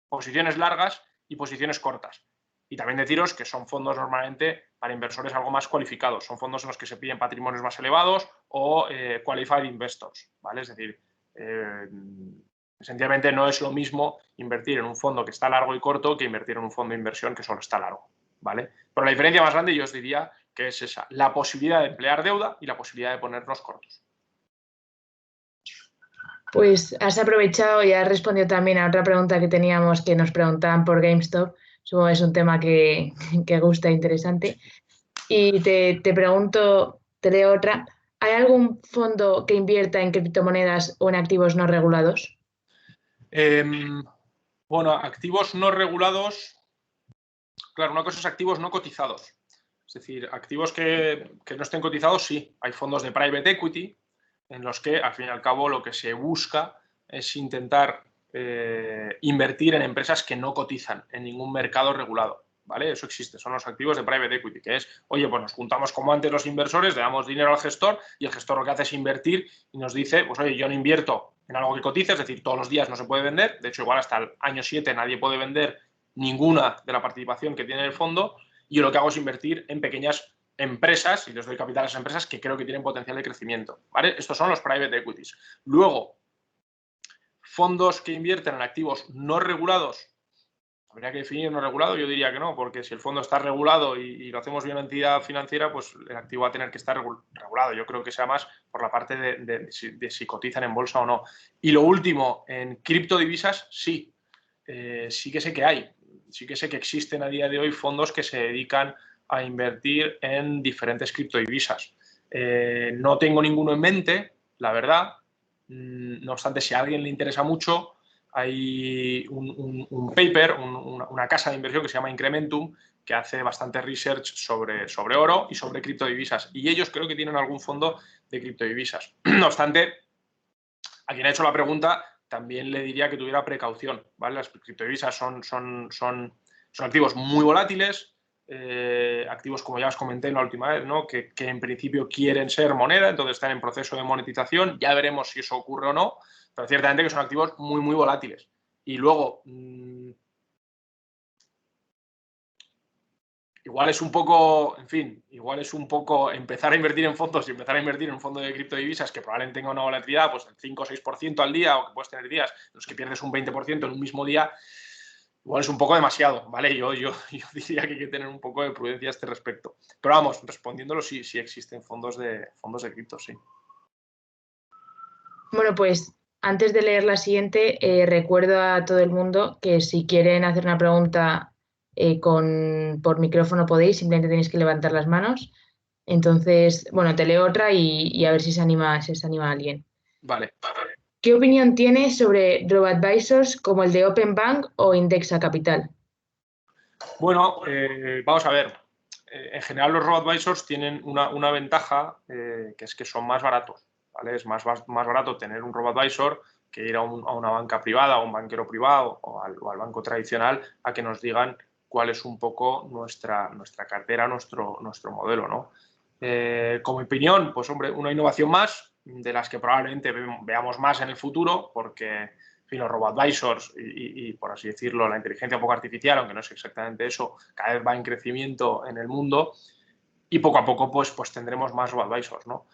posiciones largas y posiciones cortas. Y también deciros que son fondos normalmente para inversores algo más cualificados. Son fondos en los que se piden patrimonios más elevados o qualified investors, ¿vale? Es decir, esencialmente no es lo mismo invertir en un fondo que está largo y corto que invertir en un fondo de inversión que solo está largo, ¿vale? Pero la diferencia más grande yo os diría que es esa, la posibilidad de emplear deuda y la posibilidad de ponernos cortos. Pues has aprovechado y has respondido también a otra pregunta que teníamos, que nos preguntaban por GameStop. Supongo que es un tema que gusta, interesante. Y te pregunto, te leo otra. ¿Hay algún fondo que invierta en criptomonedas o en activos no regulados? Bueno, activos no regulados, claro, una cosa es activos no cotizados. Es decir, activos que no estén cotizados, sí. Hay fondos de private equity en los que, al fin y al cabo, lo que se busca es intentar invertir en empresas que no cotizan en ningún mercado regulado, ¿vale? Eso existe, son los activos de private equity, que es, oye, pues nos juntamos como antes los inversores, le damos dinero al gestor y el gestor lo que hace es invertir y nos dice, pues oye, yo no invierto en algo que cotice, es decir, todos los días no se puede vender, de hecho igual hasta el año 7 nadie puede vender ninguna de la participación que tiene el fondo, y yo lo que hago es invertir en pequeñas empresas y les doy capital a esas empresas que creo que tienen potencial de crecimiento, ¿vale? Estos son los private equities. Luego, fondos que invierten en activos no regulados, habría que definir no regulado, yo diría que no, porque si el fondo está regulado y lo hacemos bien en una entidad financiera, pues el activo va a tener que estar regulado. Yo creo que sea más por la parte de si cotizan en bolsa o no. Y lo último, en criptodivisas, sí. sí que sé que hay. Sí que sé que existen a día de hoy fondos que se dedican a invertir en diferentes criptodivisas. No tengo ninguno en mente, la verdad. No obstante, si a alguien le interesa mucho, hay un paper, una casa de inversión que se llama Incrementum, que hace bastante research sobre oro y sobre criptodivisas. Y ellos creo que tienen algún fondo de criptodivisas. No obstante, a quien ha hecho la pregunta también le diría que tuviera precaución, ¿vale? Las criptodivisas son activos muy volátiles, activos, como ya os comenté la última vez, ¿no? que en principio quieren ser moneda, entonces están en proceso de monetización. Ya veremos si eso ocurre o no, pero ciertamente que son activos muy, muy volátiles. Y luego, igual es un poco, en fin, igual es un poco empezar a invertir en fondos y empezar a invertir en un fondo de criptodivisas que probablemente tenga una volatilidad pues del 5 o 6% al día, o que puedes tener días en los que pierdes un 20% en un mismo día. Igual es un poco demasiado, ¿vale? Yo diría que hay que tener un poco de prudencia a este respecto. Pero vamos, respondiéndolo, sí existen fondos de cripto, sí. Bueno, pues antes de leer la siguiente, recuerdo a todo el mundo que si quieren hacer una pregunta por micrófono podéis, simplemente tenéis que levantar las manos. Entonces, bueno, te leo otra y a ver si se anima alguien. Vale. ¿Qué opinión tienes sobre robo-advisors como el de Open Bank o Indexa Capital? Bueno, vamos a ver. En general los robo-advisors tienen una ventaja, que es que son más baratos, ¿vale? Es más barato tener un robo-advisor que ir a una banca privada, a un banquero privado o al banco tradicional a que nos digan cuál es un poco nuestra cartera, nuestro modelo, ¿no? Como opinión, pues hombre, una innovación más de las que probablemente veamos más en el futuro, porque en fin, los robo-advisors y, por así decirlo, la inteligencia un poco artificial, aunque no es exactamente eso, cada vez va en crecimiento en el mundo y poco a poco pues tendremos más robo-advisors, ¿no?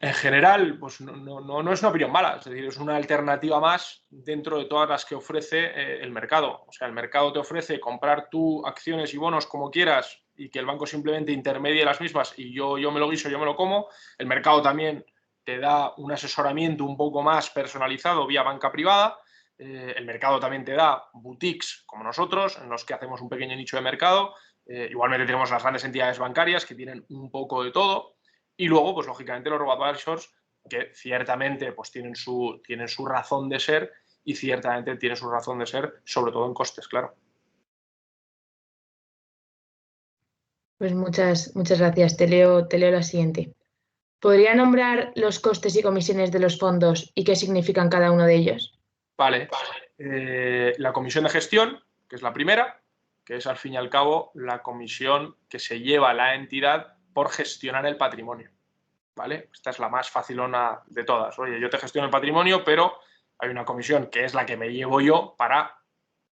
En general, pues no es una opinión mala, es decir, es una alternativa más dentro de todas las que ofrece el mercado. O sea, el mercado te ofrece comprar tú acciones y bonos como quieras y que el banco simplemente intermedie las mismas y yo me lo guiso, yo me lo como. El mercado también te da un asesoramiento un poco más personalizado vía banca privada. El mercado también te da boutiques como nosotros, en los que hacemos un pequeño nicho de mercado. Igualmente tenemos las grandes entidades bancarias que tienen un poco de todo. Y luego, pues lógicamente, los robo-advisors, que ciertamente pues, tienen su razón de ser y ciertamente tienen su razón de ser, sobre todo en costes, claro. Pues muchas gracias. Te leo la siguiente. ¿Podría nombrar los costes y comisiones de los fondos y qué significan cada uno de ellos? Vale. La comisión de gestión, que es la primera, que es al fin y al cabo la comisión que se lleva la entidad por gestionar el patrimonio. ¿Vale? Esta es la más facilona de todas. Oye, yo te gestiono el patrimonio, pero hay una comisión que es la que me llevo yo para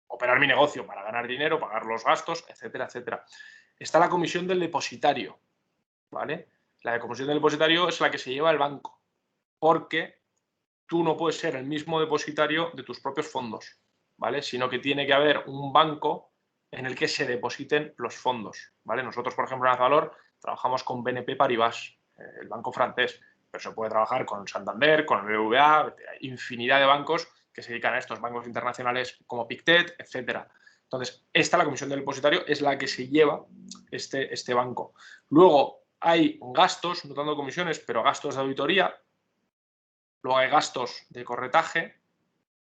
operar mi negocio, para ganar dinero, pagar los gastos, etcétera, etcétera. Está la comisión del depositario, ¿vale? La comisión del depositario es la que se lleva el banco, porque tú no puedes ser el mismo depositario de tus propios fondos, ¿vale? Sino que tiene que haber un banco en el que se depositen los fondos, ¿vale? Nosotros, por ejemplo, en Azvalor trabajamos con BNP Paribas, el banco francés, pero se puede trabajar con Santander, con el BBVA, infinidad de bancos que se dedican a estos bancos internacionales como Pictet, etcétera. Entonces, la comisión del depositario, es la que se lleva este banco. Luego hay gastos, no tanto comisiones, pero gastos de auditoría. Luego hay gastos de corretaje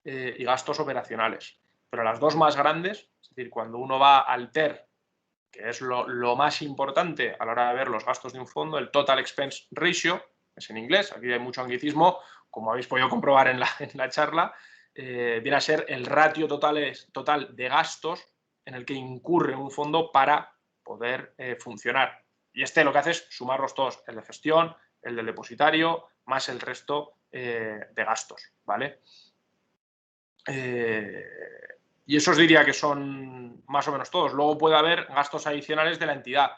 y gastos operacionales. Pero las dos más grandes, es decir, cuando uno va al TER, que es lo más importante a la hora de ver los gastos de un fondo, el Total Expense Ratio, es en inglés, aquí hay mucho anglicismo, como habéis podido comprobar en la charla, viene a ser el ratio total de gastos en el que incurre un fondo para poder funcionar. Y lo que hace es sumarlos todos, el de gestión, el del depositario, más el resto de gastos, ¿vale? Y eso os diría que son más o menos todos. Luego puede haber gastos adicionales de la entidad,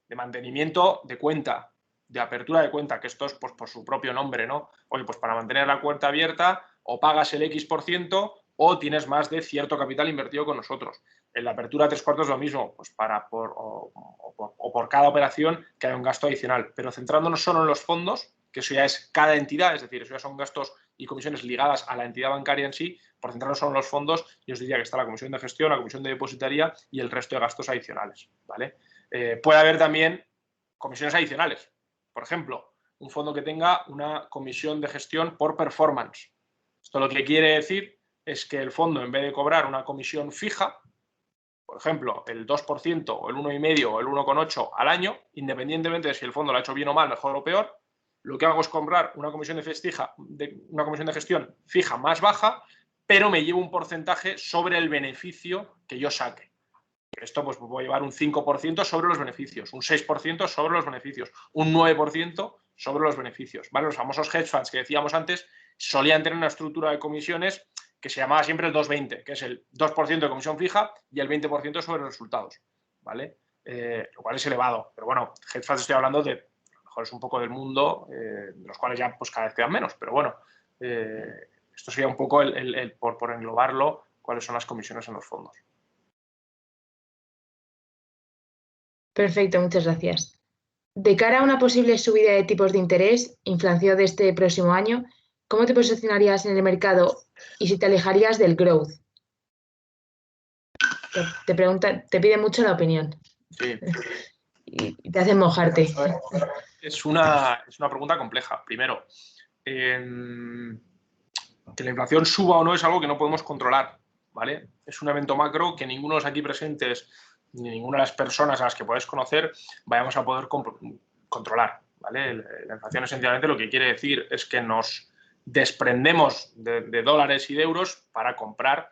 de mantenimiento de cuenta, de apertura de cuenta, que esto es pues, por su propio nombre, ¿no? Oye, pues para mantener la cuenta abierta o pagas el X% o tienes más de cierto capital invertido con nosotros. En la apertura 3/4 es lo mismo, pues por cada operación que haya un gasto adicional. Pero centrándonos solo en los fondos, que eso ya es cada entidad, es decir, eso ya son gastos y comisiones ligadas a la entidad bancaria en sí. Por centrarnos solo en los fondos, yo os diría que está la comisión de gestión, la comisión de depositaría y el resto de gastos adicionales, ¿vale? Puede haber también comisiones adicionales. Por ejemplo, un fondo que tenga una comisión de gestión por performance. Esto lo que quiere decir es que el fondo, en vez de cobrar una comisión fija, por ejemplo, el 2% o el 1,5% o el 1,8% al año, independientemente de si el fondo lo ha hecho bien o mal, mejor o peor, lo que hago es comprar una comisión de gestión fija más baja, pero me llevo un porcentaje sobre el beneficio que yo saque. Esto pues puedo llevar un 5% sobre los beneficios, un 6% sobre los beneficios, un 9% sobre los beneficios, ¿vale? Los famosos hedge funds que decíamos antes solían tener una estructura de comisiones que se llamaba siempre el 2-20, que es el 2% de comisión fija y el 20% sobre los resultados, ¿vale? Lo cual es elevado, pero bueno, hedge funds estoy hablando de, a lo mejor es un poco del mundo, de los cuales ya pues cada vez quedan menos, pero bueno, esto sería un poco por englobarlo, cuáles son las comisiones en los fondos. Perfecto, muchas gracias. De cara a una posible subida de tipos de interés, inflación de este próximo año, ¿cómo te posicionarías en el mercado y si te alejarías del growth? Te pide mucho la opinión. Sí. Y te hacen mojarte. Es una pregunta compleja. Primero, que la inflación suba o no es algo que no podemos controlar, ¿vale? Es un evento macro que ninguno de los aquí presentes ni ninguna de las personas a las que podáis conocer vayamos a poder controlar, ¿vale? La inflación esencialmente lo que quiere decir es que nos desprendemos de dólares y de euros para comprar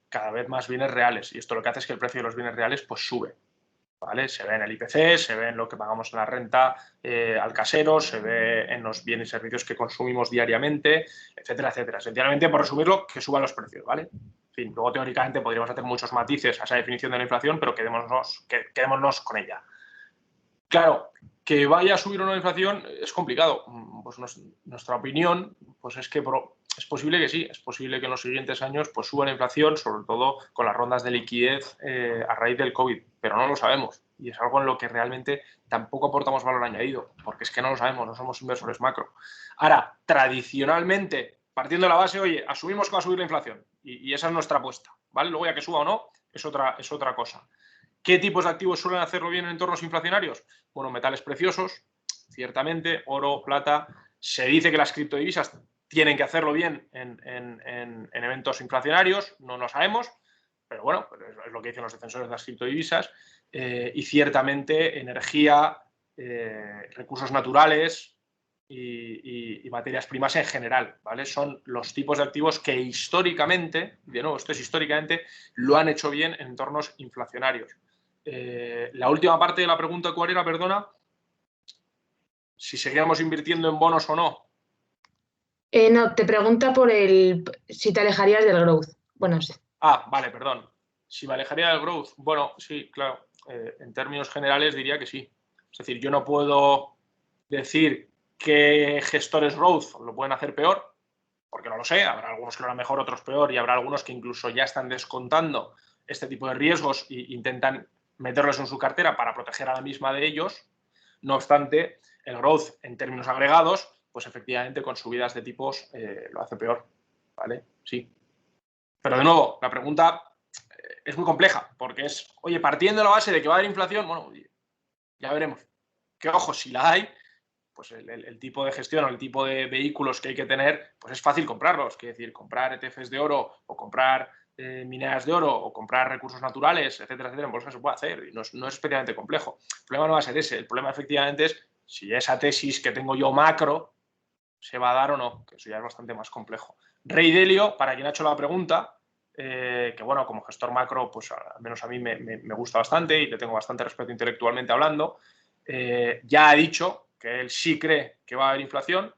cada vez más bienes reales, y esto lo que hace es que el precio de los bienes reales pues sube, ¿vale? Se ve en el IPC, se ve en lo que pagamos en la renta al casero, se ve en los bienes y servicios que consumimos diariamente, etcétera, etcétera. Esencialmente, por resumirlo, que suban los precios, ¿vale? En fin, luego teóricamente podríamos hacer muchos matices a esa definición de la inflación, pero quedémonos con ella. Claro, que vaya a subir o no la inflación es complicado. Pues nuestra opinión pues es que es posible que sí, es posible que en los siguientes años pues suba la inflación, sobre todo con las rondas de liquidez a raíz del COVID, pero no lo sabemos y es algo en lo que realmente tampoco aportamos valor añadido, porque es que no lo sabemos, no somos inversores macro. Ahora, tradicionalmente, partiendo de la base, oye, asumimos que va a subir la inflación y esa es nuestra apuesta, ¿vale? Luego ya que suba o no es otra cosa. ¿Qué tipos de activos suelen hacerlo bien en entornos inflacionarios? Bueno, metales preciosos, ciertamente, oro, plata. Se dice que las criptodivisas tienen que hacerlo bien en eventos inflacionarios, no lo sabemos, pero bueno, es lo que dicen los defensores de las criptodivisas. Y ciertamente energía, recursos naturales y materias primas en general, ¿vale? Son los tipos de activos que históricamente, de nuevo, esto es históricamente, lo han hecho bien en entornos inflacionarios. La última parte de la pregunta, ¿cuál era? Perdona. Si seguíamos invirtiendo en bonos o no. No, te pregunta por si te alejarías del growth. Bueno, sí. Ah, vale, perdón. Si me alejaría del growth. Bueno, sí, claro. En términos generales diría que sí. Es decir, yo no puedo decir que gestores growth lo pueden hacer peor, porque no lo sé. Habrá algunos que lo harán mejor, otros peor, y habrá algunos que incluso ya están descontando este tipo de riesgos e intentan meterlos en su cartera para proteger a la misma de ellos. No obstante, el growth en términos agregados, pues efectivamente con subidas de tipos lo hace peor, ¿vale? Sí. Pero de nuevo, la pregunta es muy compleja, porque es, oye, partiendo de la base de que va a haber inflación, bueno, ya veremos. Que ojo, si la hay, pues el tipo de gestión o el tipo de vehículos que hay que tener, pues es fácil comprarlos. Es decir, comprar ETFs de oro o comprar mineras de oro o comprar recursos naturales, etcétera, etcétera, en bolsa se puede hacer y no es especialmente complejo. El problema no va a ser ese. El problema efectivamente es si esa tesis que tengo yo macro se va a dar o no, que eso ya es bastante más complejo. Rey Delio, para quien ha hecho la pregunta, que bueno, como gestor macro, pues al menos a mí me gusta bastante y le tengo bastante respeto intelectualmente hablando, ya ha dicho que él sí cree que va a haber inflación,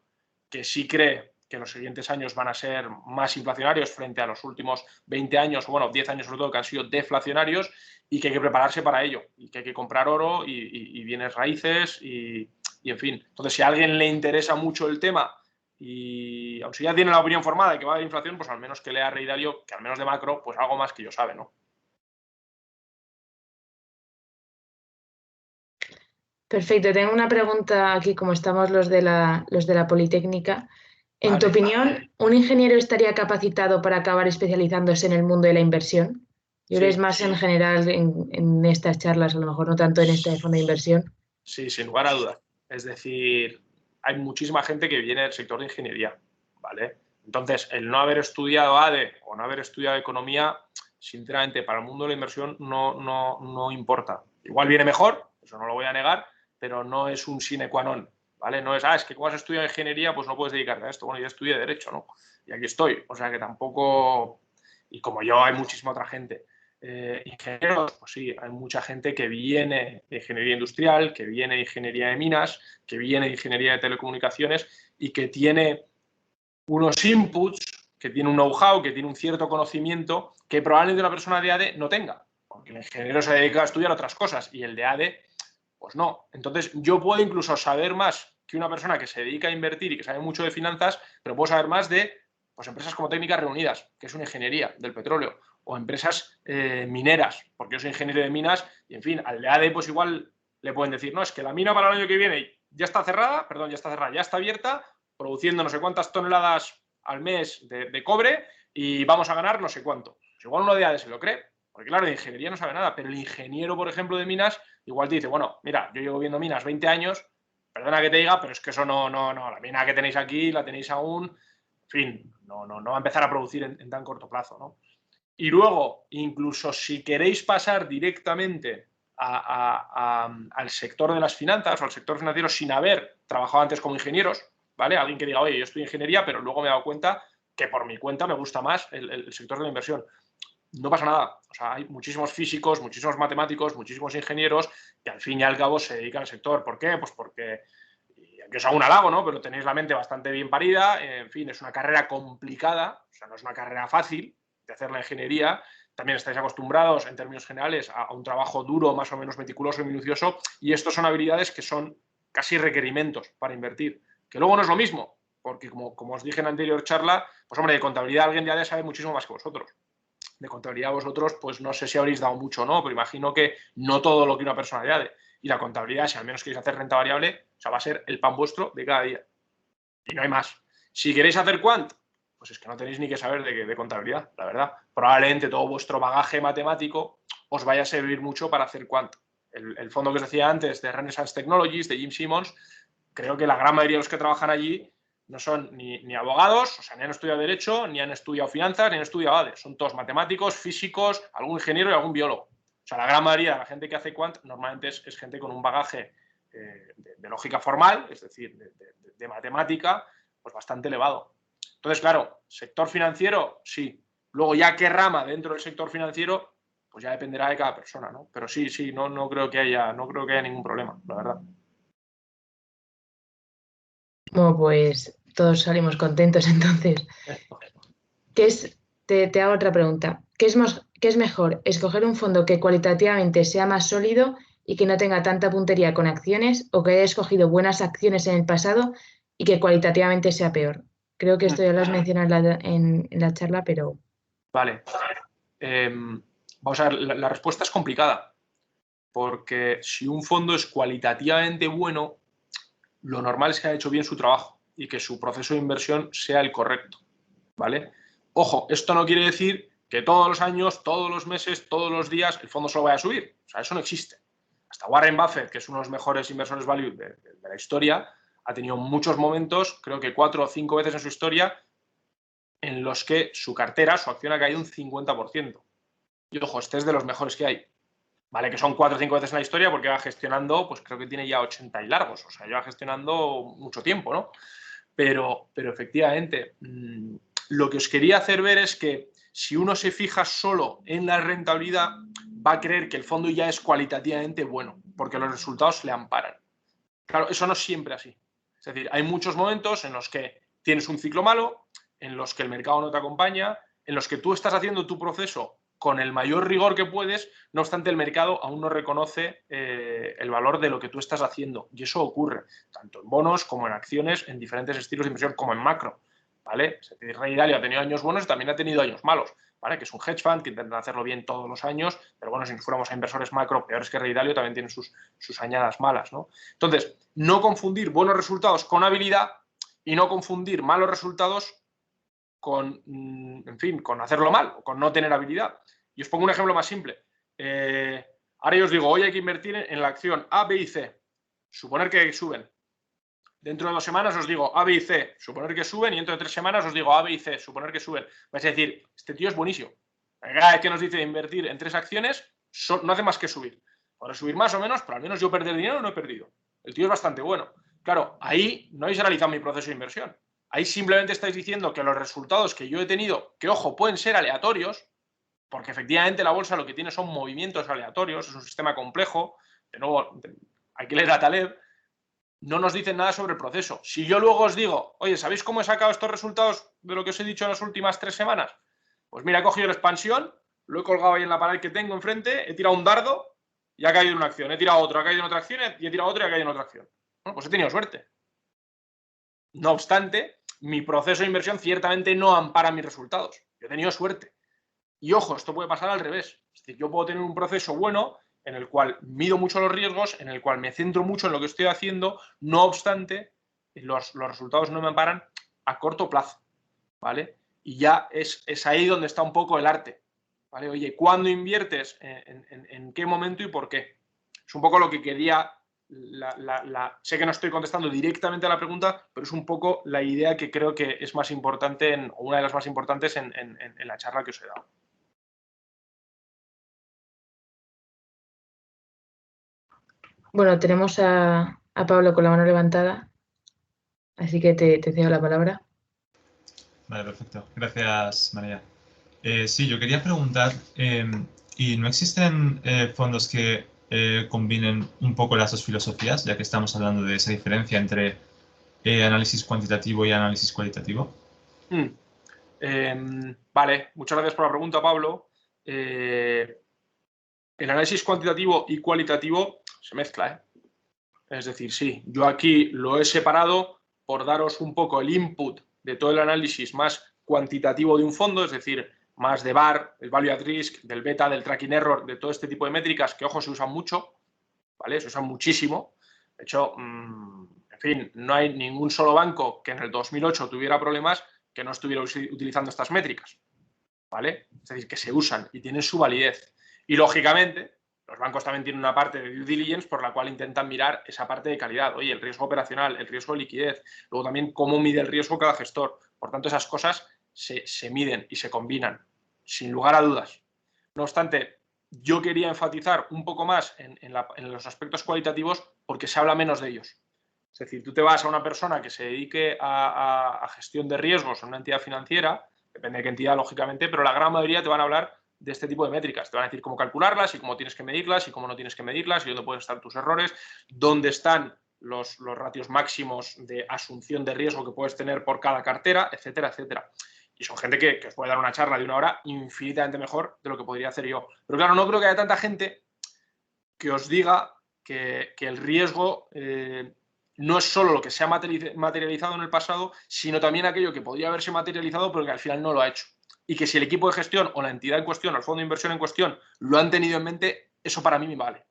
que sí cree que los siguientes años van a ser más inflacionarios frente a los últimos 20 años, o bueno, 10 años sobre todo, que han sido deflacionarios y que hay que prepararse para ello y que hay que comprar oro y bienes raíces y en fin. Entonces, si a alguien le interesa mucho el tema y aun si ya tiene la opinión formada de que va a haber inflación, pues al menos que lea Rey Dalio, que al menos de macro, pues algo más que yo sabe, ¿no? Perfecto. Tengo una pregunta aquí, como estamos los de la Politécnica. En tu Vale. opinión, ¿un ingeniero estaría capacitado para acabar especializándose en el mundo de la inversión? Yo creo que es Sí, más en general en estas charlas, a lo mejor no tanto en este fondo de inversión. sí, sin lugar a dudas. Es decir, hay muchísima gente que viene del sector de ingeniería, ¿vale? Entonces, el no haber estudiado ADE o no haber estudiado economía, sinceramente, para el mundo de la inversión no importa. Igual viene mejor, eso no lo voy a negar, pero no es un sine qua non, ¿vale? No es, es que como has estudiado ingeniería, pues no puedes dedicarte a esto. Bueno, yo estudié Derecho, ¿no? Y aquí estoy. O sea que tampoco... Y como yo, hay muchísima otra gente. Ingenieros, pues sí, hay mucha gente que viene de ingeniería industrial, que viene de ingeniería de minas, que viene de ingeniería de telecomunicaciones y que tiene unos inputs, que tiene un know-how, que tiene un cierto conocimiento que probablemente una persona de ADE no tenga, porque el ingeniero se dedica a estudiar otras cosas y el de ADE, pues no. Entonces, yo puedo incluso saber más que una persona que se dedica a invertir y que sabe mucho de finanzas, pero puedo saber más de pues, empresas como Técnicas Reunidas, que es una ingeniería del petróleo, o empresas mineras, porque yo soy ingeniero de minas y, en fin, al de ADE pues igual le pueden decir, no, es que la mina para el año que viene ya está cerrada, ya está abierta, produciendo no sé cuántas toneladas al mes de cobre y vamos a ganar no sé cuánto. Pues igual uno de ADE se lo cree, porque claro, de ingeniería no sabe nada, pero el ingeniero, por ejemplo, de minas, igual te dice, bueno, mira, yo llevo viendo minas 20 años, perdona que te diga, pero es que eso no, la mina que tenéis aquí la tenéis aún, en fin, no va a empezar a producir en tan corto plazo, ¿no? Y luego, incluso si queréis pasar directamente al sector de las finanzas o al sector financiero sin haber trabajado antes como ingenieros, ¿vale? Alguien que diga, oye, yo estudio ingeniería, pero luego me he dado cuenta que por mi cuenta me gusta más el sector de la inversión. No pasa nada. O sea, hay muchísimos físicos, muchísimos matemáticos, muchísimos ingenieros que al fin y al cabo se dedican al sector. ¿Por qué? Pues porque, y aquí os hago un halago, ¿no? Pero tenéis la mente bastante bien parida. En fin, es una carrera complicada, o sea, no es una carrera fácil de hacer la ingeniería. También estáis acostumbrados, en términos generales, a un trabajo duro, más o menos meticuloso y minucioso. Y estos son habilidades que son casi requerimientos para invertir. Que luego no es lo mismo, porque como os dije en la anterior charla, pues hombre, de contabilidad alguien ya sabe muchísimo más que vosotros. De contabilidad vosotros, pues no sé si habréis dado mucho o no, pero imagino que no todo lo que una persona añade. Y la contabilidad, si al menos queréis hacer renta variable, o sea, va a ser el pan vuestro de cada día. Y no hay más. Si queréis hacer quant, pues es que no tenéis ni que saber de contabilidad, la verdad. Probablemente todo vuestro bagaje matemático os vaya a servir mucho para hacer quant. El fondo que os decía antes de Renaissance Technologies, de Jim Simons, creo que la gran mayoría de los que trabajan allí no son ni abogados, o sea, ni han estudiado Derecho, ni han estudiado Finanzas, ni han estudiado ADE. Son todos matemáticos, físicos, algún ingeniero y algún biólogo. O sea, la gran mayoría de la gente que hace quant normalmente es gente con un bagaje de lógica formal, es decir, de matemática, pues bastante elevado. Entonces, claro, sector financiero, sí. Luego ya qué rama dentro del sector financiero, pues ya dependerá de cada persona, ¿no? Pero sí, no creo que haya ningún problema, la verdad. Bueno, pues todos salimos contentos entonces. Te hago otra pregunta. ¿Qué es mejor, escoger un fondo que cualitativamente sea más sólido y que no tenga tanta puntería con acciones, o que haya escogido buenas acciones en el pasado y que cualitativamente sea peor? Creo que esto ya lo has mencionado en la charla, pero... Vale. Vamos a ver, la respuesta es complicada, porque si un fondo es cualitativamente bueno, lo normal es que haya hecho bien su trabajo y que su proceso de inversión sea el correcto, ¿vale? Ojo, esto no quiere decir que todos los años, todos los meses, todos los días el fondo solo vaya a subir. O sea, eso no existe. Hasta Warren Buffett, que es uno de los mejores inversores value de la historia, ha tenido muchos momentos, creo que 4 o 5 veces en su historia, en los que su cartera, su acción ha caído un 50%. Y ojo, este es de los mejores que hay. Vale, que son 4 o 5 veces en la historia porque va gestionando, pues creo que tiene ya 80 y largos. O sea, lleva gestionando mucho tiempo, ¿no? Pero efectivamente, lo que os quería hacer ver es que si uno se fija solo en la rentabilidad, va a creer que el fondo ya es cualitativamente bueno, porque los resultados le amparan. Claro, eso no es siempre así. Es decir, hay muchos momentos en los que tienes un ciclo malo, en los que el mercado no te acompaña, en los que tú estás haciendo tu proceso con el mayor rigor que puedes, no obstante el mercado aún no reconoce el valor de lo que tú estás haciendo. Y eso ocurre tanto en bonos como en acciones, en diferentes estilos de inversión, como en macro. ¿vale? Es decir, Ray Dalio ha tenido años buenos y también ha tenido años malos, ¿vale? Que es un hedge fund que intenta hacerlo bien todos los años, pero bueno, si nos fuéramos a inversores macro, peores que Ray Dalio, también tienen sus añadas malas, ¿no? Entonces, no confundir buenos resultados con habilidad y no confundir malos resultados con, en fin, con hacerlo mal, con no tener habilidad. Y os pongo un ejemplo más simple. Ahora yo os digo, hoy hay que invertir en la acción A, B y C. Suponer que suben. Dentro de 2 semanas os digo A, B y C, suponer que suben, y dentro de 3 semanas os digo A, B y C, suponer que suben. Vais a decir, este tío es buenísimo. Cada vez que nos dice invertir en 3 acciones, no hace más que subir. Podrá subir más o menos, pero al menos yo perder dinero no he perdido. El tío es bastante bueno. Claro, ahí no habéis analizado mi proceso de inversión. Ahí simplemente estáis diciendo que los resultados que yo he tenido, que ojo, pueden ser aleatorios, porque efectivamente la bolsa lo que tiene son movimientos aleatorios, es un sistema complejo. De nuevo, hay que leer a Taleb. No nos dicen nada sobre el proceso. Si yo luego os digo, oye, ¿sabéis cómo he sacado estos resultados de lo que os he dicho en las últimas 3 semanas? Pues mira, he cogido la expansión, lo he colgado ahí en la pared que tengo enfrente, he tirado un dardo y ha caído en una acción. He tirado otro, ha caído en otra acción y he tirado otro y ha caído en otra acción. Bueno, pues he tenido suerte. No obstante, mi proceso de inversión ciertamente no ampara mis resultados. Yo he tenido suerte. Y ojo, esto puede pasar al revés. Es decir, yo puedo tener un proceso bueno en el cual mido mucho los riesgos, en el cual me centro mucho en lo que estoy haciendo, no obstante, los resultados no me amparan a corto plazo, ¿vale? Y ya es ahí donde está un poco el arte, ¿vale? Oye, ¿cuándo inviertes? ¿En qué momento y por qué? Es un poco lo que quería... sé que no estoy contestando directamente a la pregunta, pero es un poco la idea que creo que es más importante, o una de las más importantes en la charla que os he dado. Bueno, tenemos a Pablo con la mano levantada, así que te cedo la palabra. Vale, perfecto. Gracias, María. Sí, yo quería preguntar, ¿y no existen fondos que combinen un poco las dos filosofías, ya que estamos hablando de esa diferencia entre análisis cuantitativo y análisis cualitativo? Vale, muchas gracias por la pregunta, Pablo. El análisis cuantitativo y cualitativo se mezcla, ¿eh? Es decir, sí, yo aquí lo he separado por daros un poco el input de todo el análisis más cuantitativo de un fondo, es decir, más de VAR, el Value at Risk, del beta, del tracking error, de todo este tipo de métricas que, ojo, se usan mucho, ¿vale? Se usan muchísimo. De hecho, en fin, no hay ningún solo banco que en el 2008 tuviera problemas que no estuviera utilizando estas métricas, ¿vale? Es decir, que se usan y tienen su validez. Y, lógicamente, los bancos también tienen una parte de due diligence por la cual intentan mirar esa parte de calidad. Oye, el riesgo operacional, el riesgo de liquidez, luego también cómo mide el riesgo cada gestor. Por tanto, esas cosas se miden y se combinan, sin lugar a dudas. No obstante, yo quería enfatizar un poco más en los aspectos cualitativos porque se habla menos de ellos. Es decir, tú te vas a una persona que se dedique a gestión de riesgos en una entidad financiera, depende de qué entidad, lógicamente, pero la gran mayoría te van a hablar de este tipo de métricas. Te van a decir cómo calcularlas y cómo tienes que medirlas y cómo no tienes que medirlas y dónde pueden estar tus errores, dónde están los ratios máximos de asunción de riesgo que puedes tener por cada cartera, etcétera, etcétera. Y son gente que os puede dar una charla de 1 hora infinitamente mejor de lo que podría hacer yo. Pero claro, no creo que haya tanta gente que os diga que el riesgo no es solo lo que se ha materializado en el pasado, sino también aquello que podría haberse materializado pero que al final no lo ha hecho. Y que si el equipo de gestión o la entidad en cuestión o el fondo de inversión en cuestión lo han tenido en mente, eso para mí me vale.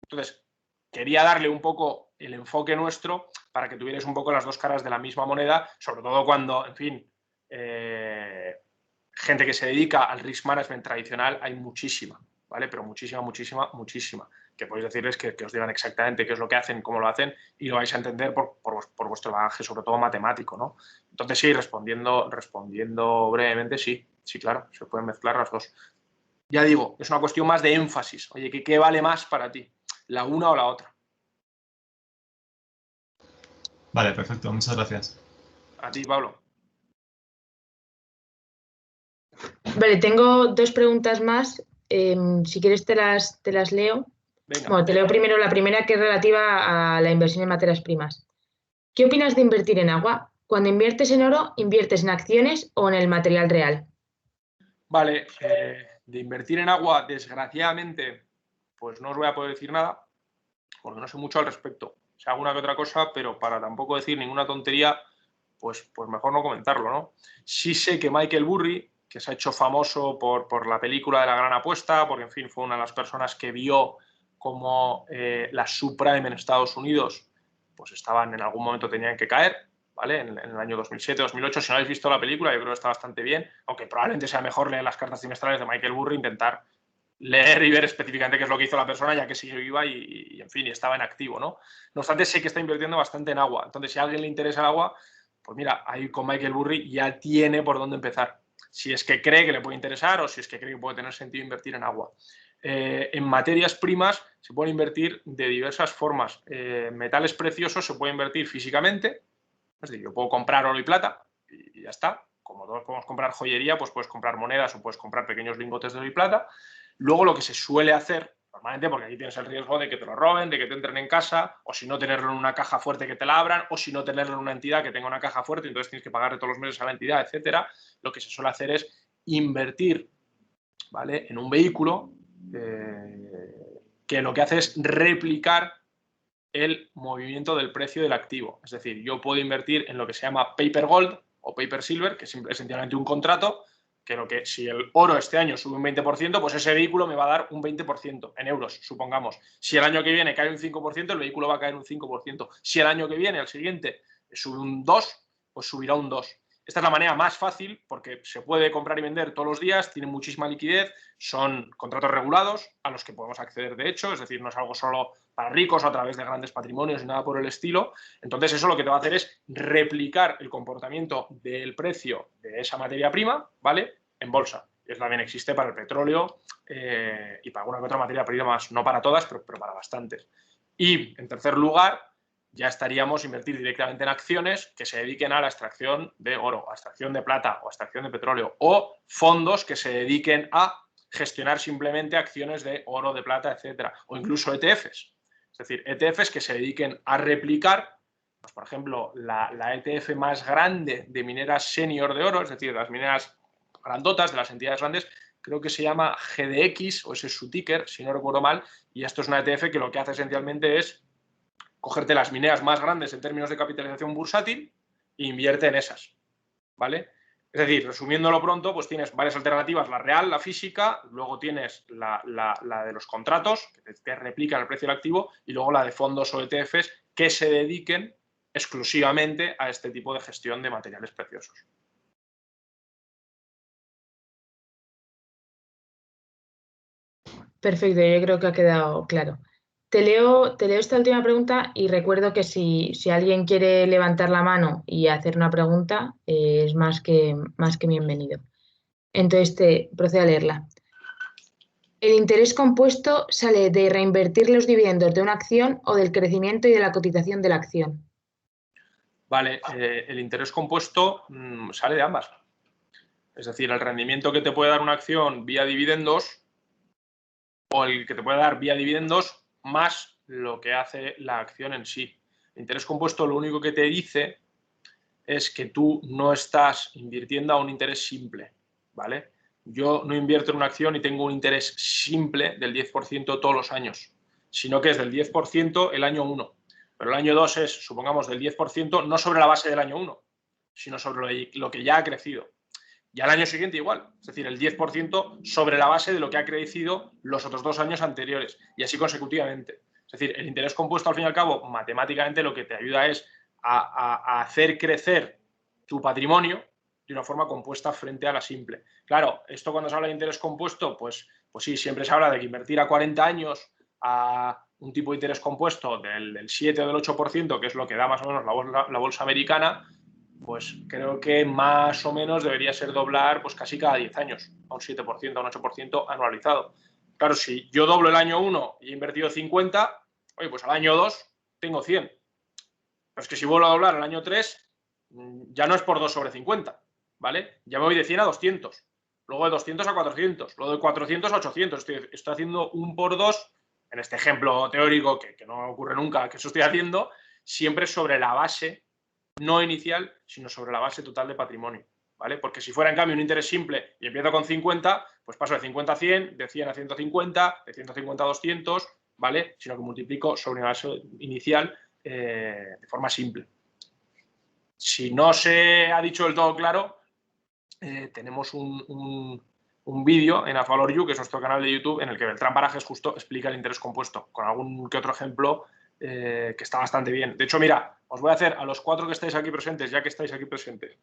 Entonces, quería darle un poco el enfoque nuestro para que tuvierais un poco las dos caras de la misma moneda, sobre todo cuando, en fin, gente que se dedica al risk management tradicional hay muchísima, ¿vale? Pero muchísima, muchísima, muchísima. Que podéis decirles que os digan exactamente qué es lo que hacen, cómo lo hacen y lo vais a entender por vuestro bagaje, sobre todo matemático, ¿no? Entonces sí, respondiendo brevemente, sí, claro, se pueden mezclar las dos. Ya digo, es una cuestión más de énfasis. Oye, ¿qué vale más para ti? ¿La una o la otra? Vale, perfecto. Muchas gracias. A ti, Pablo. Vale, tengo 2 preguntas más. Si quieres te las leo. Venga. Bueno, te leo primero la primera, que es relativa a la inversión en materias primas. ¿Qué opinas de invertir en agua? Cuando inviertes en oro, ¿inviertes en acciones o en el material real? Vale, de invertir en agua, desgraciadamente, pues no os voy a poder decir nada, porque no sé mucho al respecto. O sea, alguna que otra cosa, pero para tampoco decir ninguna tontería, pues mejor no comentarlo, ¿no? Sí sé que Michael Burry, que se ha hecho famoso por la película de La Gran Apuesta, porque, en fin, fue una de las personas que vio cómo las subprime en Estados Unidos pues estaban, en algún momento tenían que caer, ¿vale? En el año 2007, 2008. Si no habéis visto la película, yo creo que está bastante bien, aunque probablemente sea mejor leer las cartas trimestrales de Michael Burry, intentar leer y ver específicamente qué es lo que hizo la persona, ya que sigue viva y en fin, y estaba en activo, ¿no? No obstante, sé que está invirtiendo bastante en agua. Entonces, si a alguien le interesa el agua, pues mira, ahí con Michael Burry ya tiene por dónde empezar. Si es que cree que le puede interesar o si es que cree que puede tener sentido invertir en agua. En materias primas se puede invertir de diversas formas. Metales preciosos se puede invertir físicamente. Es decir, yo puedo comprar oro y plata y ya está. Como todos podemos comprar joyería, pues puedes comprar monedas o puedes comprar pequeños lingotes de oro y plata. Luego lo que se suele hacer, normalmente, porque aquí tienes el riesgo de que te lo roben, de que te entren en casa, o si no tenerlo en una caja fuerte que te la abran, o si no tenerlo en una entidad que tenga una caja fuerte, entonces tienes que pagarle todos los meses a la entidad, etcétera. Lo que se suele hacer es invertir, ¿vale?, en un vehículo que lo que hace es replicar el movimiento del precio del activo. Es decir, yo puedo invertir en lo que se llama paper gold o paper silver, que es esencialmente un contrato, que si el oro este año sube un 20%, pues ese vehículo me va a dar un 20% en euros, supongamos. Si el año que viene cae un 5%, el vehículo va a caer un 5%. Si el año que viene, el siguiente, sube un 2%, pues subirá un 2%. Esta es la manera más fácil porque se puede comprar y vender todos los días, tiene muchísima liquidez, son contratos regulados a los que podemos acceder de hecho, es decir, no es algo solo para ricos o a través de grandes patrimonios y nada por el estilo. Entonces eso lo que te va a hacer es replicar el comportamiento del precio de esa materia prima, ¿vale?, en bolsa. Y eso también existe para el petróleo y para alguna que otra materia prima más, no para todas, pero para bastantes. Y en tercer lugar, ya estaríamos invertir directamente en acciones que se dediquen a la extracción de oro, a extracción de plata o a extracción de petróleo, o fondos que se dediquen a gestionar simplemente acciones de oro, de plata, etcétera, o incluso ETFs. Es decir, ETFs que se dediquen a replicar, pues, por ejemplo, la ETF más grande de mineras senior de oro, es decir, las mineras grandotas de las entidades grandes, creo que se llama GDX, o ese es su ticker, si no recuerdo mal, y esto es una ETF que lo que hace esencialmente es cogerte las mineras más grandes en términos de capitalización bursátil e invierte en esas, ¿vale? Es decir, resumiéndolo pronto, pues tienes varias alternativas, la real, la física, luego tienes la de los contratos, que te replican el precio del activo, y luego la de fondos o ETFs que se dediquen exclusivamente a este tipo de gestión de materiales preciosos. Perfecto, yo creo que ha quedado claro. Te leo esta última pregunta y recuerdo que si alguien quiere levantar la mano y hacer una pregunta, es más que bienvenido. Entonces, procedo a leerla. ¿El interés compuesto sale de reinvertir los dividendos de una acción o del crecimiento y de la cotización de la acción? Vale, el interés compuesto sale de ambas. Es decir, el rendimiento que te puede dar una acción vía dividendos o el que te puede dar vía dividendos más lo que hace la acción en sí. El interés compuesto lo único que te dice es que tú no estás invirtiendo a un interés simple, ¿vale? Yo no invierto en una acción y tengo un interés simple del 10% todos los años, sino que es del 10% el año 1. Pero el año 2 es, supongamos, del 10% no sobre la base del año 1, sino sobre lo que ya ha crecido. Y al año siguiente igual, es decir, el 10% sobre la base de lo que ha crecido los otros 2 años anteriores, y así consecutivamente. Es decir, el interés compuesto, al fin y al cabo, matemáticamente lo que te ayuda es a hacer crecer tu patrimonio de una forma compuesta frente a la simple. Claro, esto cuando se habla de interés compuesto, pues sí, siempre se habla de que invertir a 40 años a un tipo de interés compuesto del 7 o del 8%, que es lo que da más o menos la bolsa americana, pues creo que más o menos debería ser doblar pues casi cada 10 años, a un 7%, a un 8% anualizado. Claro, si yo doblo el año 1 y he invertido 50, oye, pues al año 2 tengo 100. Pero es que si vuelvo a doblar el año 3, ya no es por 2 sobre 50, ¿vale? Ya me voy de 100 a 200, luego de 200 a 400, luego de 400 a 800. Estoy haciendo un por 2, en este ejemplo teórico, que no ocurre nunca, que eso estoy haciendo, siempre sobre la base, no inicial, sino sobre la base total de patrimonio, ¿vale? Porque si fuera, en cambio, un interés simple y empiezo con 50, pues paso de 50 a 100, de 100 a 150, de 150 a 200, ¿vale? Sino que multiplico sobre una base inicial de forma simple. Si no se ha dicho del todo claro, tenemos un vídeo en AdValorYou, que es nuestro canal de YouTube, en el que Beltrán Parajes justo explica el interés compuesto, con algún que otro ejemplo que está bastante bien. De hecho, mira, os voy a hacer a los 4 que estáis aquí presentes, ya que estáis aquí presentes,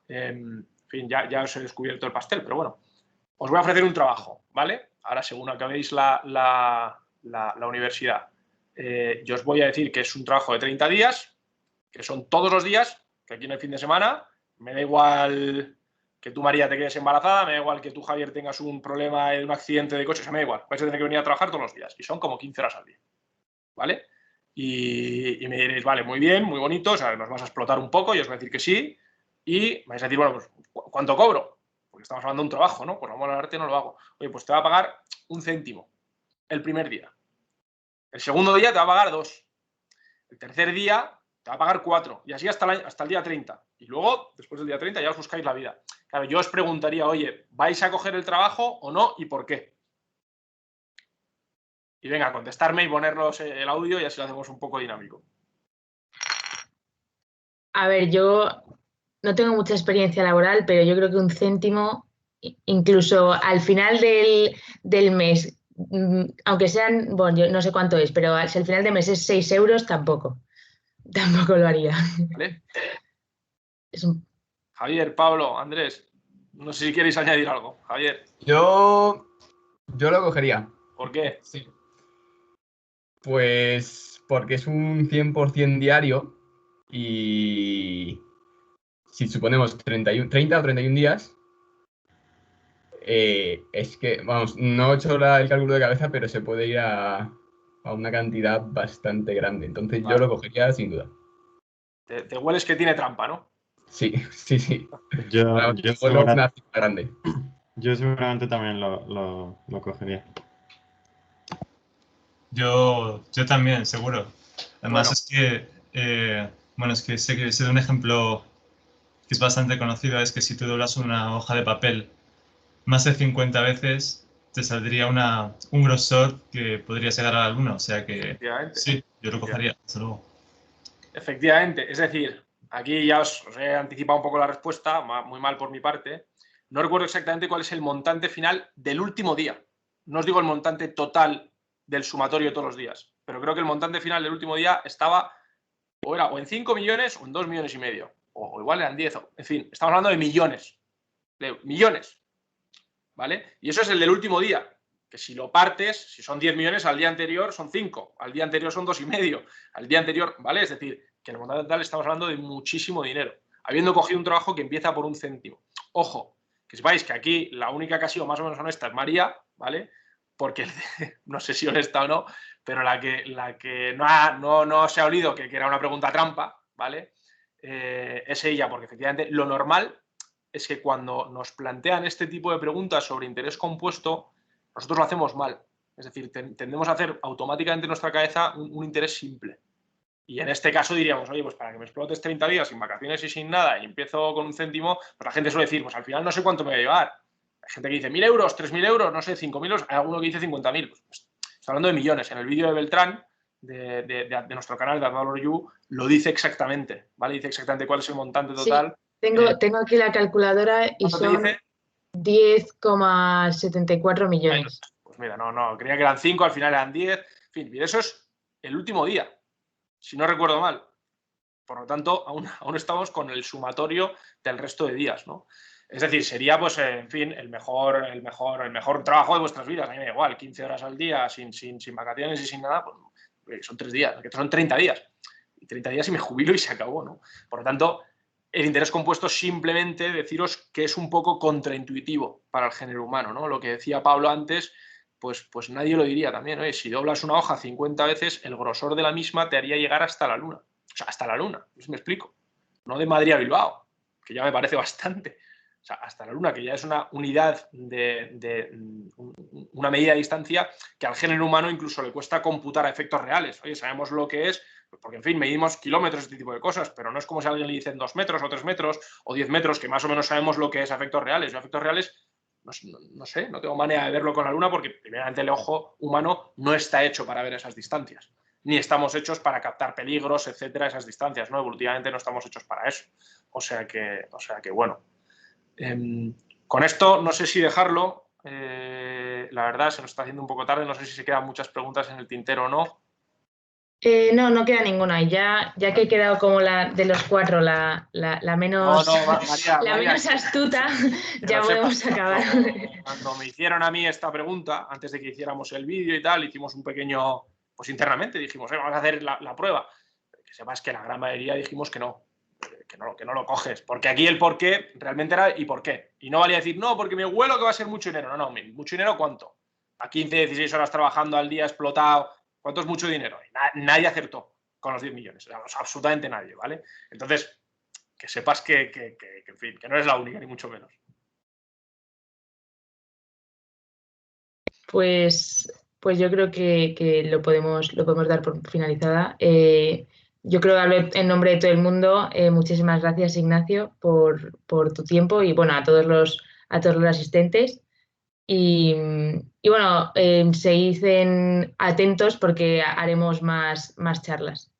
en fin, ya os he descubierto el pastel, pero bueno, os voy a ofrecer un trabajo, ¿vale? Ahora, según acabéis la universidad, yo os voy a decir que es un trabajo de 30 días, que son todos los días, que aquí no hay fin de semana. Me da igual que tú, María, te quedes embarazada, me da igual que tú, Javier, tengas un problema en un accidente de coche, me da igual, vais a tener que venir a trabajar todos los días, y son como 15 horas al día, ¿vale? Y me diréis, vale, muy bien, muy bonito, o sea, nos vas a explotar un poco, y os voy a decir que sí, y vais a decir, bueno, pues, ¿cuánto cobro? Porque estamos hablando de un trabajo, ¿no? Pues vamos a arte, no lo hago. Oye, pues te va a pagar 1 céntimo el primer día. El segundo día te va a pagar 2. El tercer día te va a pagar 4. Y así hasta el día 30. Y luego, después del día 30, ya os buscáis la vida. Claro, yo os preguntaría, oye, ¿vais a coger el trabajo o no? ¿Y por qué? Y venga, contestarme y ponernos el audio y así lo hacemos un poco dinámico. A ver, yo no tengo mucha experiencia laboral, pero yo creo que 1 céntimo, incluso al final del mes, aunque sean, bueno, yo no sé cuánto es, pero si al final del mes es 6 euros, tampoco lo haría. ¿Vale? Es un... Javier, Pablo, Andrés, no sé si queréis añadir algo. Javier. Yo lo cogería. ¿Por qué? Sí. Pues porque es un 100% diario y si suponemos 30 o 31 días, es que, vamos, no he hecho el cálculo de cabeza, pero se puede ir a una cantidad bastante grande. Entonces Vale. yo lo cogería sin duda. Te hueles que tiene trampa, ¿no? Sí. Yo Una cifra grande. Yo seguramente también lo cogería. Yo también, seguro. Además Bueno. es que sé de un ejemplo que es bastante conocido, es que si tú doblas una hoja de papel más de 50 veces, te saldría un grosor que podría llegar a la luna. O sea que sí, yo lo cogería, desde luego. Efectivamente, es decir, aquí ya os he anticipado un poco la respuesta, muy mal por mi parte. No recuerdo exactamente cuál es el montante final del último día. No os digo el montante total del sumatorio de todos los días, pero creo que el montante final del último día estaba o en 5 millones o en 2,5 millones, o igual eran 10, en fin, estamos hablando de millones, ¿vale? Y eso es el del último día, que si lo partes, si son 10 millones, al día anterior son 5, al día anterior son 2,5, al día anterior, ¿vale? Es decir, que en el montante total estamos hablando de muchísimo dinero, habiendo cogido un trabajo que empieza por 1 céntimo. Ojo, que sepáis que aquí la única que ha sido más o menos honesta es María, ¿vale? Porque no sé si honesta o no, pero la que no se ha olido que era una pregunta trampa, ¿vale? Es ella, porque efectivamente lo normal es que cuando nos plantean este tipo de preguntas sobre interés compuesto, nosotros lo hacemos mal. Es decir, tendemos a hacer automáticamente en nuestra cabeza un interés simple. Y en este caso diríamos, oye, pues para que me explotes 30 días sin vacaciones y sin nada y empiezo con 1 céntimo, pues la gente suele decir, pues al final no sé cuánto me voy a llevar. Hay gente que dice 1.000 euros, 3.000 euros, no sé, 5.000 euros, hay alguno que dice 50.000. Pues, está hablando de millones. En el vídeo de Beltrán, de nuestro canal de AdValorYou, lo dice exactamente, ¿vale? Dice exactamente cuál es el montante total. Sí, tengo aquí la calculadora y son 10,74 millones. Pues mira, no, creía que eran 5, al final eran 10. En fin, eso es el último día, si no recuerdo mal. Por lo tanto, aún estamos con el sumatorio del resto de días, ¿no? Es decir, sería, pues, en fin, el mejor trabajo de vuestras vidas. A mí me da igual, 15 horas al día, sin vacaciones y sin nada, pues son 3 días, que son 30 días. Y 30 días y me jubilo y se acabó, ¿no? Por lo tanto, el interés compuesto simplemente deciros que es un poco contraintuitivo para el género humano, ¿no? Lo que decía Pablo antes, pues nadie lo diría también, ¿no? Si doblas una hoja 50 veces, el grosor de la misma te haría llegar hasta la luna. O sea, hasta la luna, me explico. No de Madrid a Bilbao, que ya me parece bastante. O sea, hasta la luna, que ya es una unidad una medida de distancia que al género humano incluso le cuesta computar a efectos reales. Oye, sabemos lo que es, porque en fin, medimos kilómetros, este tipo de cosas, pero no es como si a alguien le dicen 2 metros o 3 metros o 10 metros, que más o menos sabemos lo que es a efectos reales. Yo a efectos reales, no sé, no tengo manera de verlo con la luna porque primeramente el ojo humano no está hecho para ver esas distancias. ni estamos hechos para captar peligros, etcétera, esas distancias, ¿no? Evolutivamente no estamos hechos para eso. O sea que bueno. Con esto no sé si dejarlo. La verdad, se nos está haciendo un poco tarde. No sé si se quedan muchas preguntas en el tintero o no. No queda ninguna. Y ya que he quedado como de los 4 la menos, María, menos astuta, ya podemos acabar. Cuando me hicieron a mí esta pregunta, antes de que hiciéramos el vídeo y tal, hicimos un pequeño, pues internamente dijimos, vamos a hacer la prueba. Que sepas que la gran mayoría dijimos que no lo coges. Porque aquí el por qué realmente era y por qué. Y no valía decir, no, porque me huelo que va a ser mucho dinero. No, mucho dinero, ¿cuánto? A 15, 16 horas trabajando al día, explotado. ¿Cuánto es mucho dinero? Nadie acertó con los 10 millones. Absolutamente nadie, ¿vale? Entonces, que sepas que en fin, que no eres la única, ni mucho menos. Pues yo creo que lo podemos dar por finalizada. Yo creo que hablo en nombre de todo el mundo. Muchísimas gracias, Ignacio, por tu tiempo y bueno, a todos los asistentes. Y bueno, seguid atentos porque haremos más charlas.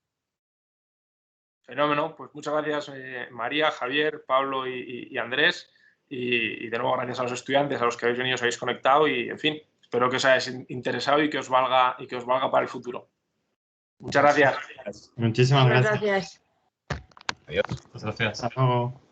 Fenómeno. Pues muchas gracias, María, Javier, Pablo y Andrés. Y de nuevo gracias a los estudiantes, a los que habéis venido, os habéis conectado y, en fin, espero que os hayáis interesado y que os valga para el futuro. Muchas gracias. Muchísimas gracias. Gracias. Adiós. Muchas gracias. Hasta luego.